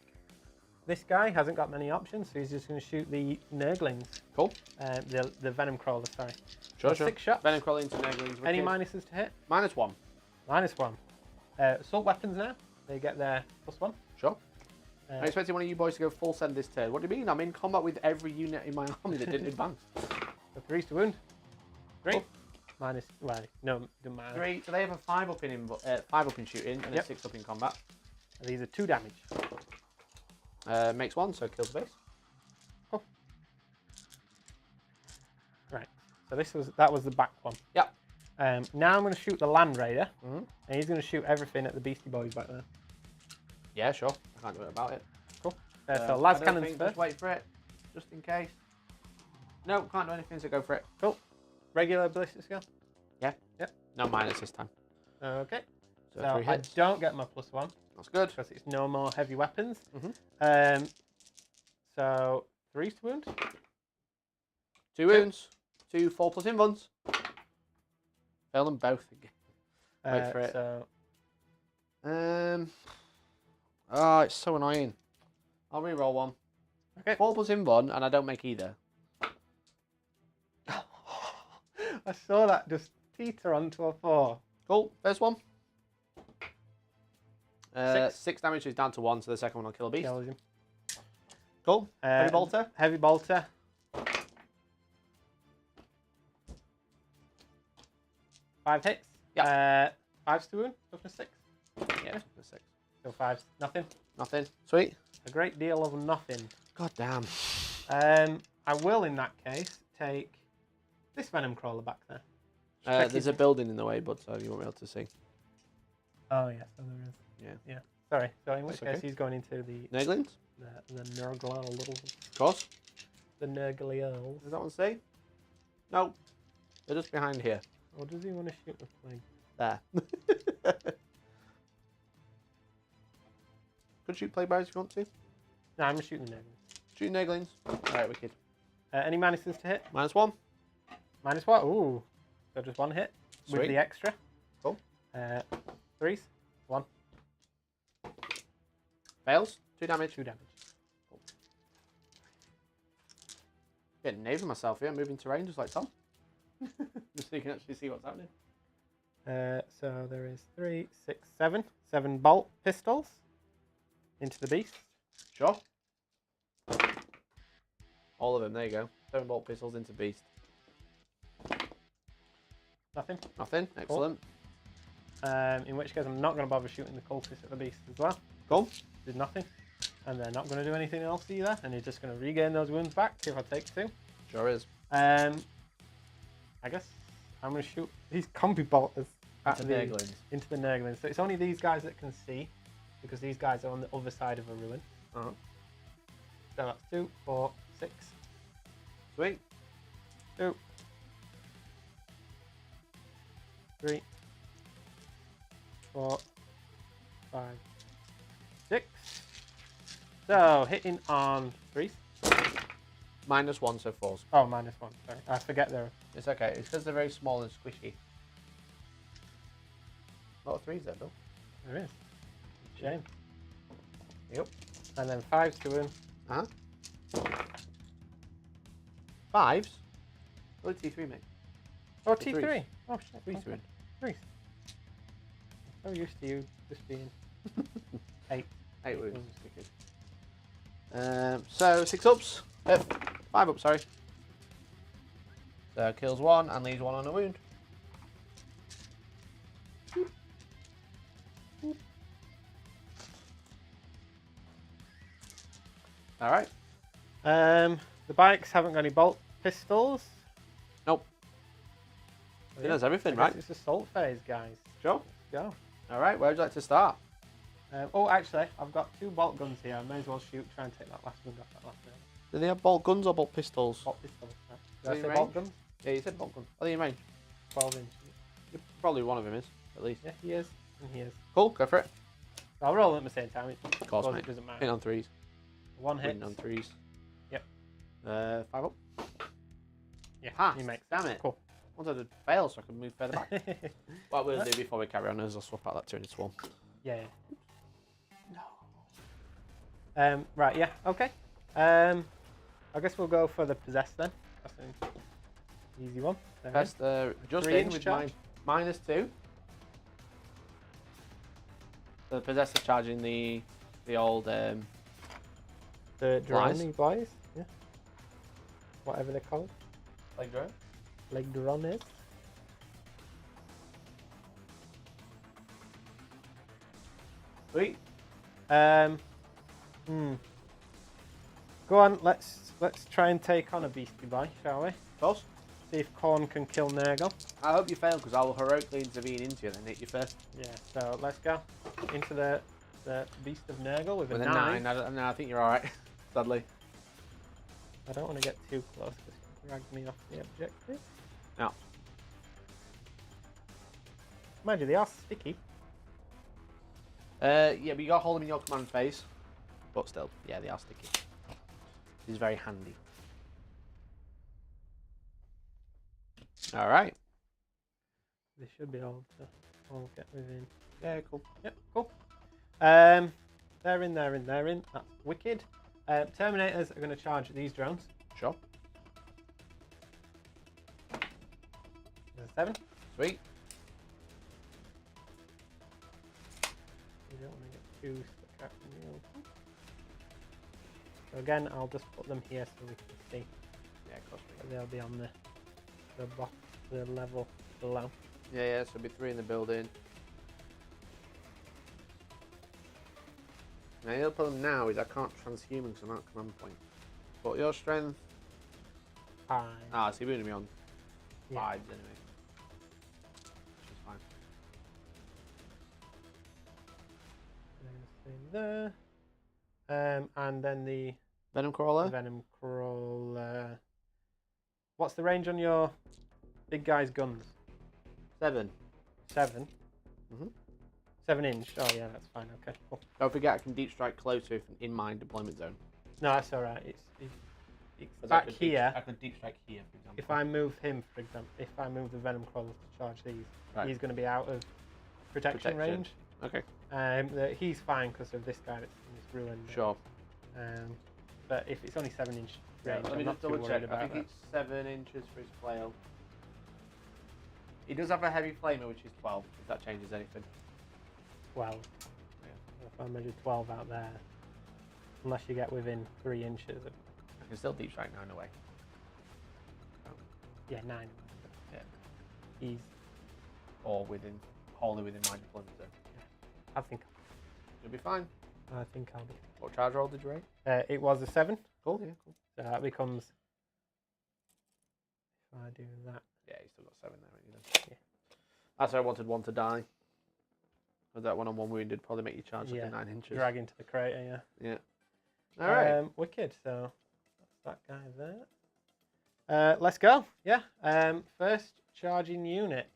this guy hasn't got many options, so he's just going to shoot the Nurglings. Cool. The Venom Crawler, sorry. Sure. 6 shots. Venom Crawler into Nurglings. Wicked. Any minuses to hit? -1. -1. Assault weapons now. They get their +1. Sure. I'm expecting one of you boys to go full send this turn. What do you mean? I'm in combat with every unit in my army that didn't advance. So 3's to wound. 3. Oh. Minus, well, no, doesn't matter. 3. So they have a 5 up in 5 up in shooting and a 6 up in combat. And these are 2 damage. Makes 1, so kills the base. Oh. Right. So that was the back one. Yep. Now I'm going to shoot the Land Raider, and he's going to shoot everything at the Beastie Boys back there. Yeah, sure. I can't do it about it. Cool. So Las Cannons first. Just wait for it, just in case. No, can't do anything, so go for it. Cool. Regular ballistic skill? Yeah. Yep. No minus this time. Okay. So now 3 hits. I don't get my +1. That's good. Because it's no more heavy weapons. Mm-hmm. So 3's to wound. 2 wounds. 2 4+ invuns. Fail them both again. Wait for it. So... Oh, it's so annoying. I'll re-roll 1. Okay. 4+ invuln, and I don't make either. I saw that just teeter onto a 4. Cool. First one. 6. 6 damage is down to 1, so the second one will kill a beast. Kills him. Cool. Heavy bolter. Heavy bolter. 5 hits. Yeah. 5's to wound. Toughness 6. Yeah, 6. So 5's nothing. Nothing. Sweet. A great deal of nothing. God damn. I will, in that case, take this Venom Crawler back there. There's a building in the way, but you won't be able to see. Oh, yeah, so there is. Yeah. Yeah. Sorry. So in which That's case he's going into the Nurglings? The Nurgle little. Of course. The Nurgle. Does that one say? No. They're just behind here. Or does he want to shoot the Plague? There. Could shoot Plaguebearers if you want to. No, I'm shooting the Nurglings. Shoot Nurglings. Alright, wicked. Any minuses to hit? -1. -1. Ooh. So just 1 hit. Sweet. With the extra. Cool. 3's. 1. Fails. 2 damage. 2 damage. Cool. Getting naving myself here, moving terrain just like Tom. Just so you can actually see what's happening. So there is 3, 6, 7. 7 bolt pistols into the beast. Sure. All of them, there you go. 7 bolt pistols into beast. Nothing. Nothing. Excellent. Cool. In which case I'm not going to bother shooting the cultists at the beast as well. Cool. Did nothing. And they're not going to do anything else either. And he's just going to regain those wounds back if I take 2. Sure is. I guess I'm going to shoot these combi bolters Into the Nurglings. Into the Nurglings. So it's only these guys that can see, because these guys are on the other side of a ruin. Uh-huh. So that's 2, 4, 6. Sweet. 2, 3, 4, 5, 6. So hitting on 3s. -1, so 4s. Oh, -1. Sorry, I forget there. It's okay. It's because they're very small and squishy. A lot of 3s there, Bill. There is. Shame. Yep. And then 5's to win. Uh-huh. 5s? Oh, T3, mate. Oh, T3. T3. Oh, shit. 3s to win. 3s. I'm so used to you just being 8. 8 wounds. So 6 ups. 5 ups, sorry. So kills 1 and leaves 1 on a wound. Alright. The bikes haven't got any bolt pistols. Nope. So It does everything, I right? guess it's assault phase, guys. Sure. Let's go. Alright, where would you like to start? Oh, actually, I've got 2 bolt guns here. I may as well try and take that last one off that last round. Do they have bolt guns or bolt pistols? Bolt pistols. Right. Are Did I they say in bolt range? guns? Yeah, you said bolt gun. Are they in range? 12 inch. Probably one of them is, at least. Yeah, he is. And he is. Cool, go for it. I'll roll them at the same time. Of course, mate. It doesn't matter. Hit on 3s. 1 hit. Win on 3s. Yep. 5 up. Yeah, Pass. he makes. Damn it. Cool. I wanted to fail so I can move further back. What we'll do before we carry on is I'll swap out that 2 into 1. Yeah. No. Right, yeah, okay. I guess we'll go for the possess then. That's an easy one. There Press the just 3 in inch with charge. -2. The possessor charging the old The Flies. drone boys. Yeah. Whatever they're called. like drone. Like drone is. Sweet. Go on, let's try and take on a beastie boy, shall we? Close. See if Khorne can kill Nurgle. I hope you fail because I will heroically intervene into you and then hit you first. Yeah, so let's go into the Beast of Nurgle with a With a 9. 9. No, I think you're alright. Sadly. I don't want to get too close because it drags me off the objective. No. Mind you, they are sticky. Yeah, but you got to hold them in your command phase. But still, yeah, they are sticky. It's very handy. Alright. They should be able to all get within. Yeah, cool. Yep, cool. They're in. That's wicked. Terminators are going to charge these drones. Sure. There's 7. Sweet. You don't want to get too stuck out in the open. So again, I'll just put them here so we can see. Yeah, of course. But they'll be on the level below. Yeah, so there'll be 3 in the building. Now, the other problem now is I can't transhuman because I'm out of command point. But your strength. 5. Ah, so you're going to be on Yeah. 5s anyway. Which is fine. There's there. And then the Venom Crawler? Venom Crawler. What's the range on your big guy's guns? 7. 7. Mhm. 7 inch. Oh yeah, that's fine. Okay, cool. Don't forget I can deep strike closer if in my deployment zone. No, that's all right. It's 'Cause back here. I could deep strike here, for example. If I move him, for example, if I move the Venom Crawlers to charge these, Right. he's going to be out of protection range. Okay, He's fine because of this guy that's in this ruin. sure. But if it's only 7 inch Yeah, range, let I'm me not just too double worried check. I about think that. it's 7 inches for his flail. He does have a heavy flamer, which is 12, if that changes anything. 12. Yeah. If I measure 12 out there, unless you get within 3 inches of. I can still deep strike 9 away. Yeah, 9. Yeah. He's. Or wholly within my deployment zone. I think You'll be fine. I'll be. What charge roll did you rate? It was a 7. Cool, yeah, cool. So that becomes. If I do that. Yeah, you still got 7 there, haven't you? Yeah. That's why I wanted 1 to die. Because that 1 on 1 wounded probably make you charge like 9 inches. Drag into the crater, yeah. Yeah. Alright. Wicked. So that's that guy there. Let's go. Yeah. First charging unit.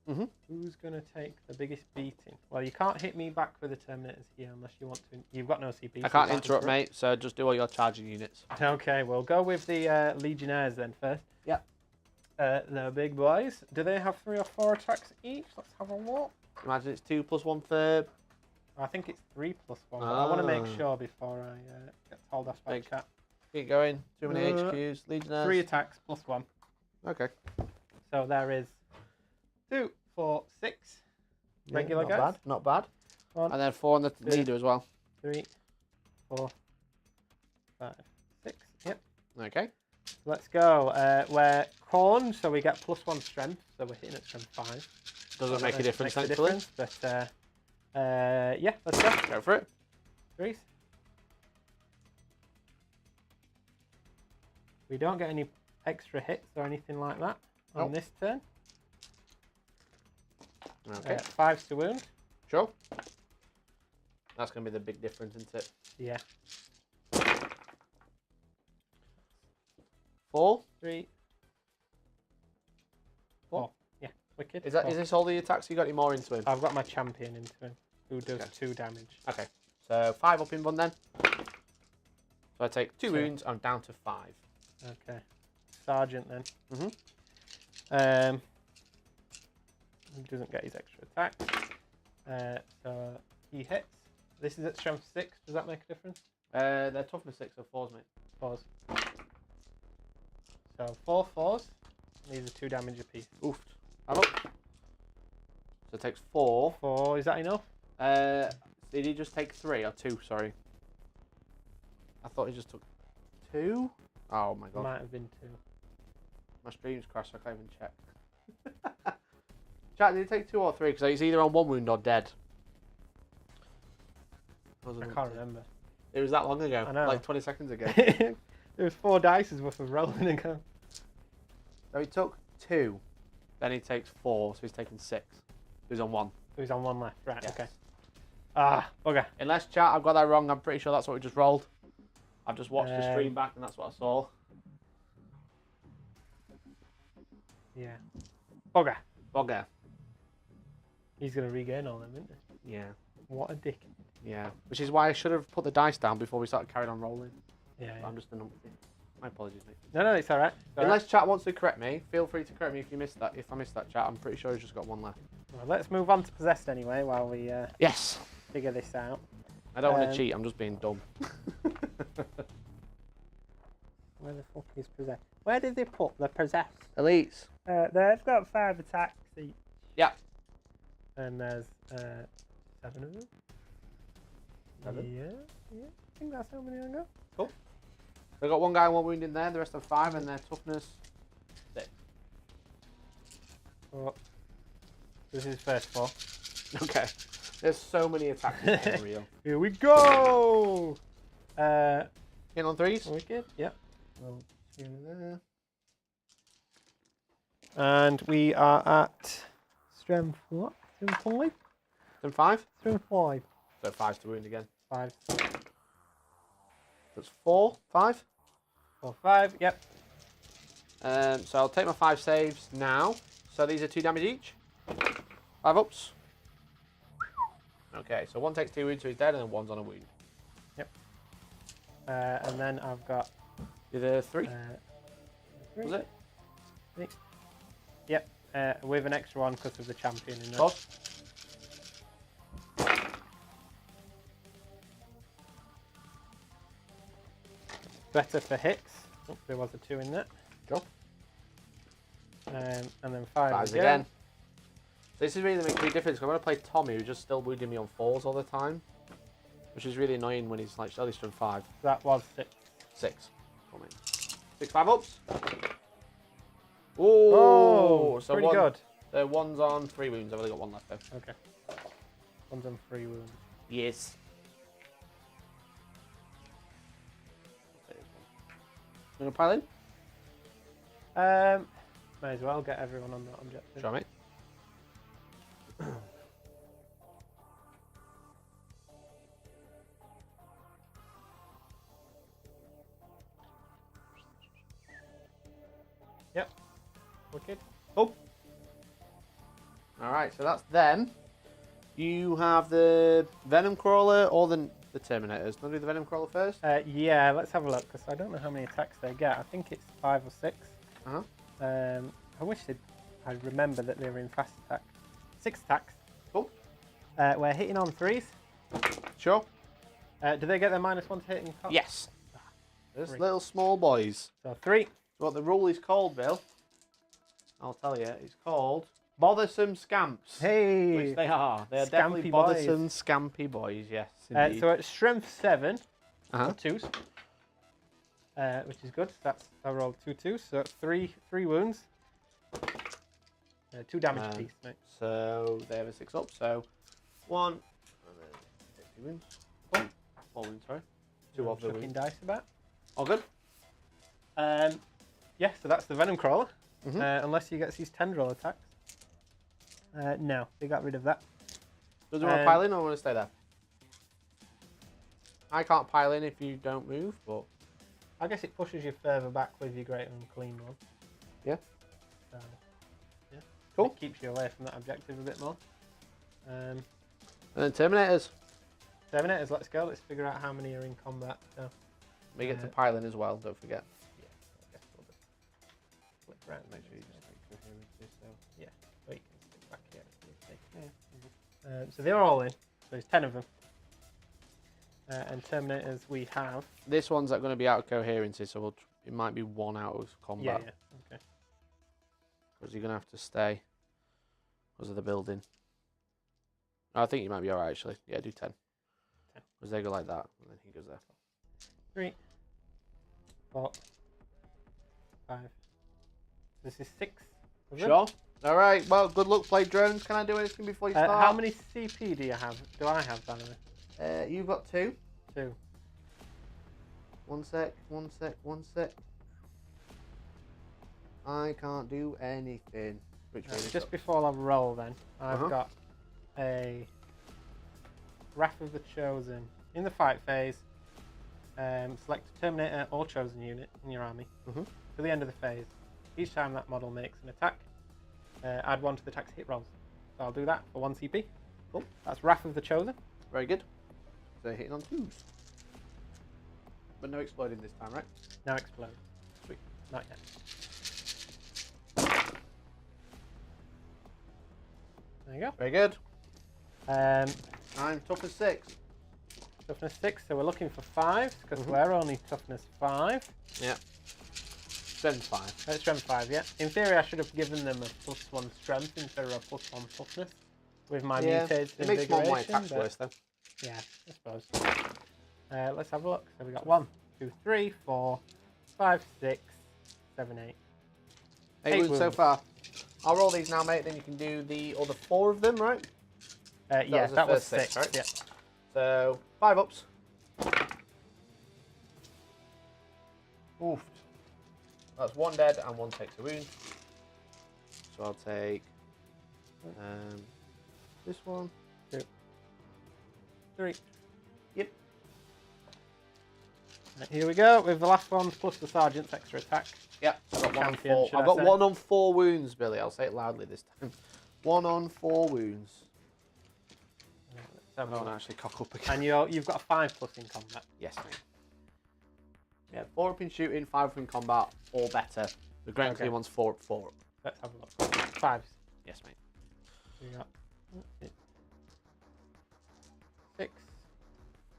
Mhm. Who's gonna take the biggest beating? Well, you can't hit me back with the Terminators here unless you want to. You've got no CP. I so can't that's interrupt, good. mate, so just do all your charging units. Okay, we'll go with the Legionnaires then first. Yeah. The big boys. Do they have 3 or 4 attacks each? Let's have a look. Imagine it's 2 plus 1 for... I think it's 3 plus 1. But I want to make Ah. sure before I get told off by Big. chat. Keep going. Too many Uh, HQs. Legionnaires. 3 attacks plus 1. Okay. So there is 2, 4, 6 regular not guys. Bad. Not bad. 1, And then 4 on the leader as well. 3, 4, 5, 6. Yep. Okay. Let's go. We're Khorne, so we get plus 1 strength. So we're hitting at strength 5. Doesn't make a difference, Makes a thankfully. difference, but yeah, let's go. Go for it. 3s. We don't get any extra hits or anything like that on Nope. this turn. Okay. 5s to wound. Sure. That's going to be the big difference, isn't it? Yeah. 4. 3. What? 4. Yeah, wicked. Is this all the attacks? You got any more into him? I've got my champion into him, who does 2 damage. Okay. So 5 up in one then. So I take 2 wounds. I'm down to 5. Okay. Sergeant then. He doesn't get his extra attack. So he hits. This is at strength 6. Does that make a difference? They're toughness 6 or 4s, mate. 4s. So 4 4s. These are 2 damage apiece. Oof. I'm up. So it takes 4. 4. Is that enough? Did he just take 3 or 2? Sorry. I thought he just took 2. Oh my god. Might have been 2. My stream's crashed, so I can't even check. Chat, did he take 2 or 3? Because he's either on 1 wound or dead. I can't remember. It was that long ago. I know. Like 20 seconds ago. There was 4 dices worth of rolling ago. So he took 2. Then he takes 4, so he's taking 6. So he's on 1. So he's on 1 left. Right, Yes. okay. Ah, bugger. Unless, chat, I've got that wrong. I'm pretty sure that's what we just rolled. I've just watched the stream back and that's what I saw. Yeah. Bugger. Bugger. He's going to regain all them, isn't he? Yeah. What a dick. Yeah. Which is why I should have put the dice down before we started carrying on rolling. Yeah. I'm just a numpty. My apologies, mate. No, it's alright. Unless chat wants to correct me, feel free to correct me if you missed that. If I missed that, chat, I'm pretty sure he's just got 1 left. Well, let's move on to Possessed anyway while we Yes. figure this out. I don't want to cheat. I'm just being dumb. Where the fuck is Possessed? Where did they put the Possessed? Elites. They've got 5 attacks each. Yeah. And there's 7 of them. 7? Yeah. I think that's how many I got. Cool. They've got 1 guy and 1 wound in there. The rest are 5 and their toughness 6. Oh. This is first 4. Okay. There's so many attacks. It's unreal. Here we go! In on 3s. Wicked, yep. Well, there. And we are at strength what? Strength 5? Then 5. Strength 5. So 5's to wound again. 5. That's 4, 5. 4, 5, yep. So I'll take my 5 saves now. So these are 2 damage each. 5 ups. Okay, so 1 takes 2 wounds, so he's dead, and then 1's on a wound. Yep. And then I've got... Either 3. 3. Was it? 3. Yep. With an extra 1 because of the champion in there. Boss. Better for hits. Oh, there was a 2 in there. Go. And then 5 5's again. So this is really making a big difference. I'm going to play Tommy, who's just still wounding me on 4s all the time. Which is really annoying when he's like, at least on 5. That was 6. 6. Come in. 6 5 ups. Ooh, so pretty good. The 1's on 3 wounds. I've only got 1 left though. Okay. 1's on 3 wounds. Yes. You going to pile in? May as well get everyone on that objective. Sure, mate. Yep. Wicked. Oh. Alright, so that's them. You have the Venom Crawler or the Terminators. Want to do the Venom Crawler first? Yeah, let's have a look, because I don't know how many attacks they get. I think it's 5 or 6. Uh-huh. I wish I remember that they were in fast attack. 6 attacks. Cool. We're hitting on 3s. Sure. Do they get their -1 to hitting? Yes. There's 3. little small boys. So 3. What the rule is called, Bill? I'll tell you. It's called Bothersome Scamps. Hey! Which they are. They are Scampy definitely boys. bothersome, scampy boys, yes. Indeed. So at strength 7, Uh-huh. 2s. Which is good. I rolled 2 2s, so that's 3 wounds. 2 damage apiece, mate. So they have a 6 up, so 1, and then take 2 wounds. 1, 4 wounds, sorry. 2 of the Chucking wounds. dice about. All good? Yeah, so that's the Venom Crawler. Mhm. Unless he gets his tendril attacks. No, they got rid of that. Does he want to pile in or want to stay there? I can't pile in if you don't move, but I guess it pushes you further back with your Great Unclean One. yeah. So, yeah. Cool. It keeps you away from that objective a bit more. And then Terminators. Terminators, let's go. Let's figure out how many are in combat. So, We get to pile in as well, don't forget. yeah, I guess we'll just flip around. Make sure you just make coherency, so. Yeah, so you can stick back here. Yeah. So they're all in. So there's 10 of them. And Terminators we have. This one's going to be out of coherency, so it might be one out of combat. Yeah. Okay. Because you're going to have to stay because of the building. I think you might be alright, actually. Yeah, do 10. Because they go like that, and then he goes there. 3, 4, 5. This is 6. Sure. Alright, well, good luck, play drones. Can I do anything before you start? How many CP do you have? Do I have, by the way? You've got 2. 2. One sec. I can't do anything. Which way is Just up? before I roll then, I've got a Wrath of the Chosen. In the fight phase, select a Terminator or Chosen unit in your army to the end of the phase. Each time that model makes an attack, add 1 to the attack's hit rolls. So I'll do that for 1 CP. Cool. That's Wrath of the Chosen. Very good. So hitting on 2s. But no exploding this time, right? Now explode. Sweet. Not yet. There you go. Very good. Um, I'm toughness 6. Toughness 6, so we're looking for 5s because we're only toughness 5. Yeah. Strength 5. Strength 5, yeah. In theory, I should have given them a +1 strength instead of a +1 toughness with my mutated it makes more of my invigoration, attacks but worse, though. yeah, I suppose. Let's have a look. So we got 1, 2, 3, 4, 5, 6, 7, 8. 8 wounds so far. I'll roll these now, mate. Then you can do the other 4 of them, right? Yeah, the that was first 6, 6. right? Yeah. So 5 ups. Oof. That's 1 dead and 1 takes a wound. So I'll take this one. 2, 3. Yep. Right, here we go with the last one plus the sergeant's extra attack. Yep. I've got 1 on Champion, 4. should I've I got say? 1 on 4 wounds, Billy. I'll say it loudly this time. 1 on 4 wounds. I don't actually cock up again. And you've got a 5+ in combat. Yes, mate. Yeah, 4 up in shooting, 5 up in combat, all better. The Great Unclean One's 4 up, 4 up. Let's have a look. 5s. Yes, mate. We got 6,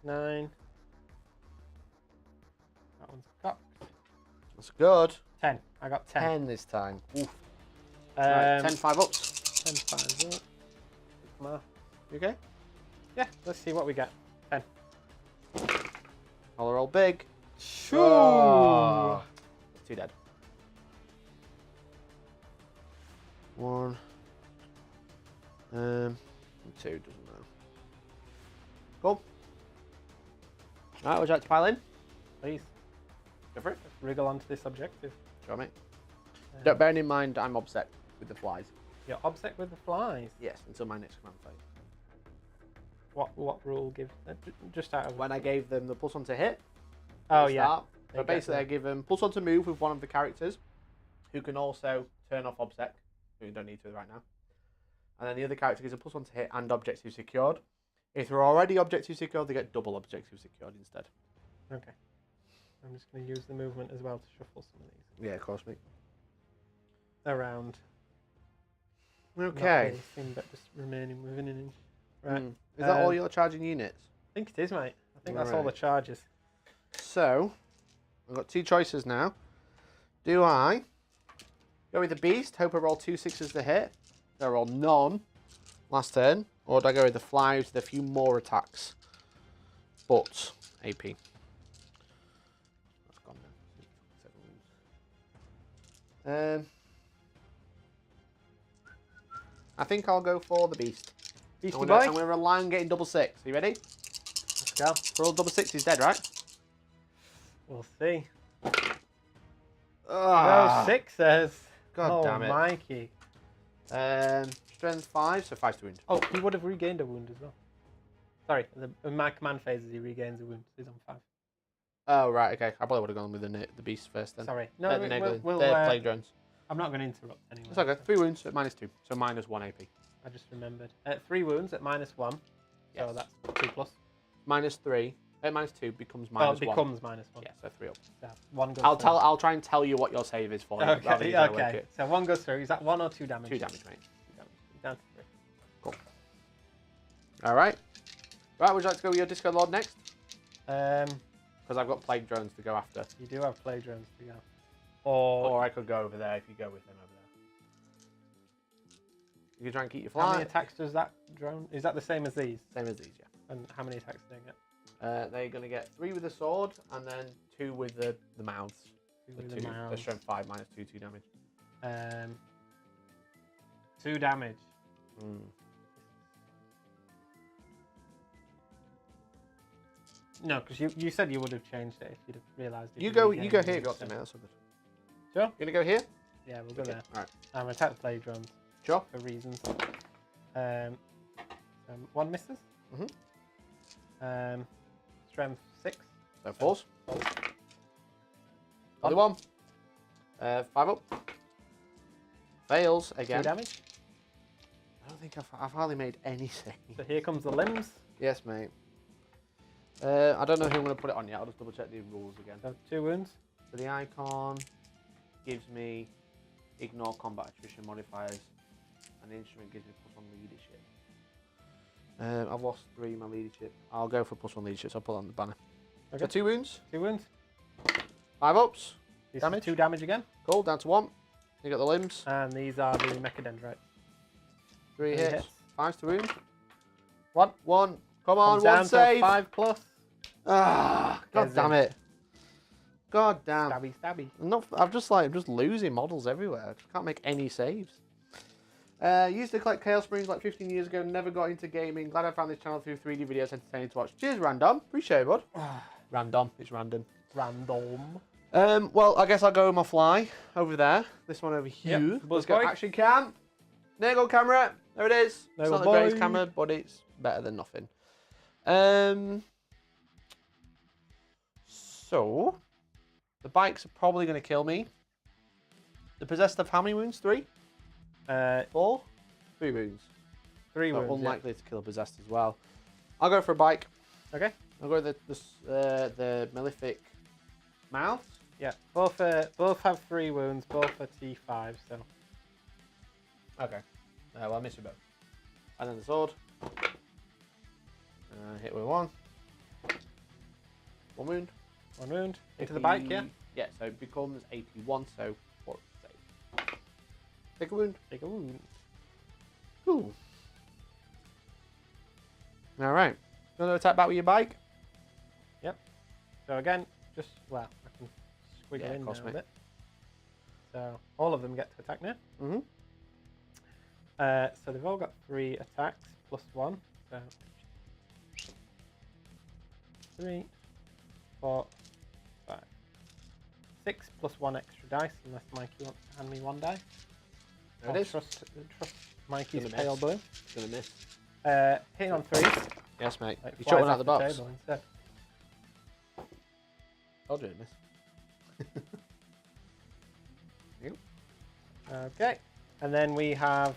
9. That one's cocked. That's good. 10. I got 10. 10 this time. Oof. Right, 10 5 ups. 10 5s up. Come on. You okay? Yeah, let's see what we get. 10. I'll roll big. Shoo! Oh. 2 dead. 1. 2 doesn't matter. Cool. Right, would you like to pile in? Please. Go for it. Wriggle onto this objective. Sure, mate. Bearing in mind, I'm obsessed with the flies. You're obsessed with the flies. Yes, until my next command phase. What rule gives? Just out of When I gave them the +1 to hit. Oh at the yeah. start, They So get basically, the- I give them +1 to move with one of the characters, who can also turn off obsec, who you don't need to right now. And then the other character gives a +1 to hit and objective secured. If they're already objective secured, they get double objective secured instead. Okay. I'm just going to use the movement as well to shuffle some of these Yeah, of course, mate. around. Okay. Not anything, but just remaining within an inch. Right. Is that all your charging units? I think it is, mate. I think that's all the Right. charges. So, I've got 2 choices now. Do I go with the Beast, hope I roll 2 6s to hit, do I roll none last turn, or do I go with the Flies with a few more attacks, but AP? That's gone now. I think I'll go for the Beast. Beastie I'm boy. going to rely on getting double 6. Are you ready? Let's go. For all double 6 is dead, right? We'll see. Ah, No 6s. God damn it. Mikey. Strength 5, so 5 to wound. Oh, he would have regained a wound as well. Sorry, in my command phases he regains a wound. So he's on 5. Oh, right, okay. I probably would have gone with the beast first then. Sorry. No, the we'll plague drones. I'm not going to interrupt anyway. It's okay. 3 wounds at -2. So -1 AP. I just remembered. 3 wounds at -1. Yes. So that's 2 plus. -3 at -2 becomes -1. Oh, it becomes -1. Yeah, so 3 up. So 1 goes I'll try and tell you what your save is for. You, rather than Okay, you trying to okay. work it. So 1 goes through. Is that 1 or 2 damage? 2 damage, mate. 2 damage. Down to 3. Cool. All right. Right, would you like to go with your Disco Lord next? Because I've got plague drones to go after. You do have plague drones to go. Or I could go over there if you go with them over there. You can try and keep your fly. How many attacks does that drone? Is that the same as these? Same as these, yeah. And how many attacks do they get? They're going to get 3 with the sword and then 2 with the mouths. 2 with The the 2. mouths. They're strength 5 -2, 2 damage. 2 damage. No, because you said you would have changed it if you'd have realised. You go here if you want to, mate. That's so good. Sure. You going to go here? Yeah, we'll go Okay. there. All right. I'm going to attack the plague drones Sure. for reasons. 1 misses. Strength 6. So 4s. Other one. 5 up. Fails again. 2 damage. I don't think I've hardly made any saves. So here comes the limbs. Yes, mate. I don't know who I'm going to put it on yet. I'll just double check the rules again. So 2 wounds. So the icon gives me ignore combat attrition modifiers, and the instrument gives me +1 leadership. I've lost 3 in my leadership. I'll go for +1 leadership, so I'll put it on the banner. Okay. So 2 wounds. 2 wounds. 5 ups. These Damage. 2 damage again. Cool, down to 1. You got the limbs. And these are the Mechadendrites. 3 3 hits. hits. 5 to wound. 1. 1. Come on, Comes 1 down to save. 5 plus. Ah, god Gets damn in. it. God damn. Stabby, stabby. I'm just losing models everywhere. I can't make any saves. Used to collect Chaos Springs like 15 years ago, never got into gaming. Glad I found this channel through 3D videos, entertaining to watch. Cheers, Random. Appreciate it, bud. Random. It's random. Random. Well, I guess I'll go with my fly over there. This one over here. Yep, Let's go action cam. Nurgle camera. There it is. It's Nurgle not the boy. greatest camera, but it's better than nothing. So, the bikes are probably going to kill me. The possessed have how many wounds? 3? 4? 3 wounds. 3 But wounds. unlikely to kill a possessed as well. I'll go for a bike. Okay. I'll go with the Malefic mouth. Yeah. Both have 3 wounds. Both are T5. So. Okay. Well, I miss you both. And then the sword. Hit with 1. 1 wound. 1 wound. Into the bike, yeah? Yeah, so it becomes 81, so 4 save. Take a wound. Take a wound. Cool. Alright. You want to attack back with your bike? Yep. So again, just, well, I can squiggle Yeah, in of course, now a mate. bit. So all of them get to attack now. Mm-hmm. So they've all got 3 attacks plus 1. So 3, 4, 5, 6 plus 1 extra dice, unless Mikey wants to hand me 1 die. There it is. Trust Mikey's Gonna pale miss. blue. It's going to miss. Hitting on 3s. Yes, mate. Like, You flies shot one out off of the box. table instead. Told you it'd miss. Okay. And then we have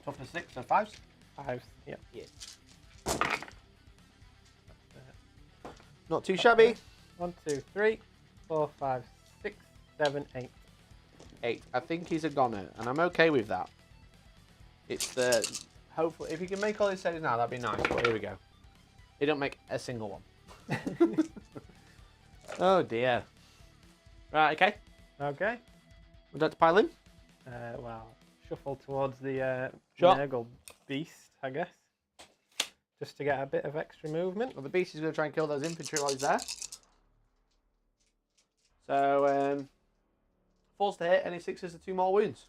Toughness 6, so 5s? 5s. Yeah. Yeah. Not too shabby. 1, 2, 3, 4, 5, 6, 7, 8. 8. I think he's a goner, and I'm okay with that. It's the... Hopefully, if you can make all his saves now, that'd be nice, but here we go. He don't make a single one. Oh, dear. Right, okay. Okay. Would you like to pile in? Well, shuffle towards the Sure. Nurgle beast, I guess. Just to get a bit of extra movement. Well, the beast is going to try and kill those infantry while he's there. So, 4s to hit, and his 6s are 2 more wounds.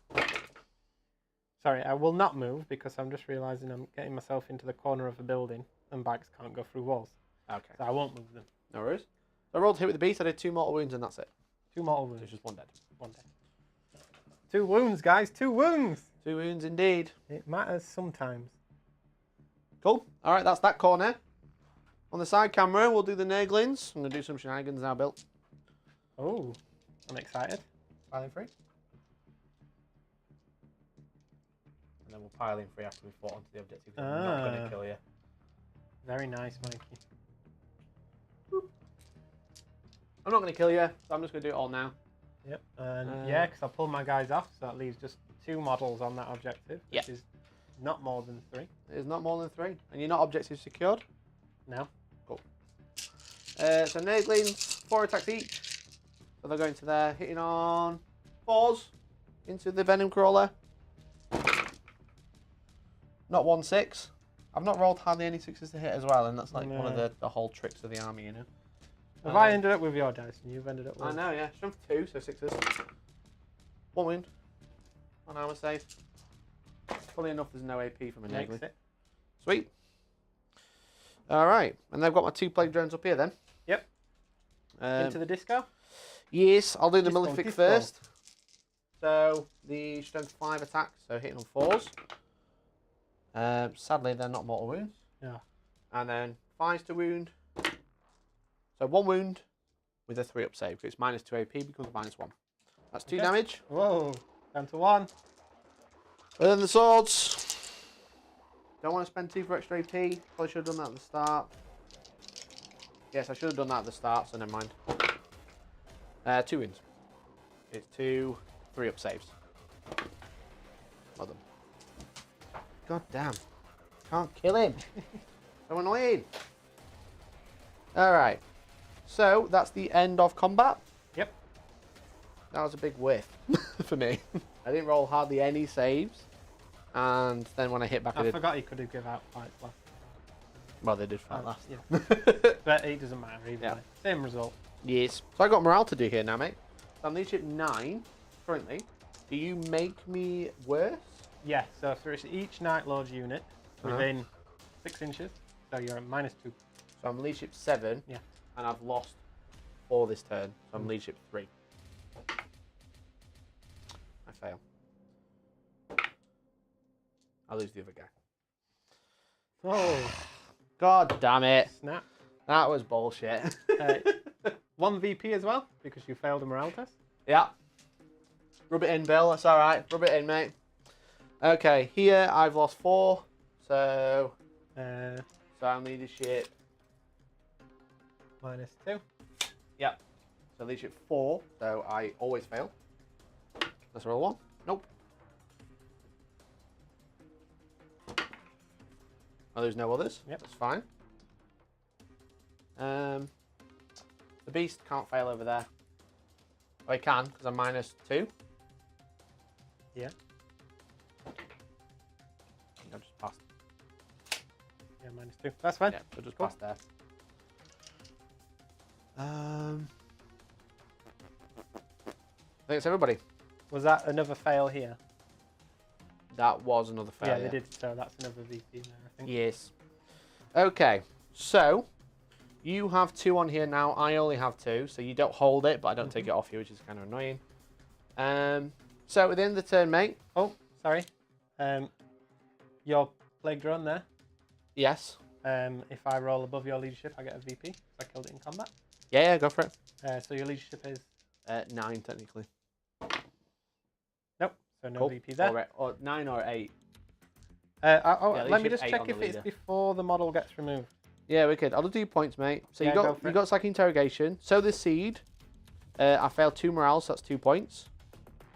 Sorry, I will not move because I'm just realising I'm getting myself into the corner of a building and bikes can't go through walls. Okay. So I won't move them. No worries. So I rolled to hit with the beast, I did 2 mortal wounds, and that's it. 2 mortal So wounds. it's just 1 dead. 1 dead. 2 wounds, guys. 2 wounds. 2 wounds indeed. It matters sometimes. Cool. All right, that's that corner. On the side camera, we'll do the Nurglings. I'm going to do some shenanigans now, Bill. Oh, I'm excited. Piling free. And then we'll pile in free after we've fought onto the objective. I'm not going to kill you. Very nice, Mikey. I'm not going to kill you, so I'm just going to do it all now. Yep, and yeah, because I pulled my guys off, so that leaves just 2 models on that objective, which is not more than 3. It is not more than 3. And you're not objective secured? No. Cool. So Nurglings, 4 attacks each. So they're going to there, hitting on 4s into the Venom Crawler. Not 1-6. I've not rolled hardly any 6s to hit as well, and that's like one of the whole tricks of the army, you know. Have I ended up with your dice and you've ended up with... I know, yeah. Strength 2, so 6s. 1 wound. 1 armor save. Funny enough, there's no AP from a Nurgle. Sweet. Alright, and I've got my 2 plague drones up here then. Yep. Into the disco? Yes, I'll do the Disco, Malefic disco. first. So, the strength 5 attack, so hitting on 4s. Sadly, they're not mortal wounds. Yeah. And then 5s to wound. So 1 wound with a 3 up save. It's -2 AP because of -1. That's 2 damage. Whoa, down to 1. And then the swords. Don't want to spend 2 for extra AP. Probably should have done that at the start. Yes, I should have done that at the start, so never mind. 2 wins. It's 2 3 up saves. Well done. God damn. Can't kill him. So annoying. Alright. So that's the end of combat. Yep. That was a big whiff for me. I didn't roll hardly any saves. And then when I hit back, I forgot you could have given out fights last. Well, they did fight last. Yeah. But it doesn't matter either way. Same result. Yes. So I got morale to do here now, mate. So I'm leadership 9 currently. Do you make me worse? Yeah, so for each Night Lord unit within 6 inches, so you're at -2. So I'm leadership 7. Yeah. And I've lost 4 this turn. So I'm leadership 3. I fail. I lose the other guy. Oh, God damn it. snap. That was bullshit. 1 VP as well, because you failed a morale test. Yeah. Rub it in, Bill. That's all right. Rub it in, mate. Okay, here I've lost 4. So I'm leadership. -2. Yep. So leadership 4. So I always fail. Let's roll 1. Nope. Oh, there's no others. Yep. That's fine. The beast can't fail over there. Oh, he can because I'm -2. Yeah. I've just passed. Yeah, -2. That's fine. Yeah, so just Cool. passed there. I think it's everybody. Was that another fail here? That was another failure. Yeah, they did. So that's another VP there, I think. Yes. Okay, so you have 2 on here now. I only have 2, so you don't hold it, but I don't take it off you, which is kind of annoying. So at the end of the turn, mate. Oh, sorry. Your plague drone there. Yes. If I roll above your leadership, I get a VP. I killed it in combat. Yeah, go for it. So your leadership is 9 technically. nope. So no Cool. VP there. Or 9 or 8. Let me just leadership 8 check on the if it's leader. before the model gets removed. Yeah, wicked. I'll do your points, mate. So Yeah, you go got for you it. got Psychic Interrogation. So the seed. I failed 2 morale, so that's 2 points.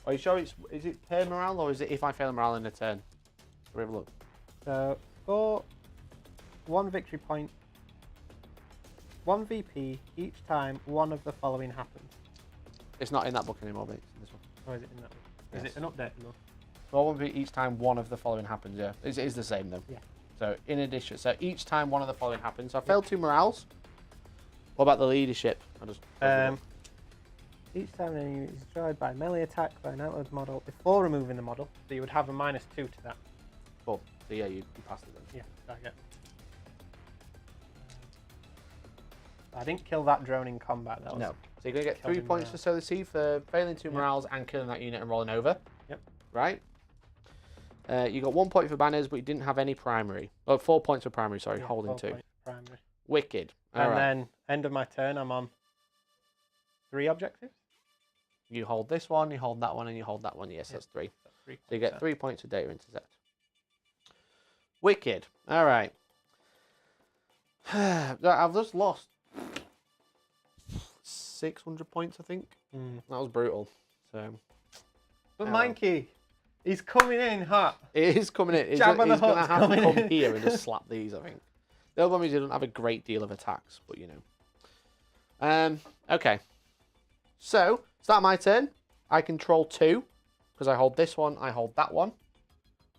Are you sure is it per morale or is it if I fail a morale in a turn? We'll have a look. So for 1 victory point, 1 VP each time one of the following happens. It's not in that book anymore, mate. It's in this one. Or is it in that one? Is Yes. it an update? No. Well, one be each time one of the following happens, yeah. It is the same, though. Yeah. So, in addition, so each time one of the following happens. So, I failed 2 morales. What about the leadership? I'll just Each time an enemy is destroyed by melee attack by an Nightlords model before removing the model, so you would have a -2 to that. Cool. So, yeah, you passed it then. Yeah, so I get. I didn't kill that drone in combat. That was No. So, you're going to get killed 3 in points morale. to sow the seed for failing 2 morales and killing that unit and rolling over. Yep. Right? You got 1 point for banners, but you didn't have any primary. Oh, 4 points for primary, sorry, Yeah, holding 2. Primary. Wicked. All And right. then, end of my turn, I'm on 3 objectives. You hold this one, you hold that one, and you hold that one. Yes, that's 3. That's 3 So you points get 3 points of data intercept. Wicked. All right. I've just lost 600 points, I think. Mm. That was brutal. So. But Mikey, he's coming in hot. It is coming in. He's Jabba the going to Hutt's have to coming come in. here and just slap these, I think. The other one is he doesn't have a great deal of attacks, but you know. Okay. So, start my turn. I control 2, because I hold this one, I hold that one.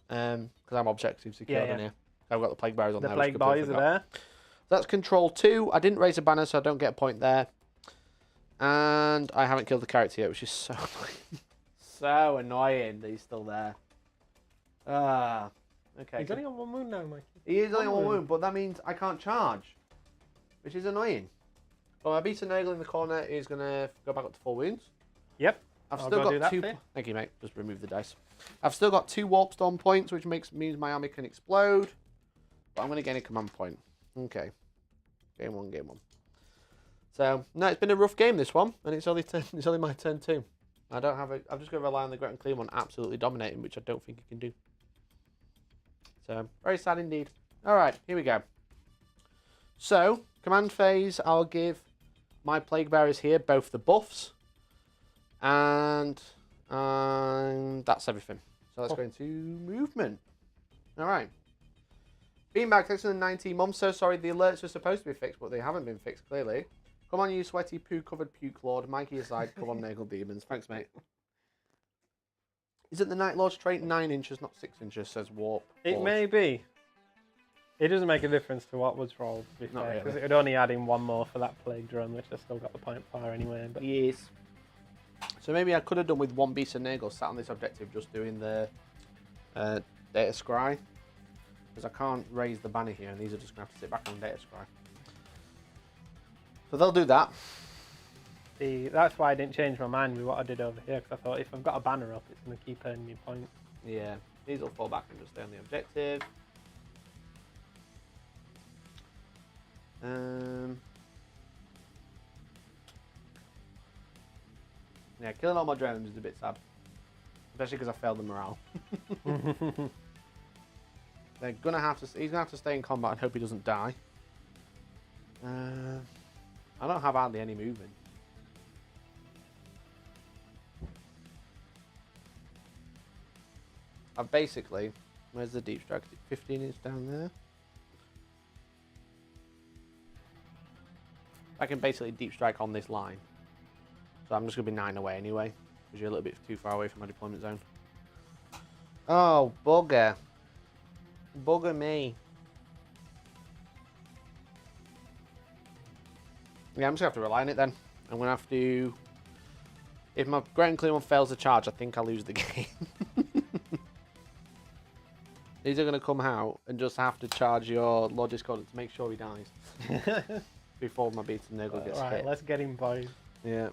Because I'm objective secured in here. I've got the Plaguebearers on there. The Plague Boys are there. That's control 2. I didn't raise a banner, so I don't get a point there. And I haven't killed the character yet, which is so annoying. So annoying that he's still there. Okay. He's only on 1 wound now, Mikey. He is only on 1 wound. wound, but that means I can't charge, which is annoying. Well, my Beasts of Nurgle in the corner is going to go back up to 4 wounds. Yep. I've I'll still go do got that 2. for you. Thank you, mate. Just remove the dice. I've still got 2 Warpstorm points, which means my army can explode. But I'm going to gain a command point. Okay. Game 1, game 1. So, no, it's been a rough game, this one. And it's only my turn 2. I don't have a... I'm just going to rely on the Great Unclean One absolutely dominating, which I don't think he can do. So, very sad indeed. Alright, here we go. So, command phase, I'll give my Plaguebearers here both the buffs. And that's everything. So let's go into movement. Alright. Beanbag takes in 19 months. So sorry, the alerts were supposed to be fixed, but they haven't been fixed, clearly. Come on, you sweaty, poo-covered puke lord. Mikey aside, come on, Nurgle Demons. Thanks, mate. Isn't the Nightlords trait 9 inches, not 6 inches, says Warp? It may be. It doesn't make a difference to what was rolled, to be Not fair, because really. it would only add in 1 more for that Plague Drone, which I still got the point for anyway. But Yes. So maybe I could have done with 1 Beast of Nurgle sat on this objective, just doing the Data Scry. Because I can't raise the banner here, and these are just going to have to sit back on Data Scry. So they'll do that. See, that's why I didn't change my mind with what I did over here, because I thought if I've got a banner up, it's going to keep earning me points. Yeah, these will fall back and just stay on the objective. Yeah, killing all my drones is a bit sad. Especially because I failed the morale. They're gonna have to. He's gonna have to stay in combat and hope he doesn't die. I don't have hardly any movement. I've basically. Where's the deep strike? 15 inch down there. I can basically deep strike on this line. So I'm just gonna be 9 away anyway, because you're a little bit too far away from my deployment zone. Oh, bugger. Bugger me. Yeah, I'm just gonna have to rely on it then. I'm gonna have to... If my Great Unclean One fails the charge, I think I'll lose the game. These are gonna come out and just have to charge your Lord Discordant to make sure he dies. Before my Beast of Nurgle gets Right, hit. let's get him, boys. Yeah.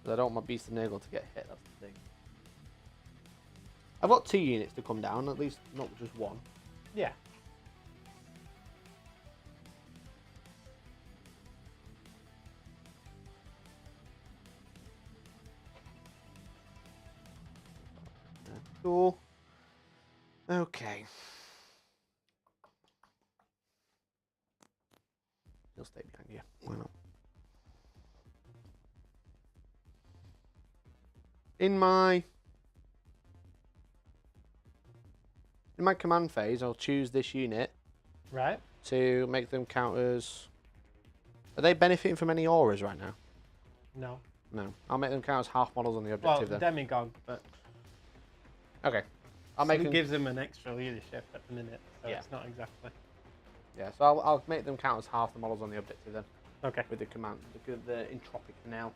But I don't want my Beast of Nurgle to get hit, that's the thing. I've got 2 units to come down, at least not just 1. Yeah. Cool. Okay. He'll stay behind you. Why not? In my command phase, I'll choose this unit Right. to make them counters. Are they benefiting from any auras right now? No. No. I'll make them count as half models on the Well, objective then. Demigod, but Okay. I'll make it them. gives them an extra leadership at the minute, so Yeah. it's not exactly. Yeah, so I'll make them count as half the models on the objective then. Okay. With the command, the Entropic Knell.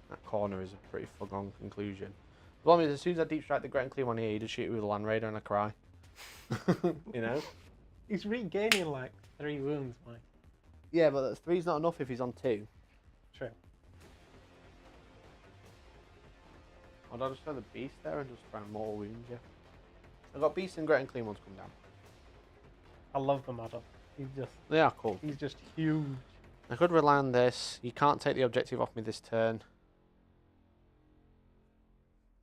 That corner is a pretty foregone conclusion. The problem is, as soon as I deep strike the Great Unclean One here, you just shoot it with a Land Raider and I cry. You know? He's regaining like 3 wounds, Mike. Yeah, but 3's not enough if he's on 2. True. I'll just throw the beast there and just throw more wounds, yeah. I've got beasts and great and clean ones come down. I love the model. They are cool. He's just huge. I could rely on this. You can't take the objective off me this turn.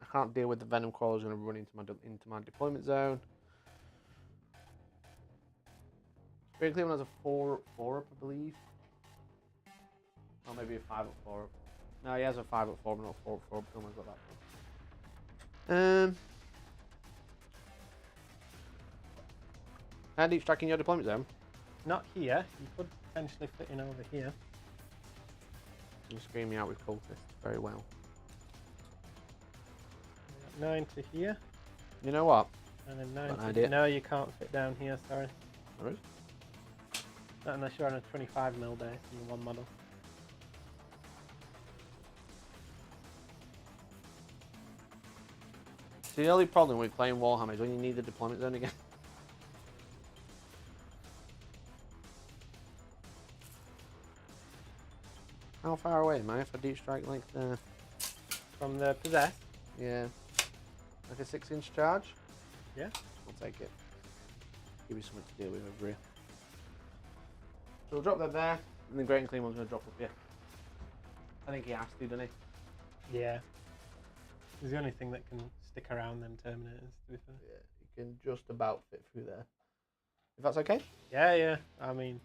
I can't deal with the venom crawlers going to run into my deployment zone. Great Cleveland has a 4 up, I believe. Or maybe a 5 up, 4 up. No, he has a 5 up, 4 but not 4 up, 4 up. Someone's got that. How deep strike in your deployment zone? Not here. You could potentially fit in over here. You're screaming out with cultists very well. 9 to here. You know what? And then 9 to... No, you can't fit down here, sorry. There is? Not unless you're on a 25 mil base in one model. See, the only problem with playing Warhammer is when you need the deployment zone again. How far away am I if I deep strike like the... From the possess? Yeah. Like a 6-inch charge? Yeah. I'll take it. Give you something to deal with over here. So we'll drop that there, and then Great and Clean One's going to drop up here. I think he has to, doesn't he? Yeah. He's the only thing that can stick around them Terminators, to be fair. Yeah, he can just about fit through there. If that's okay? Yeah, yeah. I mean,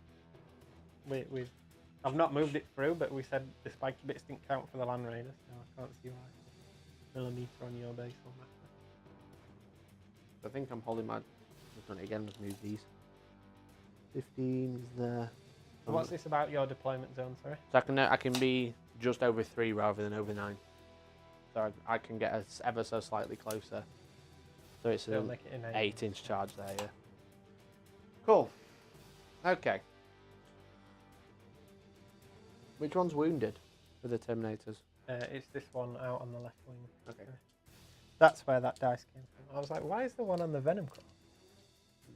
I've not moved it through, but we said the spiky bits didn't count for the Land Raider, so I can't see why. Millimeter on your base on that. I think I'm holding my... I've done it again, just move these. 15 is there. So what's this about your deployment zone, sorry? So I can be just over 3 rather than over 9. So I can get us ever so slightly closer. So it's an 8-inch charge there, yeah. Cool. Okay. Which one's wounded for the Terminators? It's this one out on the left wing. Okay. That's where that dice came from. I was like, why is the one on the Venom Crawler?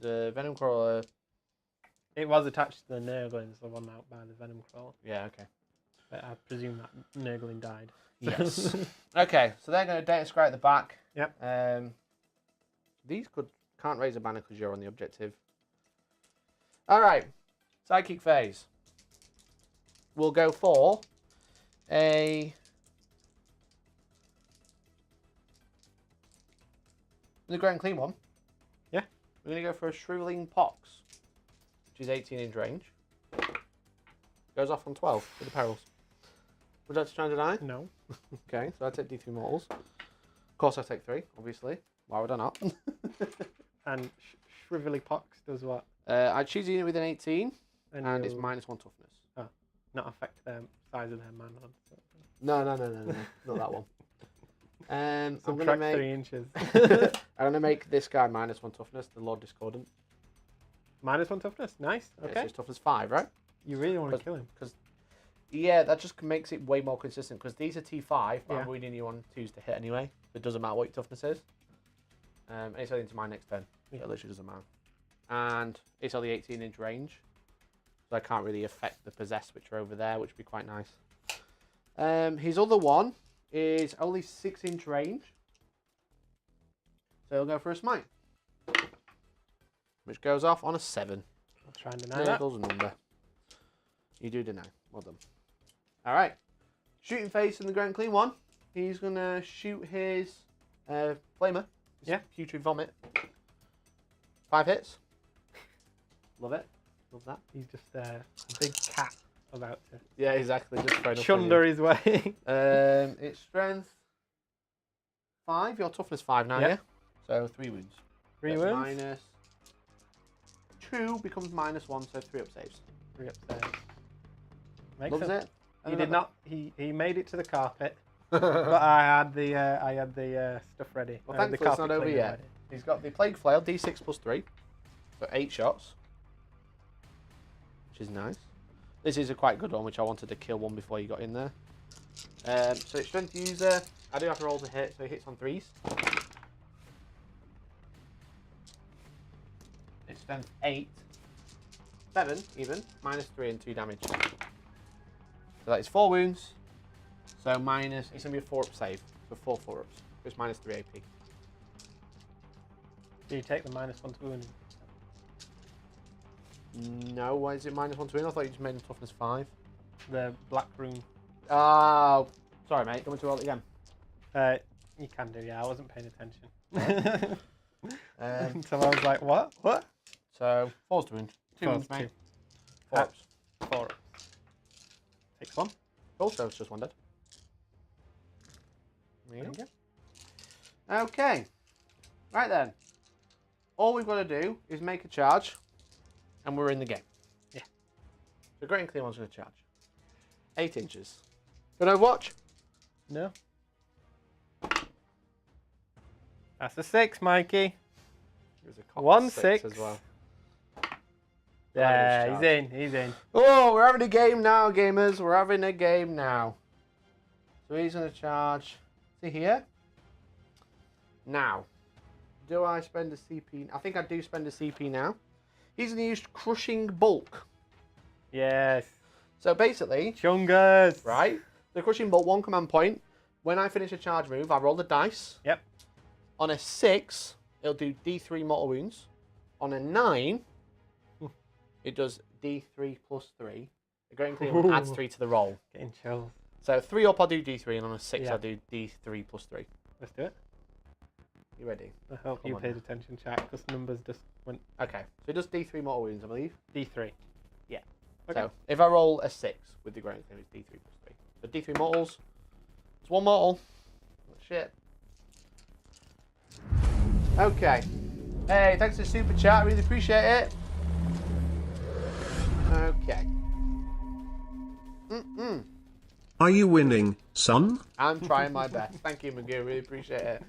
The Venom Crawler... It was attached to the Nurglings, the one out by the Venom Crawler. Yeah, okay. But I presume that Nurgling died. Yes. Okay, so they're going to data scry at the back. Yep. These can't raise a banner because you're on the objective. All right, Psychic Phase. We'll go for the Great and Clean one. Yeah. We're going to go for a Shrivelling Pox, which is 18-inch range. Goes off on 12 with the perils. Would you like to try and deny? No. Okay, so I take D3 mortals. Of course I take 3, obviously. Why would I not? And Shrivelling Pox does what? I choose a unit with an 18, and it's -1 toughness. Oh, not affect the size of their mana. No, not that one. I'm Subtract going to make 3 inches. I'm going to make this guy -1 toughness, the Lord Discordant. -1 toughness, nice. Yeah, Okay. so it's toughness 5, right? You really want to kill him. Yeah, that just makes it way more consistent, because these are T5, but Yeah. I'm reading you on 2s to hit anyway. It doesn't matter what your toughness is. And it's only into my next turn. Yeah. It literally doesn't matter. And it's only 18-inch range, so I can't really affect the possess, which are over there, which would be quite nice. His other one is only 6-inch range, so he'll go for a smite, which goes off on a 7. I'll try and deny that. Nurgle's a number. You do deny. Well done. All right. Shooting Face in the Great and Clean one. He's going to shoot his Flamer. Yeah. Putrid Vomit. 5 hits. Love it. Love that. He's just a big cat about to Yeah, exactly. Just thrown up on chunder his way. It's strength 5. Your toughness 5 now, Yep. yeah? So 3 wounds. 3 That's wounds. -2 becomes -1, so 3 up saves. 3 upstairs. Makes Loves sense. it. He did not. He made it to the carpet, but I had the stuff ready. Well, The thankfully it's not carpet over cleaner yet. ready. He's got the Plague Flail, D6 + 3, for 8 shots, which is nice. This is a quite good one, which I wanted to kill one before you got in there. So it's strength user. I do have to roll to hit, so he hits on 3s. It's strength 8, 7 even, -3 and 2 damage. So that is 4 wounds. So minus, it's going to be a 4-up save, so 4 4-ups. It's minus 3 AP. Do you take the -1 to wound? No, why is it minus 1 to win? I thought you just made him toughness 5. The black rune. Oh, sorry, mate. Do you want me to roll it again? You can do, yeah. I wasn't paying attention. Until I was like, what? What? So, 4's to wound. 2 wounds, Two. mate. 4 ups. 4 ups. Takes 1. Also, it's just 1 dead. There you There you go. Okay. Right then. All we've got to do is make a charge, and we're in the game. Yeah. So Great Unclean One's going to charge. 8 inches. Can I watch? No. That's a 6, Mikey. There's a 1 6 6 as well. Yeah, he's in. He's in. Oh, we're having a game now, gamers. We're having a game now. So he's going to charge. See here? Now, do I spend a CP? I think I do spend a CP now. He's going to use Crushing Bulk. Yes. So basically, Chungus. right? The Crushing Bolt, 1 command point. When I finish a charge move, I roll the dice. Yep. On a 6, it'll do D3 mortal wounds. On a 9, it does D3 plus 3. The Great Unclean One adds 3 to the roll. Getting chills. So 3 up, I'll do D3, and on a 6, Yeah. I'll do D3 plus 3. Let's do it. You ready? I hope Come you on paid now. attention, chat, because numbers just went Okay. So it does D3 mortal wounds, I believe. D3. Yeah. Okay. So if I roll a 6 with the Great Unclean, it's D3 plus 3. So D3 mortals. It's 1 mortal. Shit. Okay. Hey, thanks for the super chat. Really appreciate it. Okay. Are you winning, son? I'm trying my best. Thank you, Magoo. Really appreciate it.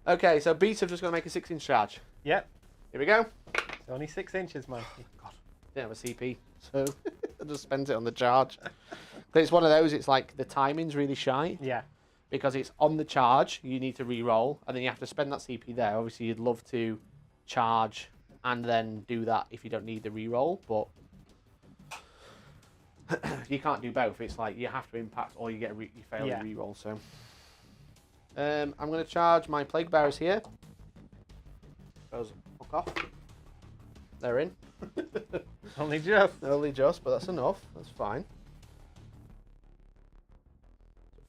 Okay, so Beats have just got to make a 6-inch charge. Yep. Here we go. It's only 6 inches, Mikey. God, didn't have a CP, so I just spent it on the charge. But it's one of those, it's like the timing's really shy. Yeah. Because it's on the charge, you need to re-roll, and then you have to spend that CP there. Obviously, you'd love to charge and then do that if you don't need the re-roll, but you can't do both. It's like you have to impact or you get you fail the re-roll. So I'm going to charge my Plaguebearers here. Those fuck off. They're in. Only just. Only just, but that's enough. That's fine.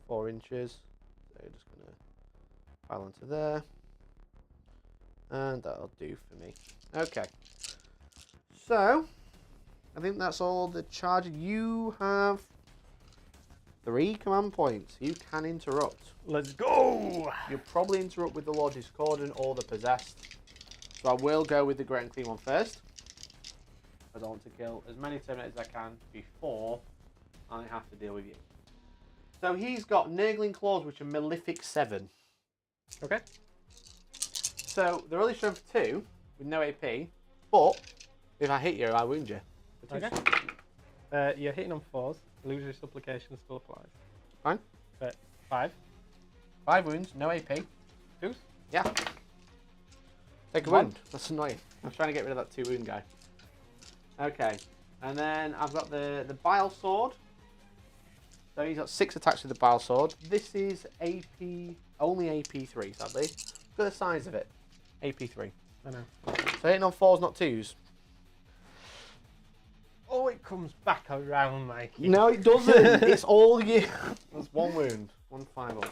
4 inches. So just going to pile onto there. And that'll do for me. Okay. So, I think that's all the charge. You have 3 command points. You can interrupt. Let's go! You'll probably interrupt with the Lord Discordant or the Possessed. So I will go with the Great Unclean One first. I don't want to kill as many Terminators as I can before I have to deal with you. So he's got Nurgling Claws, which are Malefic 7. Okay. So they're only strength 2 with no AP, but if I hit you, I wound you. Okay. You're hitting on 4s. Illusory Supplication still applies. Fine. But 5. 5 wounds, no AP. 2s? Yeah. Take a wound. That's annoying. I'm trying to get rid of that 2 wound guy. Okay. And then I've got the Bile Sword. So he's got 6 attacks with the Bile Sword. This is AP, only AP3, sadly. Look at the size of it. AP3. I know. So hitting on 4s, not 2s. Oh, it comes back around, Mikey. No, it doesn't. It's all you. That's 1 wound. 1 5 up.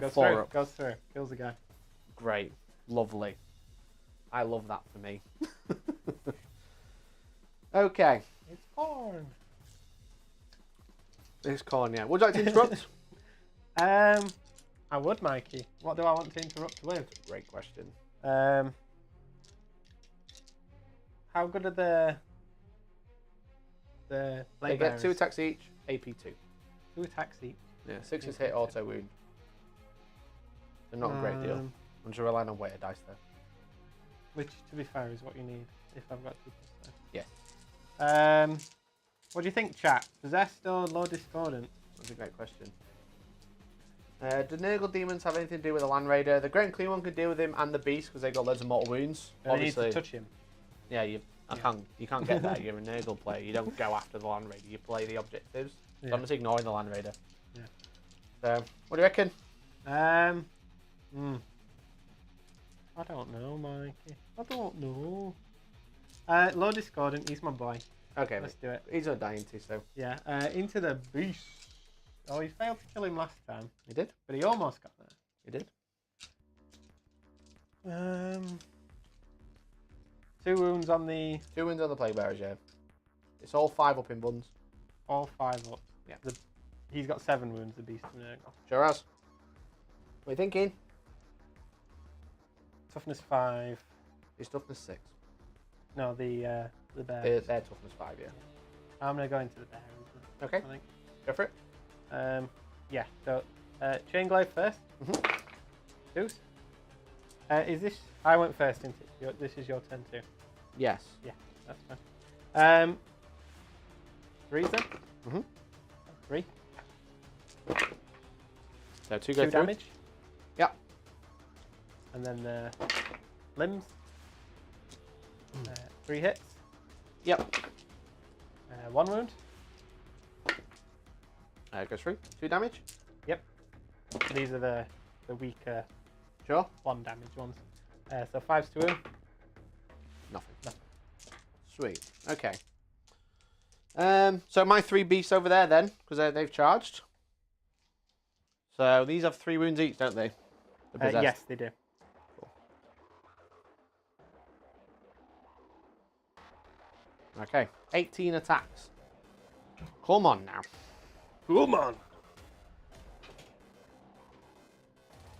Goes 4 through. up. Goes through. Kills the guy. Great. Lovely. I love that for me. Okay. It's corn. It's corn, yeah. Would you like to interrupt? I would, Mikey. What do I want to interrupt with? Great question. How good are the They get 2 attacks each, AP2. 2 attacks each. Yeah, 6 is hit, auto wound. They're not a great deal. I'm just relying on weighted dice there. Which, to be fair, is what you need if I've got 2 plus Yes. there. What do you think, chat? Possessed or Lord Discordant? That's a great question. Do Nurgle Demons have anything to do with the Land Raider? The Great Unclean One could deal with him and the Beast because they got loads of mortal wounds. Do I need Obviously, to touch him? yeah, you can't get there. You're a Nurgle player. You don't go after the Land Raider. You play the objectives. So Yeah. I'm just ignoring the Land Raider. Yeah. So, what do you reckon? I don't know, Mikey. I don't know. Low Discordant, he's my boy. Okay, Let's do it. he's not dying to, so. Yeah, into the beast. Oh, he failed to kill him last time. He did? But he almost got there. He did? 2 wounds on the... 2 wounds on the Plaguebearers, yeah. It's all 5 up in buns. All 5 up. Yeah. He's got 7 wounds, the Beast of Nurgle. Sure has. What are you thinking? Toughness 5. His toughness 6. No, the bear. Their toughness 5, yeah. I'm going to go into the bear. Okay. I think. Go for it. Yeah, so Chain Glaive first. Deuce. Is this... I went first, isn't it? This is your turn too. Yes. Yeah, that's fine. 3 then? 3. So 2 2 go through. damage. Yep. And then the limbs. 3 hits. Yep. 1 wound. Goes through. 2 damage. Yep. These are the weaker Sure. 1 damage ones. So 5's to wound. Nothing. Sweet. Okay. So my 3 beasts over there then, because they've charged. So these have 3 wounds each, don't they? The possessed. Yes, they do. Cool. Okay. 18 attacks. Come on now. Come on.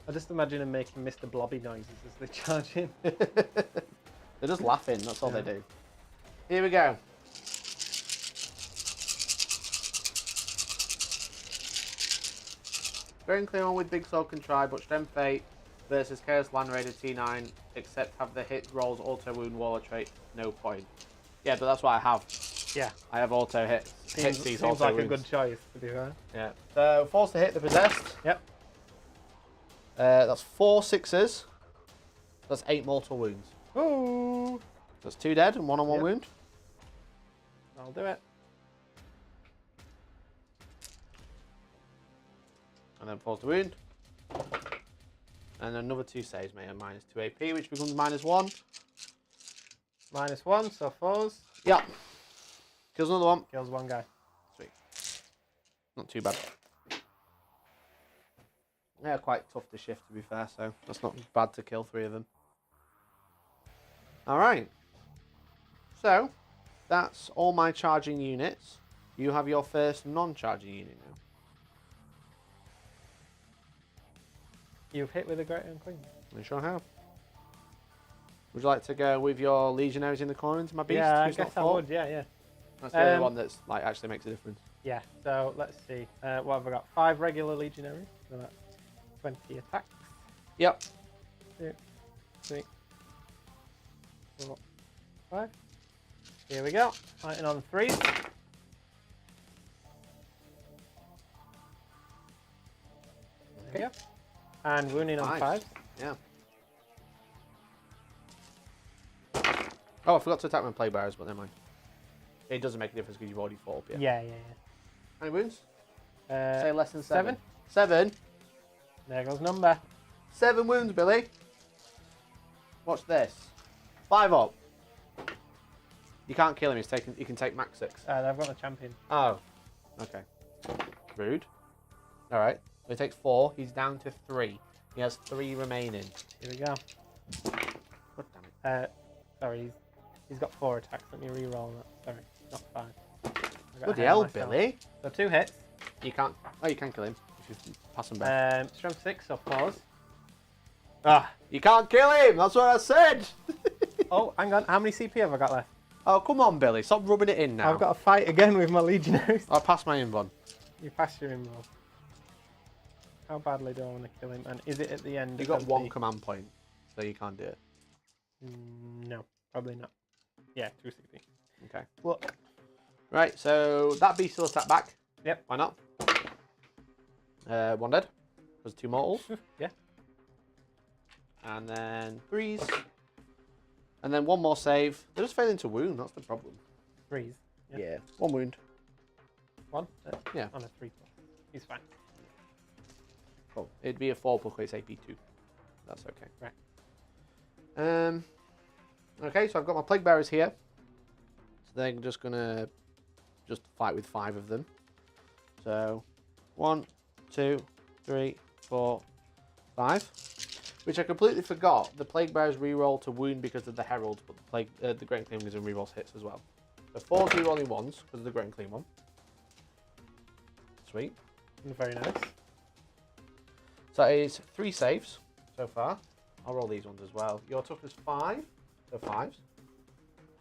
I just imagine them making Mr. Blobby noises as they charge in. They're just laughing, that's all they do. Here we go. Very Unclean One with Big Sword can try, but Strength 8 versus Chaos Land Raider T9, except have the hit rolls auto wound warlord trait, no point. Yeah, but that's what I have. Yeah. I have auto hit. Seems auto like wounds. a good choice, to be fair. Yeah. So force to hit the possessed. Yep. That's 4 6s. That's 8 mortal wounds. Ooh. That's 2 dead and 1 on 1 Yep. wound. I'll do it. And then force the wound. And another 2 saves, mate, and minus 2 AP, which becomes -1. -1, so 4s. Yeah. Kills another one. Kills 1 guy. Sweet. Not too bad. Yeah, quite tough to shift, to be fair, so that's not bad to kill 3 of them. Alright. So, that's all my charging units. You have your first non-charging unit now. You've hit with a Great Unclean. I sure have. Would you like to go with your legionaries in the corner into my beast? Yeah, I who's not guess I fought? would, yeah. That's the only one that's like actually makes a difference. Yeah, so let's see. What have I got? 5 regular legionaries. So that's 20 attacks. Yep. 2, 3, 4, 5. Here we go. Fighting on 3s. There we go. And wounding on 5s. Yeah. Oh, I forgot to attack my Plaguebearers, but never mind. It doesn't make a difference because you've already fought up, Yeah. How many wounds? Say less than 7. 7. 7? There goes number. 7 wounds, Billy. Watch this. 5 up. You can't kill him. He's taken. He can take max 6. I've got the champion. Oh. Okay. Rude. All right. So he takes 4. He's down to 3. He has 3 remaining. Here we go. God damn it. Sorry, he's got 4 attacks. Let me re-roll that. Sorry, not 5. I got Bloody ahead hell, of myself. Billy. So 2 hits. You can't. Oh, you can kill him. If you pass him back. Strength 6, so 4s. Ah, you can't kill him. That's what I said. Oh, hang on. How many CP have I got left? Oh, come on, Billy. Stop rubbing it in now. I've got to fight again with my legionaries. I'll pass my invon. You pass your inroll. How badly do I want to kill him? And is it at the end? You got of 1 the... command point, so you can't do it. No, probably not. Yeah, 2 CP. Okay. Look. Right, so that beast will attack back. Yep. Why not? 1 dead. There's 2 mortals. Yeah. And then 3s. And then 1 more save. They're just failing to wound, that's the problem. 3s. Yeah. 1 wound. 1? Yeah. On a 3+. He's fine. Cool. It'd be a 4 but it's AP 2. That's okay. Right. Okay, so I've got my Plaguebearers here. So they're just gonna fight with 5 of them. So 1, 2, 3, 4, 5. Which I completely forgot. The Plaguebearers reroll to wound because of the Herald, but the Great Unclean One rerolls hits as well. So 4 rerolling ones because of the Great Unclean One. Sweet. Very nice. So that is 3 saves so far. I'll roll these ones as well. Your toughness 5, so 5s.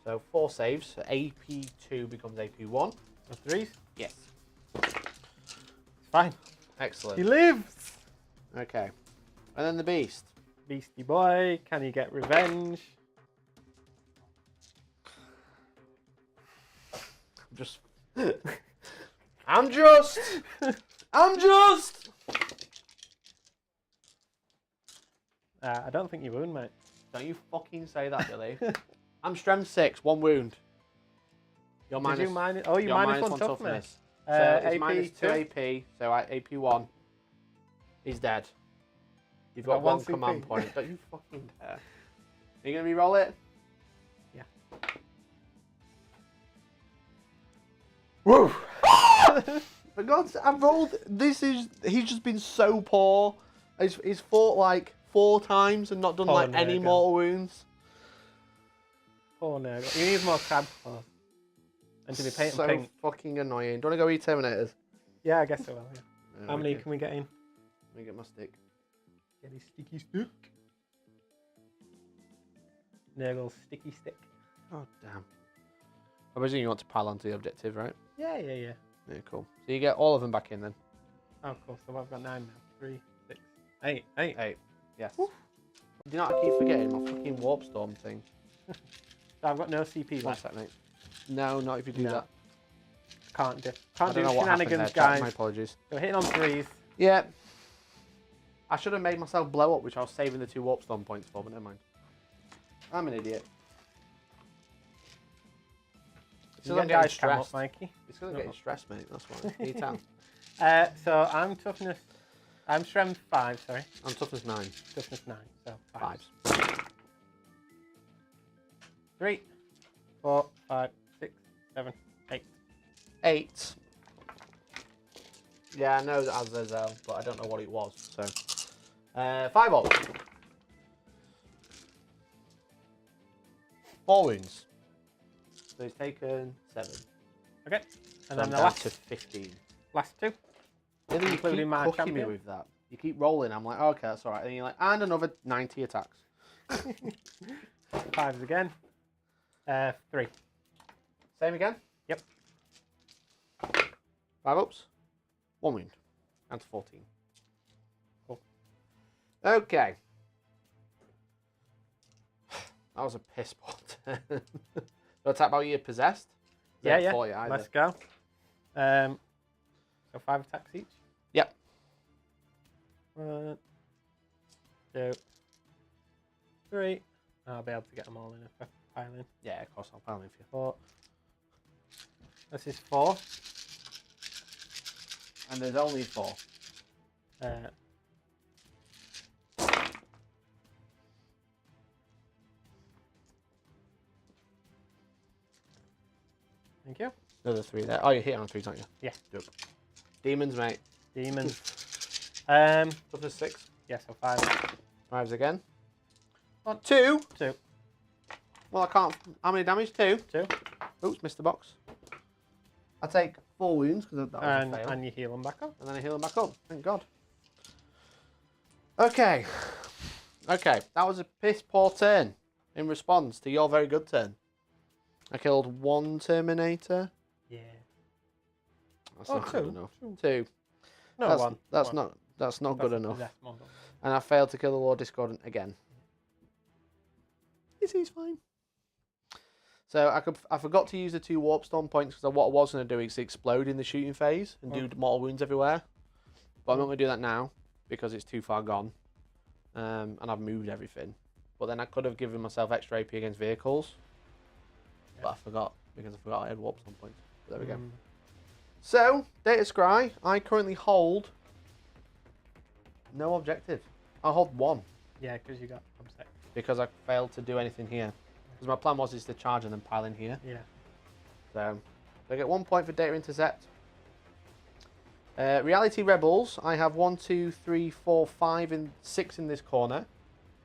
So 4 saves. So AP2 becomes AP1. So 3s? Yes. It's fine. Excellent. He lives! Okay. And then the Beast. Beastie boy, can he get revenge? I'm just. I don't think you wound, mate. Don't you fucking say that, Billy. I'm strength 6, 1 wound. You're Did you minus? Oh, you minus 1 toughness. So it's AP minus 2 AP. So AP1 is dead. You've got 1 command point. Don't you fucking dare. Are you gonna re-roll it? Yeah. Woo! For God's sake, I've rolled. He's just been so poor. He's fought like 4 times and not done like any mortal wounds. Poor Nurgle. He needs more crab claws. And to be painted so pink. Fucking annoying. Do you want to go eat Terminators? Yeah, I guess so. Yeah. How many can we get in? Let me get my stick. Get his sticky stick. Nurgle's sticky stick. Oh damn. I presume you want to pile onto the objective, right? Yeah. Yeah, cool. So you get all of them back in then. Oh, cool. So I've got 9 now. 3, 6, 8. 8. Yes. Woo. Do you know what I keep forgetting? My fucking Warp Storm thing. So I've got no CP One left. sec, mate. No, not if you do that. Can't do I don't know what happened shenanigans, there, chat. guys. My apologies. So hitting on 3s. Yeah. I should have made myself blow up, which I was saving the 2 Warp Storm points for, but never mind. I'm an idiot. It's You because I'm get getting dice cam up, stressed. Mikey. It's because I'm getting stressed, mate. That's why. Can you tell? So I'm toughness. I'm strength 5, sorry. I'm toughness 9. Toughness 9, so 5s. 3, 4, 5, 6, 7, 8. 8. Yeah, I know that as Azazel, but I don't know what it was. So, 5 up. 4 wounds. So he's taken 7. Okay. So And then I'm the down last to 15. 2. Then you Including keep my cooking me champion. with that. You keep rolling. I'm like, okay, that's all right. And you're like, and another 90 attacks. 5s again. 3. Same again? Yep. 5 ups. 1 wound. Down to 14. Cool. Okay. That was a piss poor turn. So attack about you possessed? Yeah. 40 either. Let's go. So 5 attacks each. Yep. 1, 2, 3. I'll be able to get them all in if I pile in. Yeah, of course, I'll pile in for you. 4. This is 4. And there's only 4. Thank you. Another 3 there. Oh, you're hitting on 3s, aren't you? Yeah. Dope. Demons, mate. Demons. Toughness 6. Yeah, so 5. 5s again. 2. 2. Well, I can't. How many damage? 2. 2. Oops, missed the box. I take 4 wounds because that was a fail. And you heal them back up. And then I heal them back up. Thank God. Okay. Okay, that was a piss poor turn in response to your very good turn. I killed 1 Terminator. Yeah. That's not good enough. 2. No, that's, 1. That's 1. not good enough. Possessed model. And I failed to kill the Lord Discordant again. He's fine. So I forgot to use the 2 Warp Storm points because what I was going to do is explode in the shooting phase and do mortal wounds everywhere. But I'm not going to do that now because it's too far gone. And I've moved everything. But then I could have given myself extra AP against vehicles. Yeah. But I forgot because I forgot I had Warp Storm points. But there we go. So, Data Scry, I currently hold no objective. I hold 1 Yeah, because you got upset. because I failed to do anything here. Because my plan was to charge and then pile in here. Yeah. So I get 1 point for data intercept. Reality Rebels, I have 1, 2, 3, 4, 5, and 6 in this corner.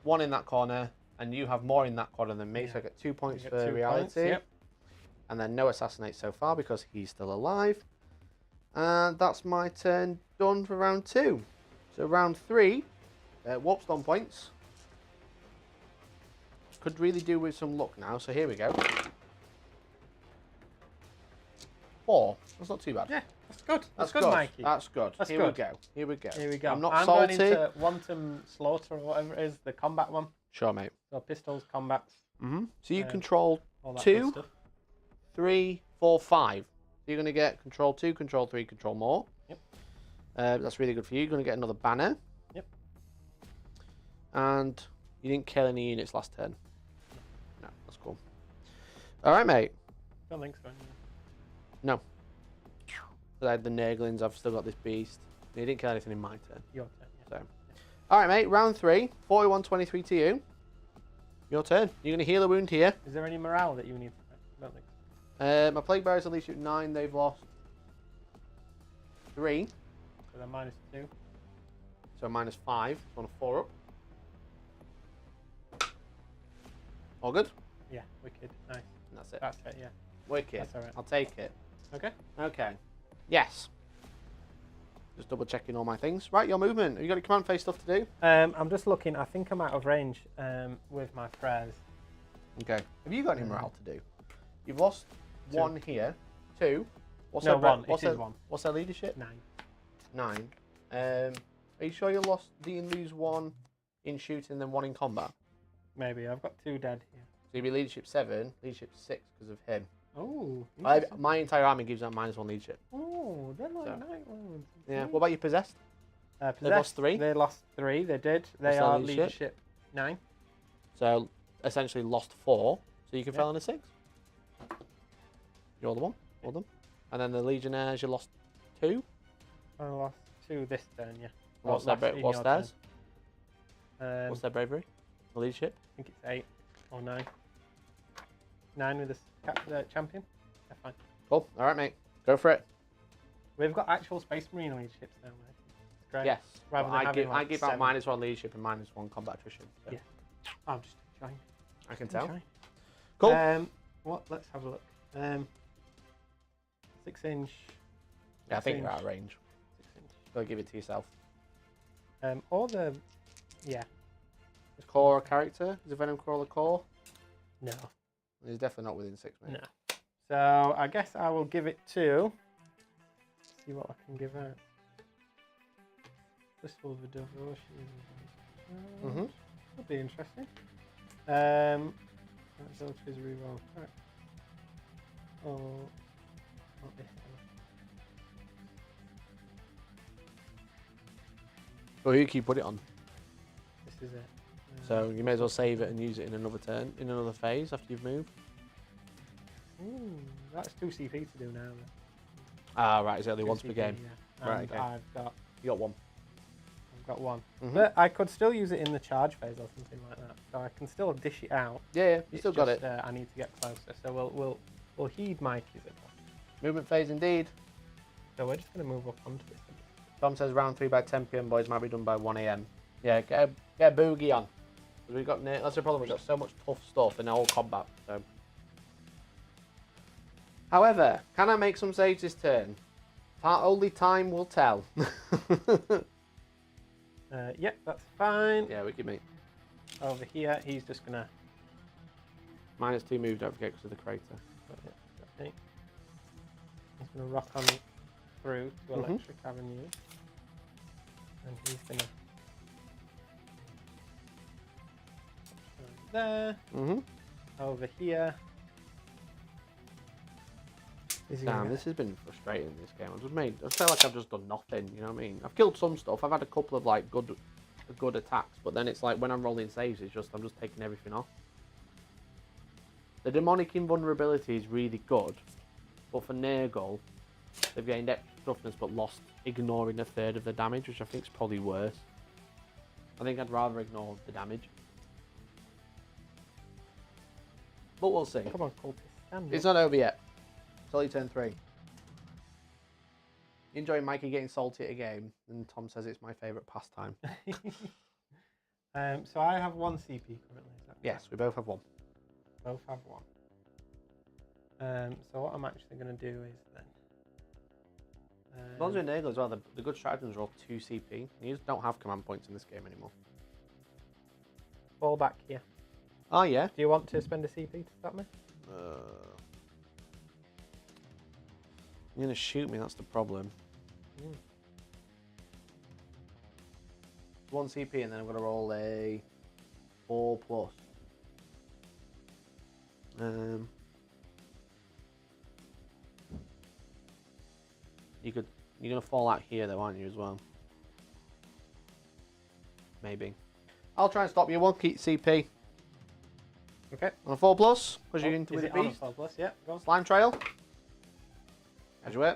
1 in that corner, and you have more in that corner than me, so I get 2 points for 2 reality. points, yep. And then no assassinate so far because he's still alive. And that's my turn done for round 2. So round 3, Warpstone points. Could really do with some luck now, so here we go. 4. That's not too bad. Yeah, that's good. That's good, good, Mikey. That's good. That's Here good. we go. Here we go. Here we go. I'm not I'm salty. going into Wanton Slaughter or whatever it is, the combat one. Sure, mate. So pistols, combats, So you control all that 2, good stuff. 3, 4, 5. So you're going to get control 2, control 3, control more. Yep. That's really good for you. You're going to get another banner. Yep. And you didn't kill any units last turn. No, that's cool. All right, mate. Don't think so. No. So I had the Nurglings. I've still got this beast. You didn't kill anything in my turn. Your turn. Yeah. So. All right, mate. Round 3. 41-23 to you. Your turn. You're going to heal a wound here. Is there any morale that you need? I don't think so. My Plaguebearers at least at 9. They've lost 3. So they're -2. So -5. On a 4 up. All good? Yeah, wicked. Nice. And that's it. That's it, yeah. Wicked. That's all right. I'll take it. Okay. Okay. Yes. Just double checking all my things. Right, your movement. Have you got any command phase stuff to do? I'm just looking. I think I'm out of range with my prayers. Okay. Have you got any morale to do? You've lost 2. 1 here. 2. What's No, their 1. What's It is their, 1. What's their leadership? 9. 9. Are you sure you lost? Didn't lose 1 in shooting, then 1 in combat? Maybe. I've got 2 dead here. So you'd be leadership 7, leadership 6 because of him. Oh. My entire army gives that -1 leadership. Oh, they're like So. Nightlords. Yeah. What about your possessed? Possessed, They lost 3? They lost 3. They did. They What's their are leadership? leadership 9. So essentially lost 4. So you can Yeah. fail on a 6. You're the one. Well done. And then the Legionnaires, you lost 2. I lost 2 this turn, yeah. What's Well, their in what's your theirs? turn. What's their bravery? The leadership? I think it's 8 or 9. 9 with the champion. Yeah, fine. Cool. All right, mate. Go for it. We've got actual Space Marine leaderships now, mate. It's great. Yes. Rather Well, than I having give like I give out 7. -1 leadership and -1 combat attrition. So Yeah. I'm just enjoying. I can tell. Enjoying. Cool. What? Let's have a look. 6-inch. Yeah, I think you're 6-inch. out of range. 6-inch. Go give it to yourself. Or the, yeah. Core character? Is a Venom Crawler core? No. He's definitely not within 6, mate. No. So I guess I will give it to. See what I can give out. Fistful of Devotion. That'll be interesting. Let's go to his reroll. Right. Oh, not this one. Well, you can put it on. This is it. So you may as well save it and use it in another turn, in another phase after you've moved. Ooh, that's 2 CP to do now. Then. Ah, right. It's only 2 once per CP, game. Yeah. Right, And okay. I've You got 1. got 1. Mhm. But I could still use it in the charge phase or something like that. So I can still dish it out. Yeah, yeah. You It's still got just, it. I need to get closer. So we'll heed Mikey's advice. Movement phase indeed. So we're just going to move up onto this. Tom says round 3 by 10 PM, boys. Might be done by 1 AM. Yeah, get a boogie on. 'Cause we've got that's the problem. We've got so much tough stuff in all combat. So. However, can I make some saves this turn? Only time will tell. Yep, that's fine. Yeah, wicked mate. Over here, he's just going to... -2 move, don't forget, because of the crater. He's going to rock on through to Electric Avenue. And he's going to... There. Over here. Damn, this has been frustrating, this game. I feel like I've just done nothing, you know what I mean? I've killed some stuff. I've had a couple of like good attacks, but then it's like when I'm rolling saves, I'm just taking everything off. The demonic invulnerability is really good, but for Nurgle, they've gained extra toughness but lost ignoring a third of the damage, which I think is probably worse. I think I'd rather ignore the damage. But we'll see. Come on, cultist. Stand It's up. not over yet. It's only turn 3. You enjoy Mikey getting salty at a game, and Tom says it's my favourite pastime. So I have 1 CP currently. Is that Yes, we both have 1. Both have 1. So what I'm actually going to do is then. As long as we're Nurgle as well, the good stratagems are all 2 CP. You just don't have command points in this game anymore. Fall back here. Oh, yeah? Do you want to spend a CP to stop me? You're going to shoot me, that's the problem. 1 CP and then I'm going to roll a 4+. You're going to fall out here though, aren't you, as well? Maybe. I'll try and stop you. 1 CP. Okay. On a 4+, because you're into Is with it the on a beast. 4+? Yeah, go on. Slime trail. As you were.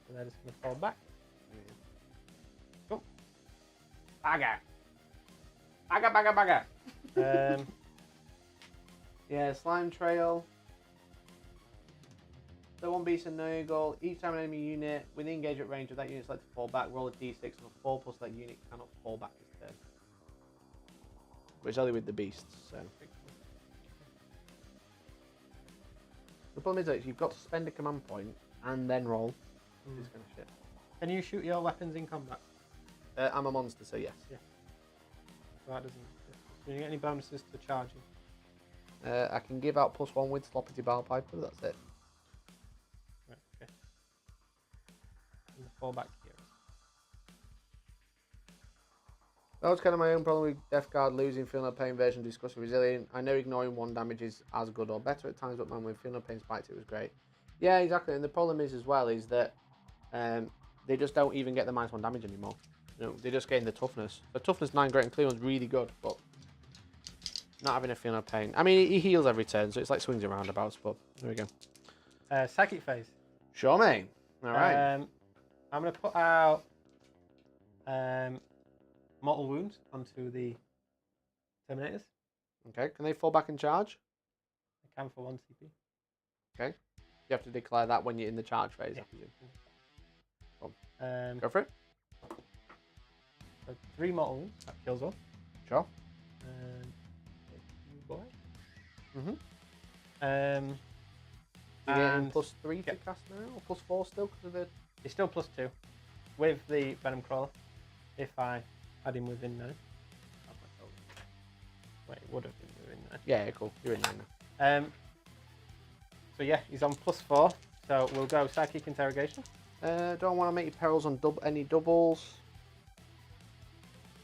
So they're just going to fall back. Bagger. Bagger. Yeah, slime trail. So 1 beast and Nurgle. Each time an enemy unit within engagement range of that unit is selected to fall back, roll a d6 on a 4+, that unit cannot fall back this turn. But it's only with the beasts, so. The problem is that you've got to spend a command point and then roll this kind of shit. Can you shoot your weapons in combat? I'm a monster, so yes. Yeah. So that doesn't. Do you get any bonuses to charging? I can give out +1 with Sloppity Bilepiper, that's it. Right, okay. And the fall back here. That was kind of my own problem with Death Guard losing Feel No Pain version Disgusting Resilient. I know ignoring 1 damage is as good or better at times, but man, when Feel No Pain spiked it was great. Yeah, exactly, and the problem is as well is that they just don't even get the -1 damage anymore. You know, they just gain the toughness. The toughness 9 Great Unclean One's really good, but not having a Feel No Pain. I mean, he heals every turn, so it's like swings and roundabouts, but there we go. Psychic phase. Sure, mate. All right. I'm going to put out Mortal Wounds onto the Terminators. Okay, can they fall back and charge? I can for 1 CP. Okay. You have to declare that when you're in the charge phase, I presume. Go for it. So 3 Mortal Wounds. That kills 1. Sure. You boy. You're getting +3 to cast now, or +4 still because of the. It's still +2 with the Venom Crawler. If I add him within 9. Wait, it would have been within 9. Yeah, cool. You're in 9 now. So yeah, he's on +4. So we'll go Psychic Interrogation. Don't want to make your perils on any doubles.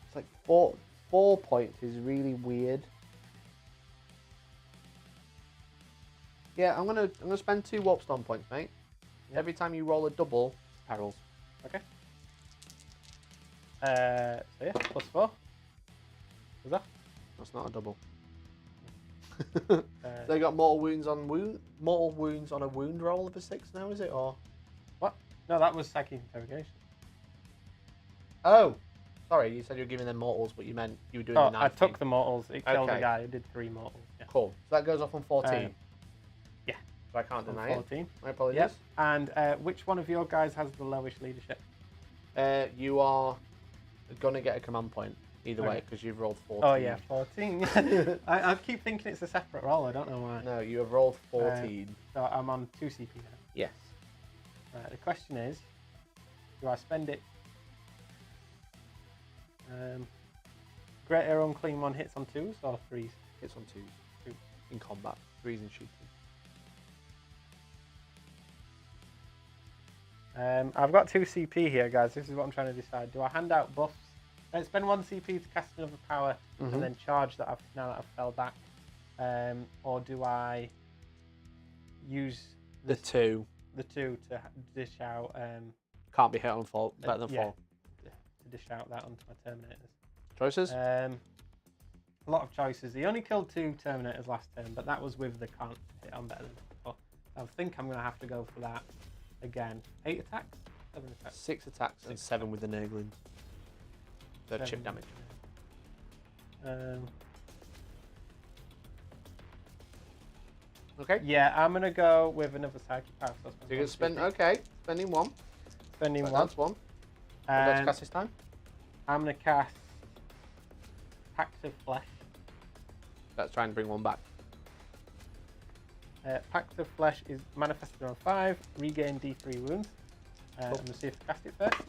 It's like 4 points is really weird. Yeah, I'm gonna spend 2 Warpstone points, mate. Yep. Every time you roll a double, perils. Okay. So yeah, +4. Was that? That's not a double. Uh, They got mortal wounds on a wound roll of a 6 now, is it, or? What? No, that was Psychic Interrogation. Oh, sorry. You said you were giving them mortals, but you meant you were doing the Oh, knife I took thing. the mortals. It killed Okay. a guy. It did 3 mortals. Yeah. Cool. So that goes off on 14. Yeah. So I can't On deny 14. it. My apologies. Yep. And which one of your guys has the lowest leadership? You are gonna get a command point either way Okay. because you've rolled 14. Oh yeah, 14. I keep thinking it's a separate roll. I don't know why. No, you have rolled 14. So I'm on 2 CP now. Yes. The question is, do I spend it? Great Air Unclean One hits on 2s or 3s? Hits on 2s. In combat. 3s in shooting. I've got 2 CP here, guys. This is what I'm trying to decide. Do I hand out buffs? Spend 1 CP to cast another power and then charge that now that I've fell back, or do I use The 2 the 2 to dish out? can't be hit on 4. Better than yeah. 4. To dish out that onto my Terminators. Choices? A lot of choices. He only killed 2 Terminators last turn, but that was with the can't hit on better than 4. I think I'm going to have to go for that again. 8 attacks? 7 attacks? 6 attacks and 7 with the Nurglings. The chip damage. Okay. Yeah, I'm gonna go with another psychic power. So So you're gonna spend. Okay. Spending one. Spending Right, one. that's one. What do you And cast this time? I'm gonna cast Pact of Flesh. Let's try and bring one back. Pact of Flesh is manifested on 5, regain D3 wounds. I'm gonna see if I cast it first.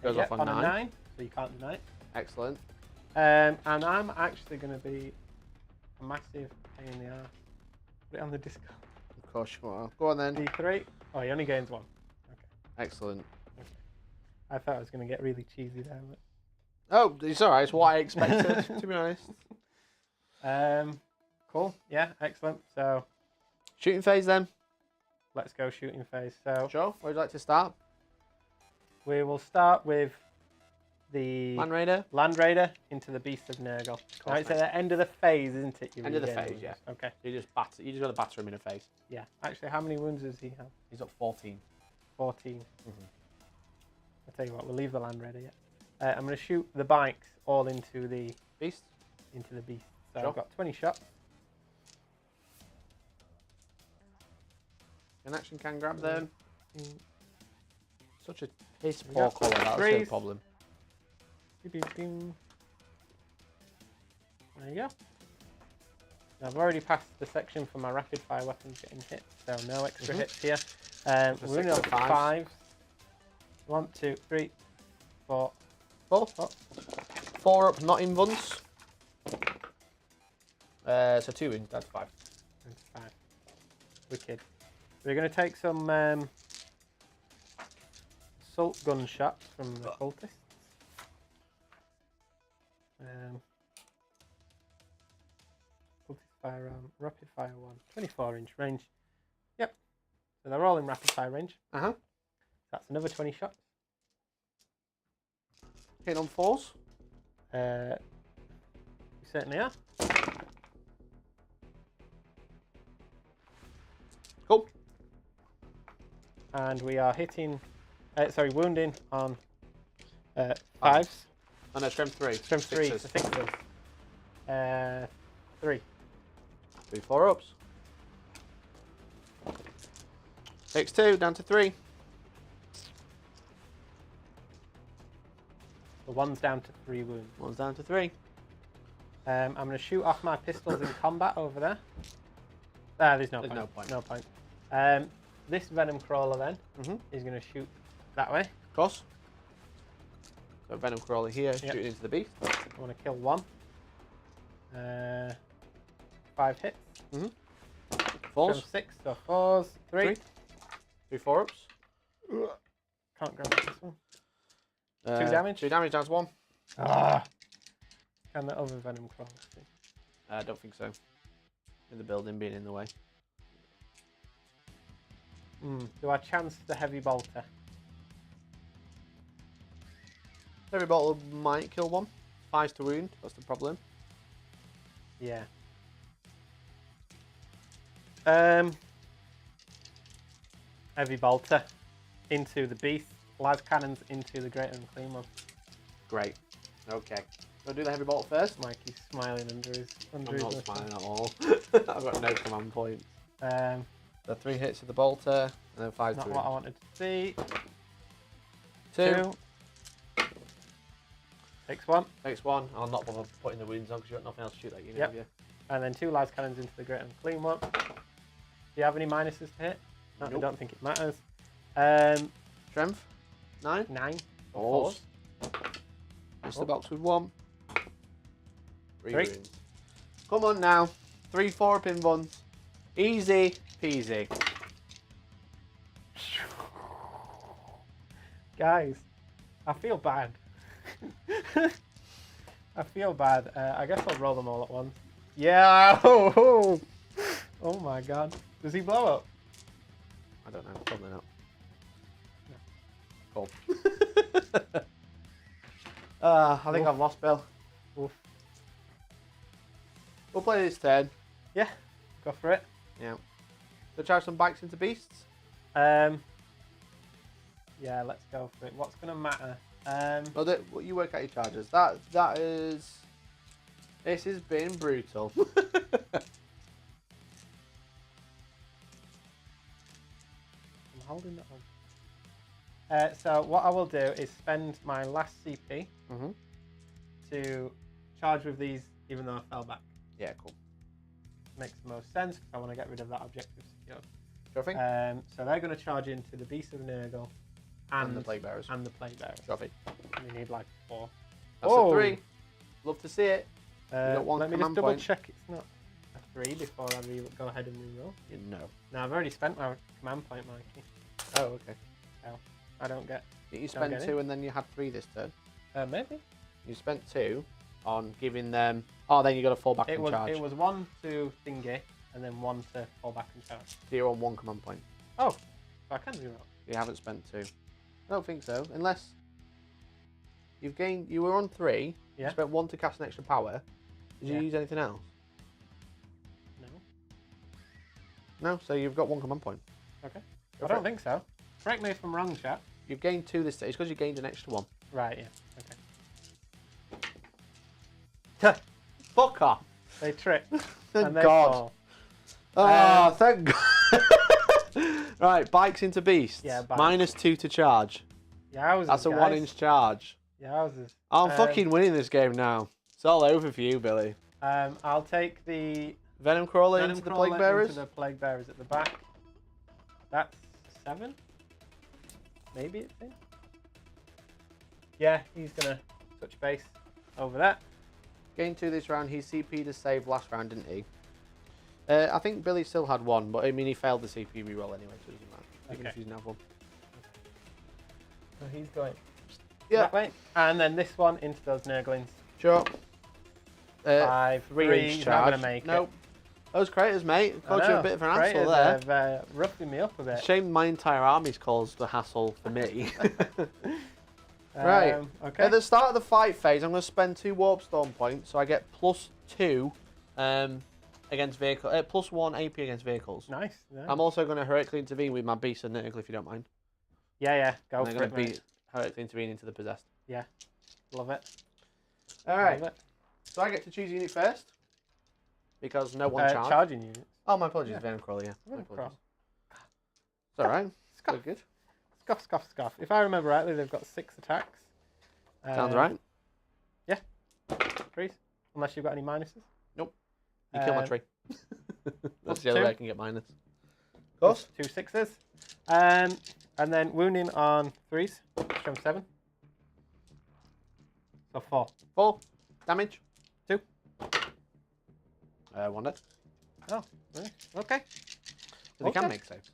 Goes off on a 9. 9, so you can't deny it. Excellent. And I'm actually gonna be a massive pain in the ass. Put it on the Discord. Of course you are. Go on then. D3. Oh, he only gains 1. Okay. Excellent. I thought I was gonna get really cheesy there, but. Oh, it's alright. It's what I expected, to be honest. Cool. Yeah, excellent. So Shooting phase then. let's go shooting phase. So Joe, where would you like to start? we will start with the Land Raider. Land Raider into the Beasts of Nurgle. Now it's at the end of the phase, isn't it? You End of the regain phase, wounds. yeah. Okay. You just batter. You just got to batter him in the face. Yeah. Actually, how many wounds does he have? He's up 14. 14. I'll tell you what. We'll leave the Land Raider yet. I'm going to shoot the bikes all into the Beast. beast. So Sure. I've got 20 shots. An action can grab them. Such a piss We poor got colour. That's the threes. problem. There you go. Now, I've already passed the section for my rapid fire weapons getting hit, so no extra hits here. We're running on 5s. 1, 2, 3, 4. 4. 4 up, not in once. So 2 in. That's 5. 5. Wicked. We're going to take some assault gun shots from the cultists. Cultist firearm, rapid fire 1, 24-inch range. Yep. So they're all in rapid fire range. That's another 20 shots. Hit on 4s. We certainly are. Cool. And we are hitting, wounding on 5s. And a strength 3. Strength 3, so Sixes. 6s. 3. 3 4 ups. Takes 2, down to 3. The one's down to 3 wounds. 1's down to 3. I'm going to shoot off my pistols in combat over there. There's no point. No point. This Venom Crawler then is going to shoot that way. Of course. So Venom Crawler here, shooting into the beast. I want to kill 1. 5 hits. 4s. 6, so 4s. 3. 3 4 ups. Can't grab this one. 2 damage. 2 damage, down to 1. Can the other Venom Crawler see? I don't think so. In the building being in the way. Do I chance the Heavy Bolter? Every bottle might kill 1. 5's to wound, that's the problem. Yeah. Heavy Bolter into the beast. Las cannons into the Great Unclean One. Great. Okay. I'll do the heavy bolt first. Mikey's smiling under his. I'm not smiling at all. I've got no command points. The 3 hits with the bolter, and then 5 not to what I wound. wanted to see. 2. Takes 1. Takes 1. I'll not bother putting the wounds on because you've got nothing else to shoot at you now, have you? And then 2 Las cannons into the Great Unclean One. Do you have any minuses to hit? No, Nope. I don't think it matters. Strength? 9. 9. Fours. Miss the box with 1. 3 3. wounds. Come on now. 3 4 up in ones. Easy peasy. Guys, I feel bad. I feel bad. I guess I'll roll them all at once. Yeah. Oh my god. Does he blow up? I don't know. Probably not. No. Cool. I think I've lost Bill. Oof. We'll play this turn. Yeah. Go for it. Yeah. So charge some bikes into beasts. Yeah, let's go for it. What's going to matter? Well, you work out your charges. That is This has been brutal. I'm holding that on. So what I will do is spend my last CP to charge with these, even though I fell back. Yeah, cool. Makes the most sense because I want to get rid of that objective secured. Sure thing. So they're going to charge into the Beasts of Nurgle And the Plaguebearers. And the Plaguebearers. Sure thing. We need like 4. That's a 3. Love to see it. Let me just command double point. check it's not a 3 before I go ahead and reroll. No. No, I've already spent my command point, Mikey. Oh, okay. So I don't get. Did you spend get 2 and then you had 3 this turn? Maybe. You spent 2 on giving them. Oh, then you got to fall back and charge. It was 1 to thingy and then 1 to fall back and charge. So you're on 1 command point. Oh, so I can reroll. You haven't spent 2. I don't think so, unless you've gained. You were on 3. Yeah. You spent 1 to cast an extra power. Did you use anything else? No. No. So you've got 1 command point. Okay. I don't think so. Correct me if I'm wrong, chat. You've gained 2 this stage because you gained an extra 1. Right. Yeah. Okay. Fuck off. They trip. Thank and they God. fall. Oh, thank God. Right, bikes into beasts. Yeah, bikes. -2 to charge. Yowzers, That's a guys. 1-inch charge. Yowzers. I'm fucking winning this game now. It's all over for you, Billy. I'll take the Venom Crawler into the Plaguebearers. into the Plaguebearers at the back. That's 7. Maybe it's in. Yeah, he's gonna touch base over that. Gain 2 this round. He CP'd to save last round, didn't he? I think Billy still had 1, but I mean he failed the CP reroll anyway, so it doesn't matter. Even if he doesn't have 1. So he's going Yeah. that way. And then this one into those Nurglings. Sure. 5, 3, 3-inch he's charge. not going to make Nope. it. Those craters, mate. Caused you a bit of an hassle Craters there. have roughing me up a bit. Shame my entire army's caused the hassle for me. Right. Okay. At the start of the fight phase, I'm going to spend 2 Warp Storm points, so I get +2 against vehicle, +1 AP against vehicles. Nice. Yeah. I'm also going to heroically intervene with my Beast of Nurgle, if you don't mind. Yeah. Go I'm for going it, to mate. heroically intervene into the possessed. Yeah. Love it. All right. Love it. So I get to choose unit first because no one charged. Charging units. Oh, my apologies, Yeah. Venom Crawler. Yeah. My Venom apologies. It's all right. Scoff. Good. Scoff. If I remember rightly, they've got 6 attacks. Sounds right. Yeah. 3s. Unless you've got any minuses. Nope. You kill my tree. That's the other 2. way I can get minus. Of course. 2 6s. And then wounding on 3s. From 7. So 4. 4 damage. 2. 1 dead. Oh, really? Okay. So they can Okay. make saves.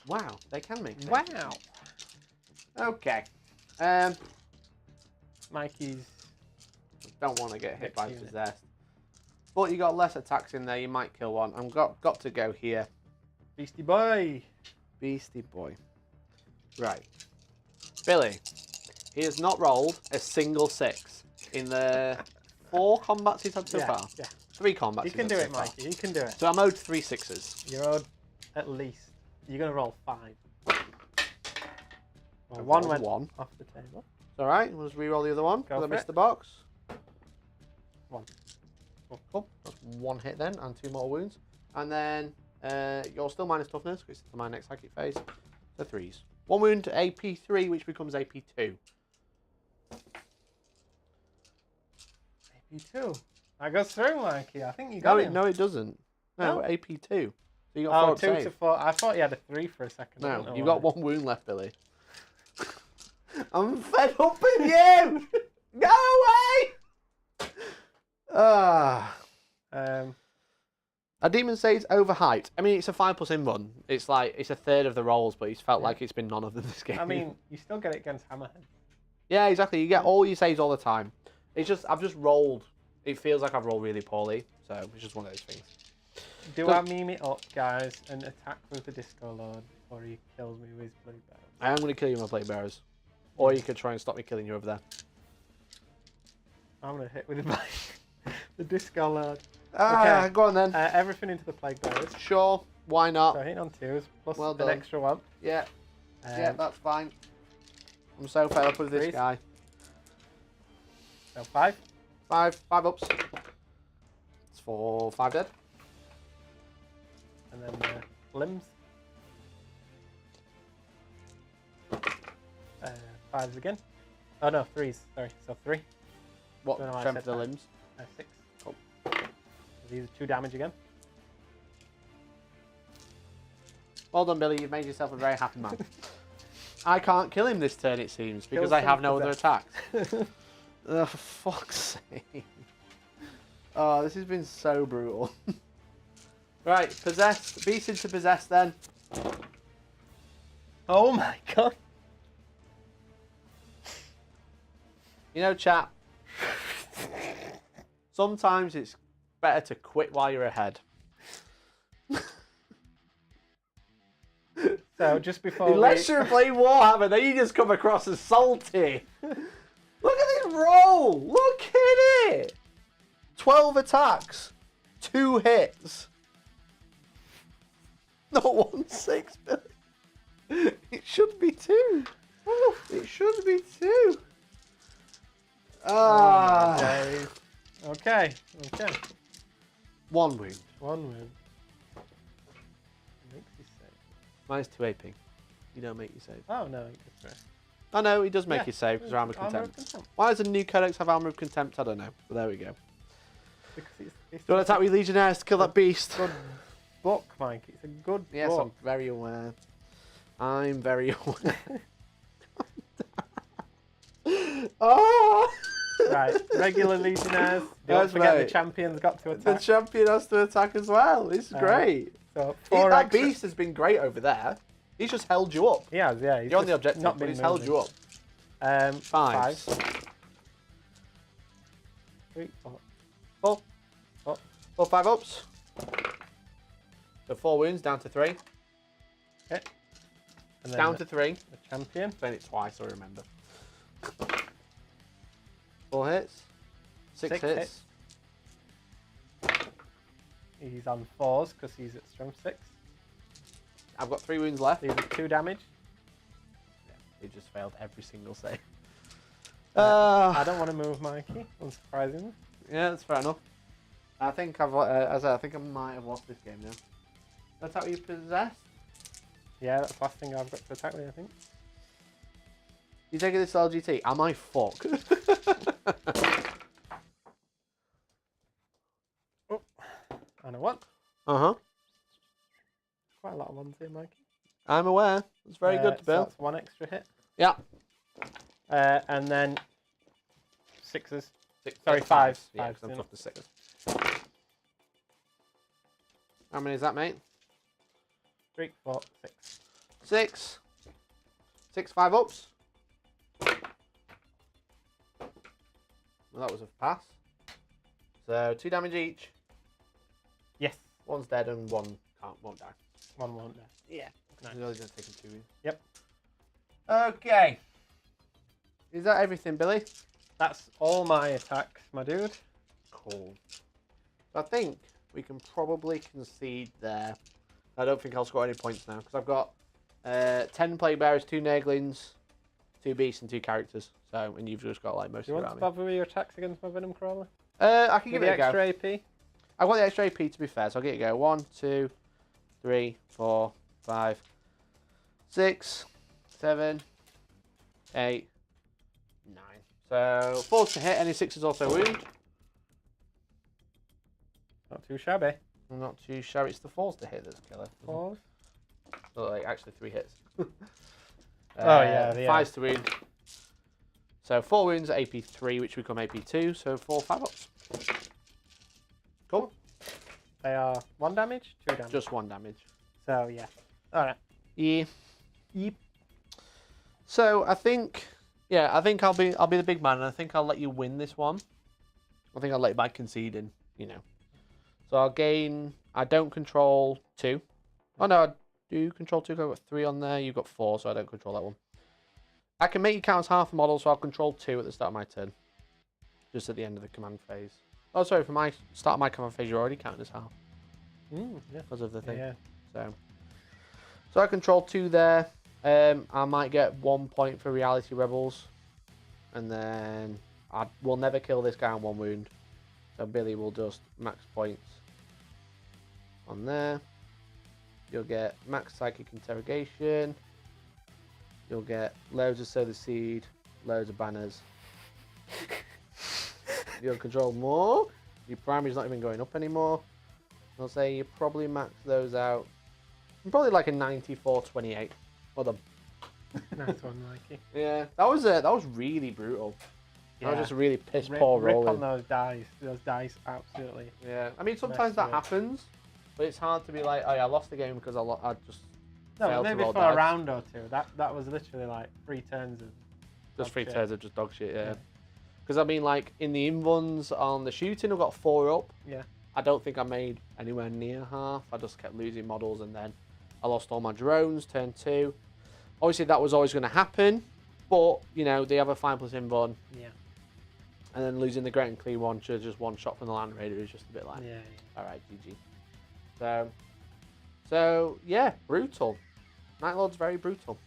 Wow, they can make saves. Wow. Okay. Mikey's. Don't want to get hit by Next unit. possessed. But you got less attacks in there. You might kill one. I've got to go here. Beastie boy. Beastie boy. Right. Billy. He has not rolled a single 6 in the 4 combats he's had so far. Yeah. 3 combats. You he's can had do so it, far. Mikey. You can do it. So I'm owed 3 6s. You're owed at least. You're going to roll 5. Well, I 1 rolled went 1. off the table. It's alright. Let's re-roll the other one. Go Because I for missed it. the box. 1. Cool. That's 1 hit then, and 2 more wounds. And then you're still minus toughness, because it's my next psychic phase. So 3s. 1 wound to AP3, which becomes AP2. AP2. That goes through, Mikey. I think you got him. No, it doesn't. No, No? AP2. So you got 4 Oh, up 2 save. to 4. I thought you had a 3 for a second. I don't No, know you've why. got 1 wound left, Billy. I'm fed up with you! Go away! A demon says overhyped. I mean, it's a 5+ in run. It's like, it's a third of the rolls, but it's felt like it's been none of them this game. I mean, you still get it against Hammerhead. Yeah, exactly. You get all your saves all the time. It's just, I've just rolled. It feels like I've rolled really poorly, so it's just one of those things. Do I meme it up, guys, and attack with the Disco Lord before he kills me with his blue belt? I am going to kill you with my Plaguebearers. Or you could try and stop me killing you over there. I'm going to hit with the Disco Lord. Okay. Go on then. Everything into the Plaguebearers. Sure, why not? So hitting on 2s, plus Well an done. extra 1. Yeah, yeah, that's fine. I'm so fed up with this 3s. guy. So 5. 5 ups. for 5 dead. And then limbs. 5s again. Oh no, 3s. Sorry, so 3. What Don't know why I strength said for the that. limbs? 6. Cool. So these are 2 damage again. Well done, Billy. You've made yourself a very happy man. I can't kill him this turn, it seems, because Kill I have some no other possess. attacks. Oh, for fuck's sake. Oh, this has been so brutal. Right, possessed. Beast into possessed then. Oh my god. You know, chat, sometimes it's better to quit while you're ahead. So just before Unless you're playing Warhammer, then you just come across as salty. Look at this roll! Look at it! 12 attacks, 2 hits. Not 1-6, Billy. It should be 2. It should be 2. Ah. days. Okay, okay. 1 wound. 1 wound. Makes you save. Minus 2 AP. You don't make you save. Oh no, it's right. I know, he does make Yeah, you save because Armour of Armour of Contempt. Contempt. Why does a new codex have Armour of Contempt? I don't know. But there we go. Because it's Do you want to attack with Legionnaires to kill that beast? a good book, Mike. It's a good Yes, book. I'm very aware. I'm very aware. Oh! Right, regular Legionnaires. Don't Yes, forget mate. the champion's got to The attack. champion has to attack as well. This is great. So That 4 extra. beast has been great over there. He's just held you up. He has, yeah. He's You're on the just objective, not but been he's held moving. you up. Fives. 3, 4. 4, 5 ups. So 4 wounds, down to 3. Okay. And then Down to 3. the champion. Playing it twice, I remember. 4 hits. 6 6 hits. hits. He's on 4s because he's at strength 6. I've got 3 wounds left. These are 2 damage. He just failed every single save. I don't want to move Mikey, unsurprisingly. Yeah, that's fair enough. I think I've, as I think I might have lost this game now. That's how you possess. Yeah, that's the last thing I've got to attack with, I think. You taking this to LGT? Am I fucked? Oh, and a 1. Uh-huh. Quite a lot of 1s here, Mikey. I'm aware. It's very good to So build. that's 1 extra hit. Yeah. And then 6s. 6, Sorry, 5s. Yeah, 'cause I'm tough to 6. How many is that, mate? 3, 4, 6. 6. 6, 5 ups. Well, that was a pass. So 2 damage each. Yes. 1's dead and 1 won't die. 1 won't die. Yeah. Nice. He's only going to take him 2 in. Yep. Okay. Is that everything, Billy? That's all my attacks, my dude. Cool. So I think we can probably concede there. I don't think I'll score any points now because I've got 10 Plaguebearers, 2 Nurglings, 2 Beasts, and 2 characters. So, and you've just got like most Do you of your want to army. bother with your attacks against my Venom Crawler? I can give With it the a go. extra AP? I've got the extra AP to be fair, so I'll get it a go. 1, 2, 3, 4, 5, 6, 7, 8, 9. So 4 to hit, any 6 is also wound. Not too shabby. I'm not too sure it's the 4s to hit that's killer. 4s. So like actually 3 hits. Oh yeah, 5's to wound. So 4 wounds at AP 3, which become AP 2. So 4 5 ups. Cool. They are 1 damage, 2 damage. Just 1 damage. So yeah. All right. Yeah. Yep. So I think, yeah, I think I'll be the big man, and I think I'll let you win this one. I think I'll let you by conceding, you know. So I'll gain. I don't control 2. Oh no, I do control 2. I've got 3 on there. You've got 4, so I don't control that one. I can make you count as half a model, so I'll control 2 at the start of my turn. Just at the end of the command phase. Oh, sorry, for my start of my command phase, you're already counting as half. Yeah. Because of the thing. Yeah. So I control 2 there. I might get 1 point for Reality Rebels. And then we'll never kill this guy on 1 wound. So Billy will just max points on there. You'll get max psychic interrogation. You'll get loads of sow the seed, loads of banners. You'll control more. Your primary's not even going up anymore. I'll say you probably max those out. Probably like a 94-28. Well done. Nice one, Mikey. Yeah, that was really brutal. That was just a really piss poor rip rolling. on those dice. Those dice, absolutely. Yeah, I mean sometimes that happens, but it's hard to be like, oh yeah, I lost the game because I just No, failed maybe to roll for dice. a round or two. That was literally like 3 turns of Just 3 shit. turns of just dog shit, yeah. Yeah. Because I mean, like in the invuns on the shooting, I got 4 up. Yeah. I don't think I made anywhere near half. I just kept losing models, and then I lost all my drones. Turn 2. Obviously, that was always going to happen, but you know they have a 5+ invun. Yeah. And then losing the Great Unclean One to just one shot from the Land Raider is just a bit like, Yeah. all right, GG. So yeah, brutal. Nightlord's very brutal.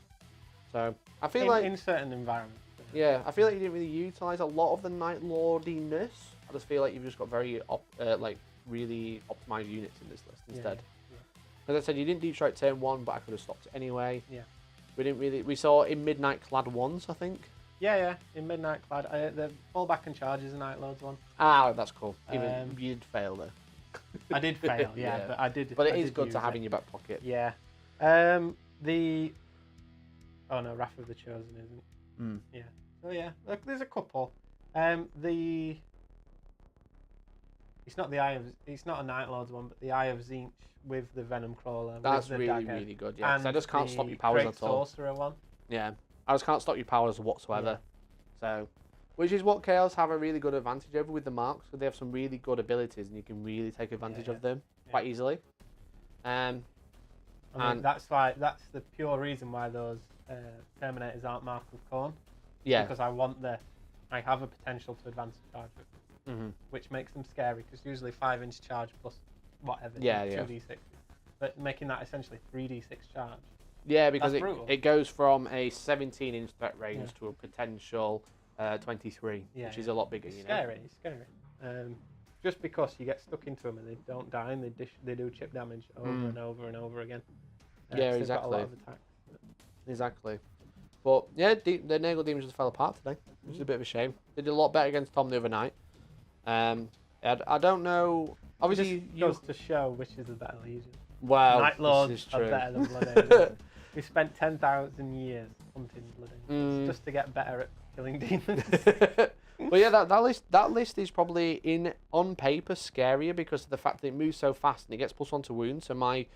So I feel like in certain environments. yeah, I feel like you didn't really utilize a lot of the Nightlordiness. I just feel like you've just got very like really optimized units in this list instead. Yeah. As I said, you didn't deep strike turn 1, but I could have stopped it anyway. Yeah. We didn't really. We saw in Midnight Clad once, I think. Yeah. In Midnight Clad, the fallback and charges a Nightlords one. Ah, that's cool. Even you'd fail though. I did fail, Yeah. but I did. But it I is did good use to have it. in your back pocket. Yeah. Oh no, Wrath of the Chosen isn't. Mm. Yeah. So yeah, look, there's a couple. It's not it's not a Nightlords one, but the Eye of Zinch with the Venom Crawler. That's with the really, dagger, really good. Yeah, 'cause I and just can't stop the your powers Great at all. Sorcerer one. Yeah, I just can't stop your powers whatsoever. So, which is what Chaos have a really good advantage over with the marks, because they have some really good abilities, and you can really take advantage of them quite easily. I mean, And that's the pure reason why those Terminators aren't marked with Corn. yeah, Because I have a potential to advance a charge with them, which makes them scary. Because usually 5-inch charge plus whatever, 2d6, but making that essentially 3d6 charge. yeah, because That's brutal. it goes from a 17-inch threat range to a potential 23, which is a lot bigger. It's you know. scary. It's scary. Just because you get stuck into them and they don't die and they do chip damage over and over and over again. Yeah, 'cause they've exactly. got a lot of attacks. Exactly. But yeah, the Nurgle Demons just fell apart today, which is a bit of a shame. They did a lot better against Tom the other night. I don't know. Obviously, It just goes to show which is the better legion. well, Nightlords this is are true. better than Blood Angels. We spent 10,000 years hunting Blood Angels just to get better at killing demons. But yeah, that list is probably on paper scarier because of the fact that it moves so fast and it gets +1 to wounds. So my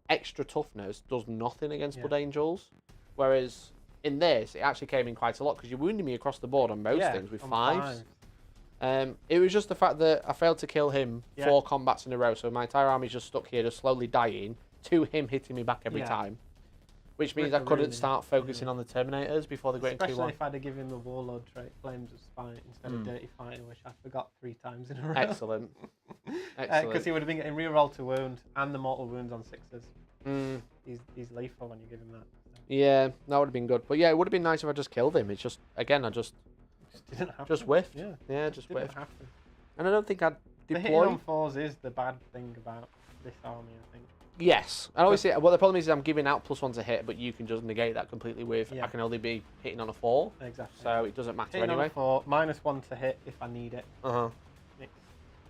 extra toughness does nothing against Blood Angels, whereas in this it actually came in quite a lot because you're wounding me across the board on most things with 5s. It was just the fact that I failed to kill him 4 combats in a row, so my entire army's just stuck here, just slowly dying to him hitting me back every time. Which means I couldn't start focusing on the Terminators before the Great Unclean One. Especially if I'd have given him the Warlord trait, Flames of Spite, instead of Dirty Fighting, which I forgot 3 times in a row. Excellent. Because he would have been getting reroll to wound and the mortal wounds on 6s. He's lethal when you give him that. So. Yeah, that would have been good. But yeah, it would have been nice if I just killed him. It's just, again, I just didn't have just to. whiffed. Yeah, Just didn't whiffed. have to. And I don't think I'd The hitting deploy. on 4s is the bad thing about this army, I think. Yes. I always say, well, the problem is I'm giving out +1 to hit, but you can just negate that completely with, Yeah. I can only be hitting on a 4. Exactly. So it doesn't matter Hitting on a anyway. 4, -1 to hit if I need it.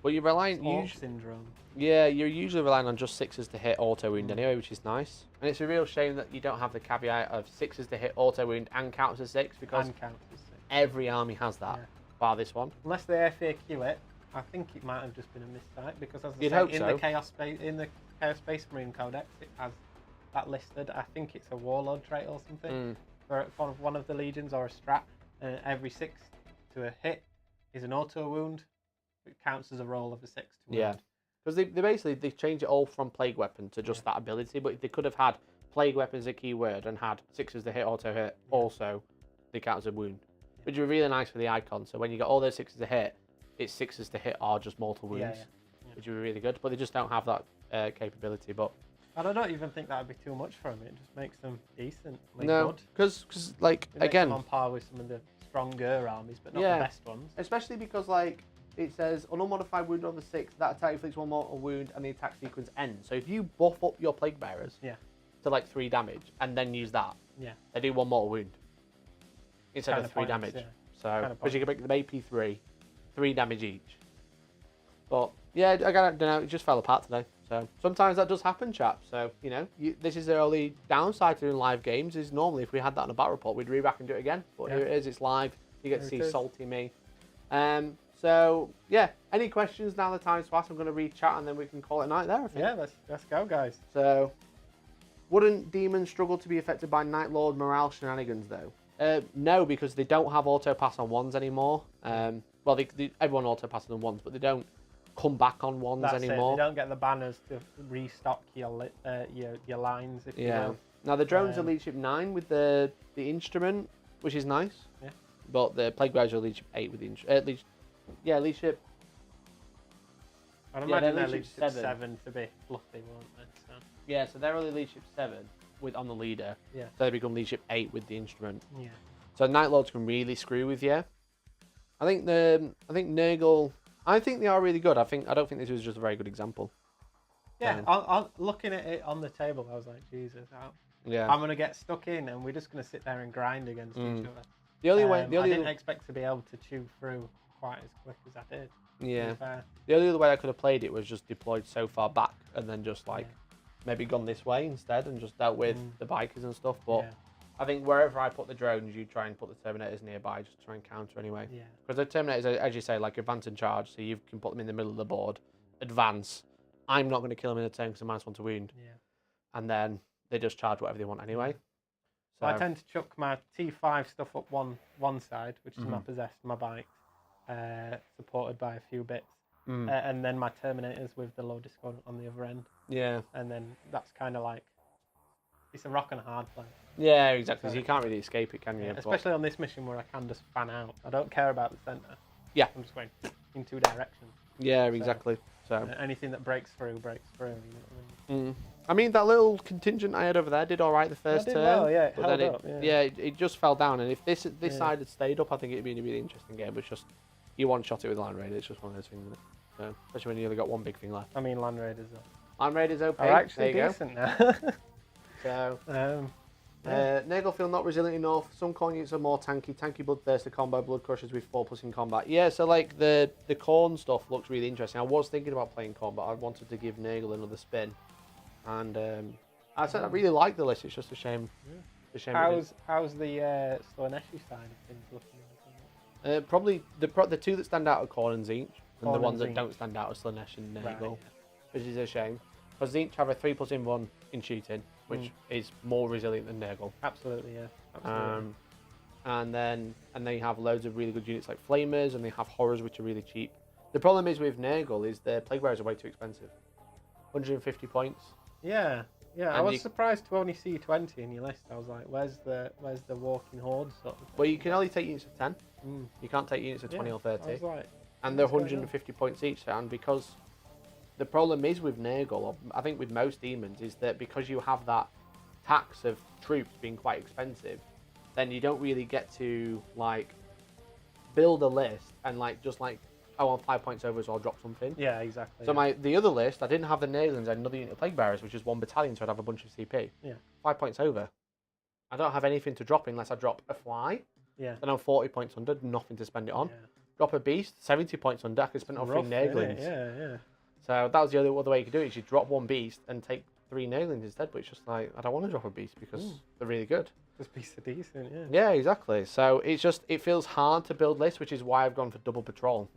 But you're relying, Orc syndrome. yeah, you're usually relying on just 6s to hit auto wound anyway, which is nice. And it's a real shame that you don't have the caveat of 6s to hit auto wound and count as 6 because And count as 6. every army has that, bar this one. Unless they FAQ it, I think it might have just been a mistype because as I You'd say, hope in so. the Chaos Space Marine Codex, it has that listed. I think it's a Warlord trait or something for one of the legions or a strat. Every 6 to a hit is an auto wound. It counts as a roll of a 6 to wound. Yeah. Because they changed it all from Plague Weapon to just that ability, but they could have had Plague Weapon as a keyword and had 6s to hit, auto hit, also they count as a wound. Which would be really nice for the icon. So when you get all those 6s to hit, it's 6s to hit are just mortal wounds. Which would be really good. But they just don't have that capability. But And I don't even think that would be too much for them. It just makes them decent. no, because like it makes again, them on par with some of the stronger armies, but not the best ones. Especially because like it says on unmodified wound on the 6th, that attack inflicts 1 mortal wound and the attack sequence ends. So if you buff up your Plaguebearers to like 3 damage and then use that, they do 1 mortal wound instead Kinda of 3 pointless, damage. yeah. So because you can make them AP3, 3 damage each. But yeah, I don't know. It just fell apart today. So sometimes that does happen, chaps. So you know, this is the only downside to doing live games. Is normally if we had that in a battle report, we'd read back and do it again. But here it is. It's live. You get to see salty me. So yeah, any questions? Now the time to ask. I'm going to read chat and then we can call it a night there. I think. Yeah, let's go, guys. So, wouldn't demons struggle to be affected by Night Lord morale shenanigans though? No, because they don't have auto pass on ones anymore. Well, everyone auto passes on ones, but they don't come back on ones anymore. They don't get the banners to restock your lines. If you will. Now the drones are leadership 9 with the instrument, which is nice. Yeah. But the Plaguebearers are leadership 8 with the instrument. Leadership. I'd imagine they're leadership 7 to be fluffy, won't they? So. Yeah, so they're only leadership 7 on the leader. Yeah. So they become leadership 8 with the instrument. Yeah. So Nightlords can really screw with you. I think Nurgle. I think they are really good. I don't think this was just a very good example. Yeah, I'm looking at it on the table, I was like, Jesus, I'm gonna get stuck in, and we're just gonna sit there and grind against each other. The only way, I didn't expect to be able to chew through quite as quick as I did. Yeah. The only other way I could have played it was just deployed so far back and then just maybe gone this way instead and just dealt with the bikers and stuff. But I think wherever I put the drones, you try and put the Terminators nearby just to try and counter anyway. Yeah. Because the Terminators, as you say, like advance and charge, so you can put them in the middle of the board, advance. I'm not going to kill them in a turn because I'm -1 to wound. Yeah. And then they just charge whatever they want anyway. So I tend to chuck my T5 stuff up one side, which is my possessed, my bike, supported by a few bits. And then my Terminators with the low discordant on the other end. Yeah. And then that's kind of like, it's a rock and a hard play. Yeah, exactly. So you can't really escape it, can you? Yeah, especially on this mission where I can just fan out. I don't care about the centre. Yeah. I'm just going in 2 directions. Yeah, exactly. So anything that breaks through, breaks through. You know what I mean? I mean, that little contingent I had over there did all right the first turn. Well, yeah, but then it just fell down. And if this side had stayed up, I think it'd been a really interesting game. But it's just, you one-shot it with Land Raider. It's just one of those things, isn't it? So, especially when you only got one big thing left. I mean, Land Raiders OP. are actually decent now. So, Nurgle feel not resilient enough. Some corn units are more tanky. Tanky Bloodthirster combo, Blood Crushers with 4+ in combat. Yeah, so like the corn stuff looks really interesting. I was thinking about playing corn, but I wanted to give Nurgle another spin. And I said I really like the list. It's just a shame. Yeah. How's the Slaaneshi side of things looking? Probably the two that stand out are corn and Zinch, and the ones that don't stand out are Slaanesh and Nurgle, which is a shame. Because Zinch have a 3+ in 1 in shooting, which is more resilient than Nurgle. Absolutely, yeah. Absolutely. And they have loads of really good units like Flamers, and they have Horrors, which are really cheap. The problem is with Nurgle is the Plaguebearers are way too expensive. 150 points. Yeah. I was surprised to only see 20 in your list. I was like, where's the walking horde sort of thing? Well, you can only take units of 10. You can't take units of 20 or 30. I was like, and they're 150 points each. And because the problem is with Nurgle, or I think with most demons, is that because you have that tax of troops being quite expensive, then you don't really get to like build a list and I'm 5 points over, so I'll drop something. Yeah, exactly. So the other list, I didn't have the Nurglings and another unit of Plaguebearers, which is 1 battalion, so I'd have a bunch of CP. Yeah. 5 points over. I don't have anything to drop unless I drop a fly. Yeah. Then I'm 40 points under, nothing to spend it on. Yeah. Drop a beast, 70 points under, I could spend it on 3 Nurglings. Yeah. So that was the other way you could do it, is you drop 1 beast and take 3 Nurglings instead, but it's just like, I don't want to drop a beast because they're really good. Just beasts are decent, yeah. Yeah, exactly. So it feels hard to build lists, which is why I've gone for double patrol.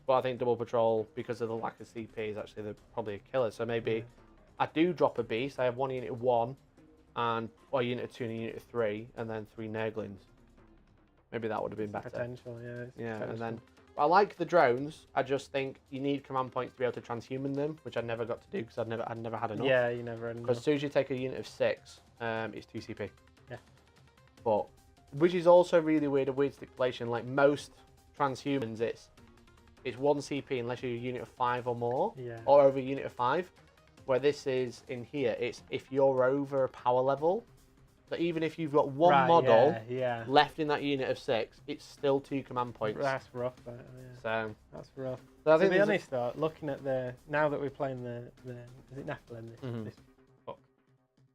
But I think double patrol, because of the lack of CP, is actually probably a killer. So maybe I do drop a beast. I have 1 unit of 1, and a unit of 2 and a unit of 3, and then 3 Nurglings. Maybe that would have been better. Potential, yeah. Potential. And then I like the drones. I just think you need command points to be able to transhuman them, which I never got to do because I'd never had enough. Yeah, you never had enough. Because as soon as you take a unit of 6, it's 2 CP. Yeah. But which is also really weird, a weird stipulation. Like most transhumans, it's 1 CP unless you're a unit of 5 or more, or over a unit of 5. Where this is in here, it's if you're over a power level, So even if you've got one Right, model yeah. left in that unit of 6, it's still 2 command points. That's rough. Yeah. So That's rough. I To think be there's honest, though, looking at now that we're playing the is it Nephilim this book?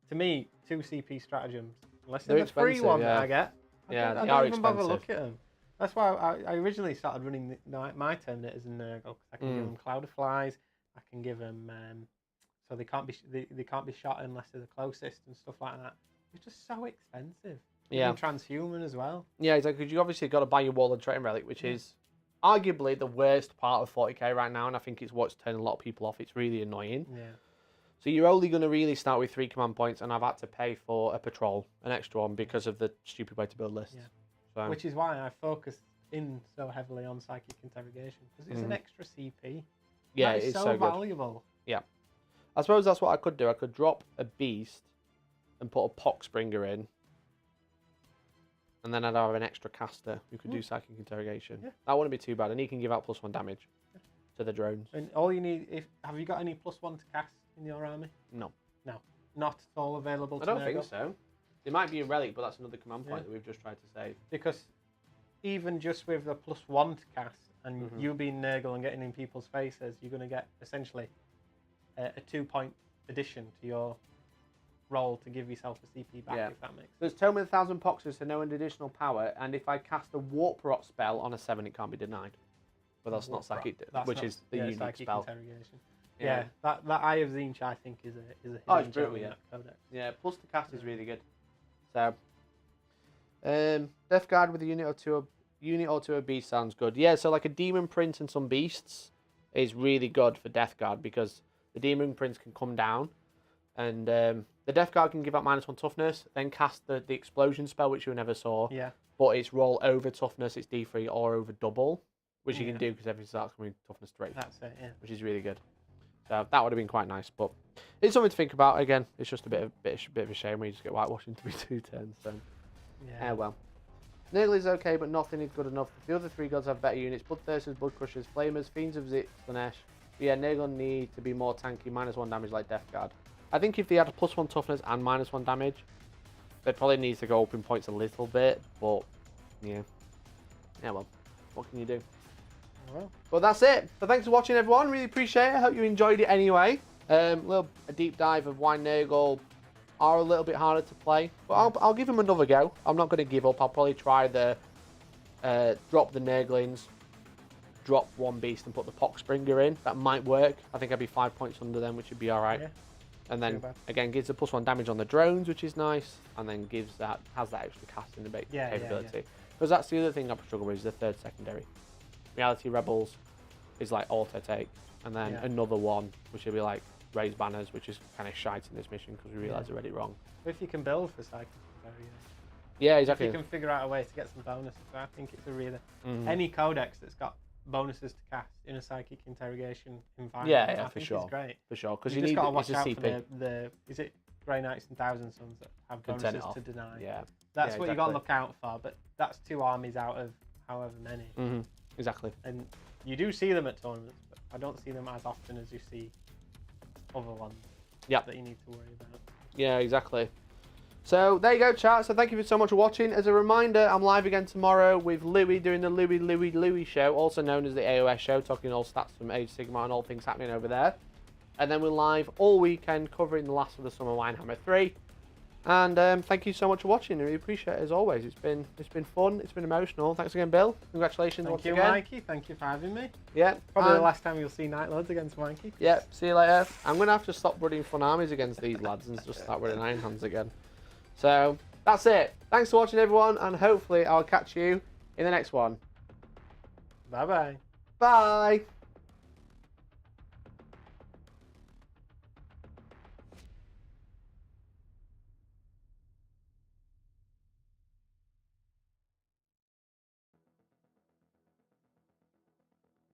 To me, 2 CP stratagems, unless They're they're the free expensive, one yeah. that I get, Yeah, I they don't are even bother expensive. look at them. That's why I originally started running my Terminators in Nurgle. 'Cause I can give them Cloud of Flies. I can give them so they can't be shot unless they're the closest and stuff like that. It's just so expensive. Yeah. Even transhuman as well. yeah, exactly. Because you obviously got to buy your Wall and Training Relic, which is arguably the worst part of 40k right now, and I think it's what's turning a lot of people off. It's really annoying. Yeah. So you're only going to really start with 3 command points, and I've had to pay for a patrol, an extra one, because of the stupid way to build lists. Yeah. So, Which is why I focus in so heavily on Psychic Interrogation, because it's an extra CP. yeah, That is it's so so good. valuable. Yeah. I suppose that's what I could do. I could drop a Beast and put a Poxbringer in, and then I'd have an extra caster who could do Psychic Interrogation. Yeah. That wouldn't be too bad, and he can give out +1 damage to the drones. And all you need, have you got any +1 to cast in your army? No. No. Not at all available I to don't think Nurgle? so. There might be a relic, but that's another command point Yeah. that we've just tried to save. Because even just with the +1 to cast, and you being Nurgle and getting in people's faces, you're going to get essentially a 2-point addition to your roll to give yourself a CP back, if that makes sense. There's Tome of 1,000 Poxes, so no additional power, and if I cast a Warp Rot spell on a 7, it can't be denied. But that's not Psychic, which is the unique Psychic spell. Interrogation. Yeah. Yeah, that Eye of Zinch, I think, is a hidden it's gem brutal, in yeah. that codex. Yeah, plus the cast is really good. So, Death Guard with a unit or two of Beast sounds good. Yeah, so like a Demon Prince and some Beasts is really good for Death Guard, because the Demon Prince can come down, and the Death Guard can give out -1 toughness, then cast the explosion spell, which you never saw. Yeah. But it's roll over toughness, it's D3, or over double, which you can do because everything starts coming toughness 3. That's it, yeah. Which is really good. So that would have been quite nice, but it's something to think about. Again, it's just a bit of a shame when you just get whitewashed into 2 turns. So, Yeah. well. Nurgle is okay, but nothing is good enough. The other 3 gods have better units: Bloodthirsters, Bloodcrushers, Flamers, Fiends of Slanesh. But yeah, Nurgle need to be more tanky, -1 damage like Death Guard. I think if they had a +1 toughness and -1 damage, they'd probably need to go up in points a little bit, but yeah. Yeah, well, what can you do? Well, But that's it. So thanks for watching, everyone. Really appreciate it. I hope you enjoyed it anyway. A deep dive of why Nurgle are a little bit harder to play, but I'll give them another go. I'm not going to give up. I'll probably try the drop the Nurglings, drop 1 Beast, and put the Poxbringer in. That might work. I think I'd be 5 points under them, which would be all right. Yeah. And then Too bad. again, gives the +1 damage on the drones, which is nice, and then has that extra casting capability. Because that's the other thing I struggle with, is the 3rd secondary. Reality Rebels is like auto take, and then another one which will be like raise banners, which is kind of shite in this mission because we realised I read it wrong. if you can build for Psychic Interrogation, Yeah, if exactly. you can figure out a way to get some bonuses, I think it's a really any codex that's got bonuses to cast in a Psychic Interrogation environment. Yeah, I for think sure. It's great. For sure, because You you just need got to it's watch a out CP. for the is it Grey Knights and Thousand Sons that have Can turn bonuses it off. to deny. Yeah, That's yeah, what you got to exactly. look out for. But that's 2 armies out of however many, Exactly. and you do see them at tournaments, but I don't see them as often as you see other ones. Yep. That you need to worry about. Yeah, exactly. So there you go, chat. So thank you so much for watching. As a reminder, I'm live again tomorrow with Louis doing the Louis show, also known as the AOS show, talking all stats from Age of Sigmar and all things happening over there. And then we're live all weekend covering the last of the Summer Warhammer 3. And thank you so much for watching. I really appreciate it as always. It's been fun. It's been emotional. Thanks again, Bill. Congratulations once Thank you, again. Mikey. Thank you for having me. Yeah. Probably the and- last time you'll see Nightlords against Mikey. Yeah, see you later. I'm going to have to stop running fun armies against these lads and just start running Iron Hands again. So, that's it. Thanks for watching, everyone, and hopefully I'll catch you in the next one. Bye-bye. Bye!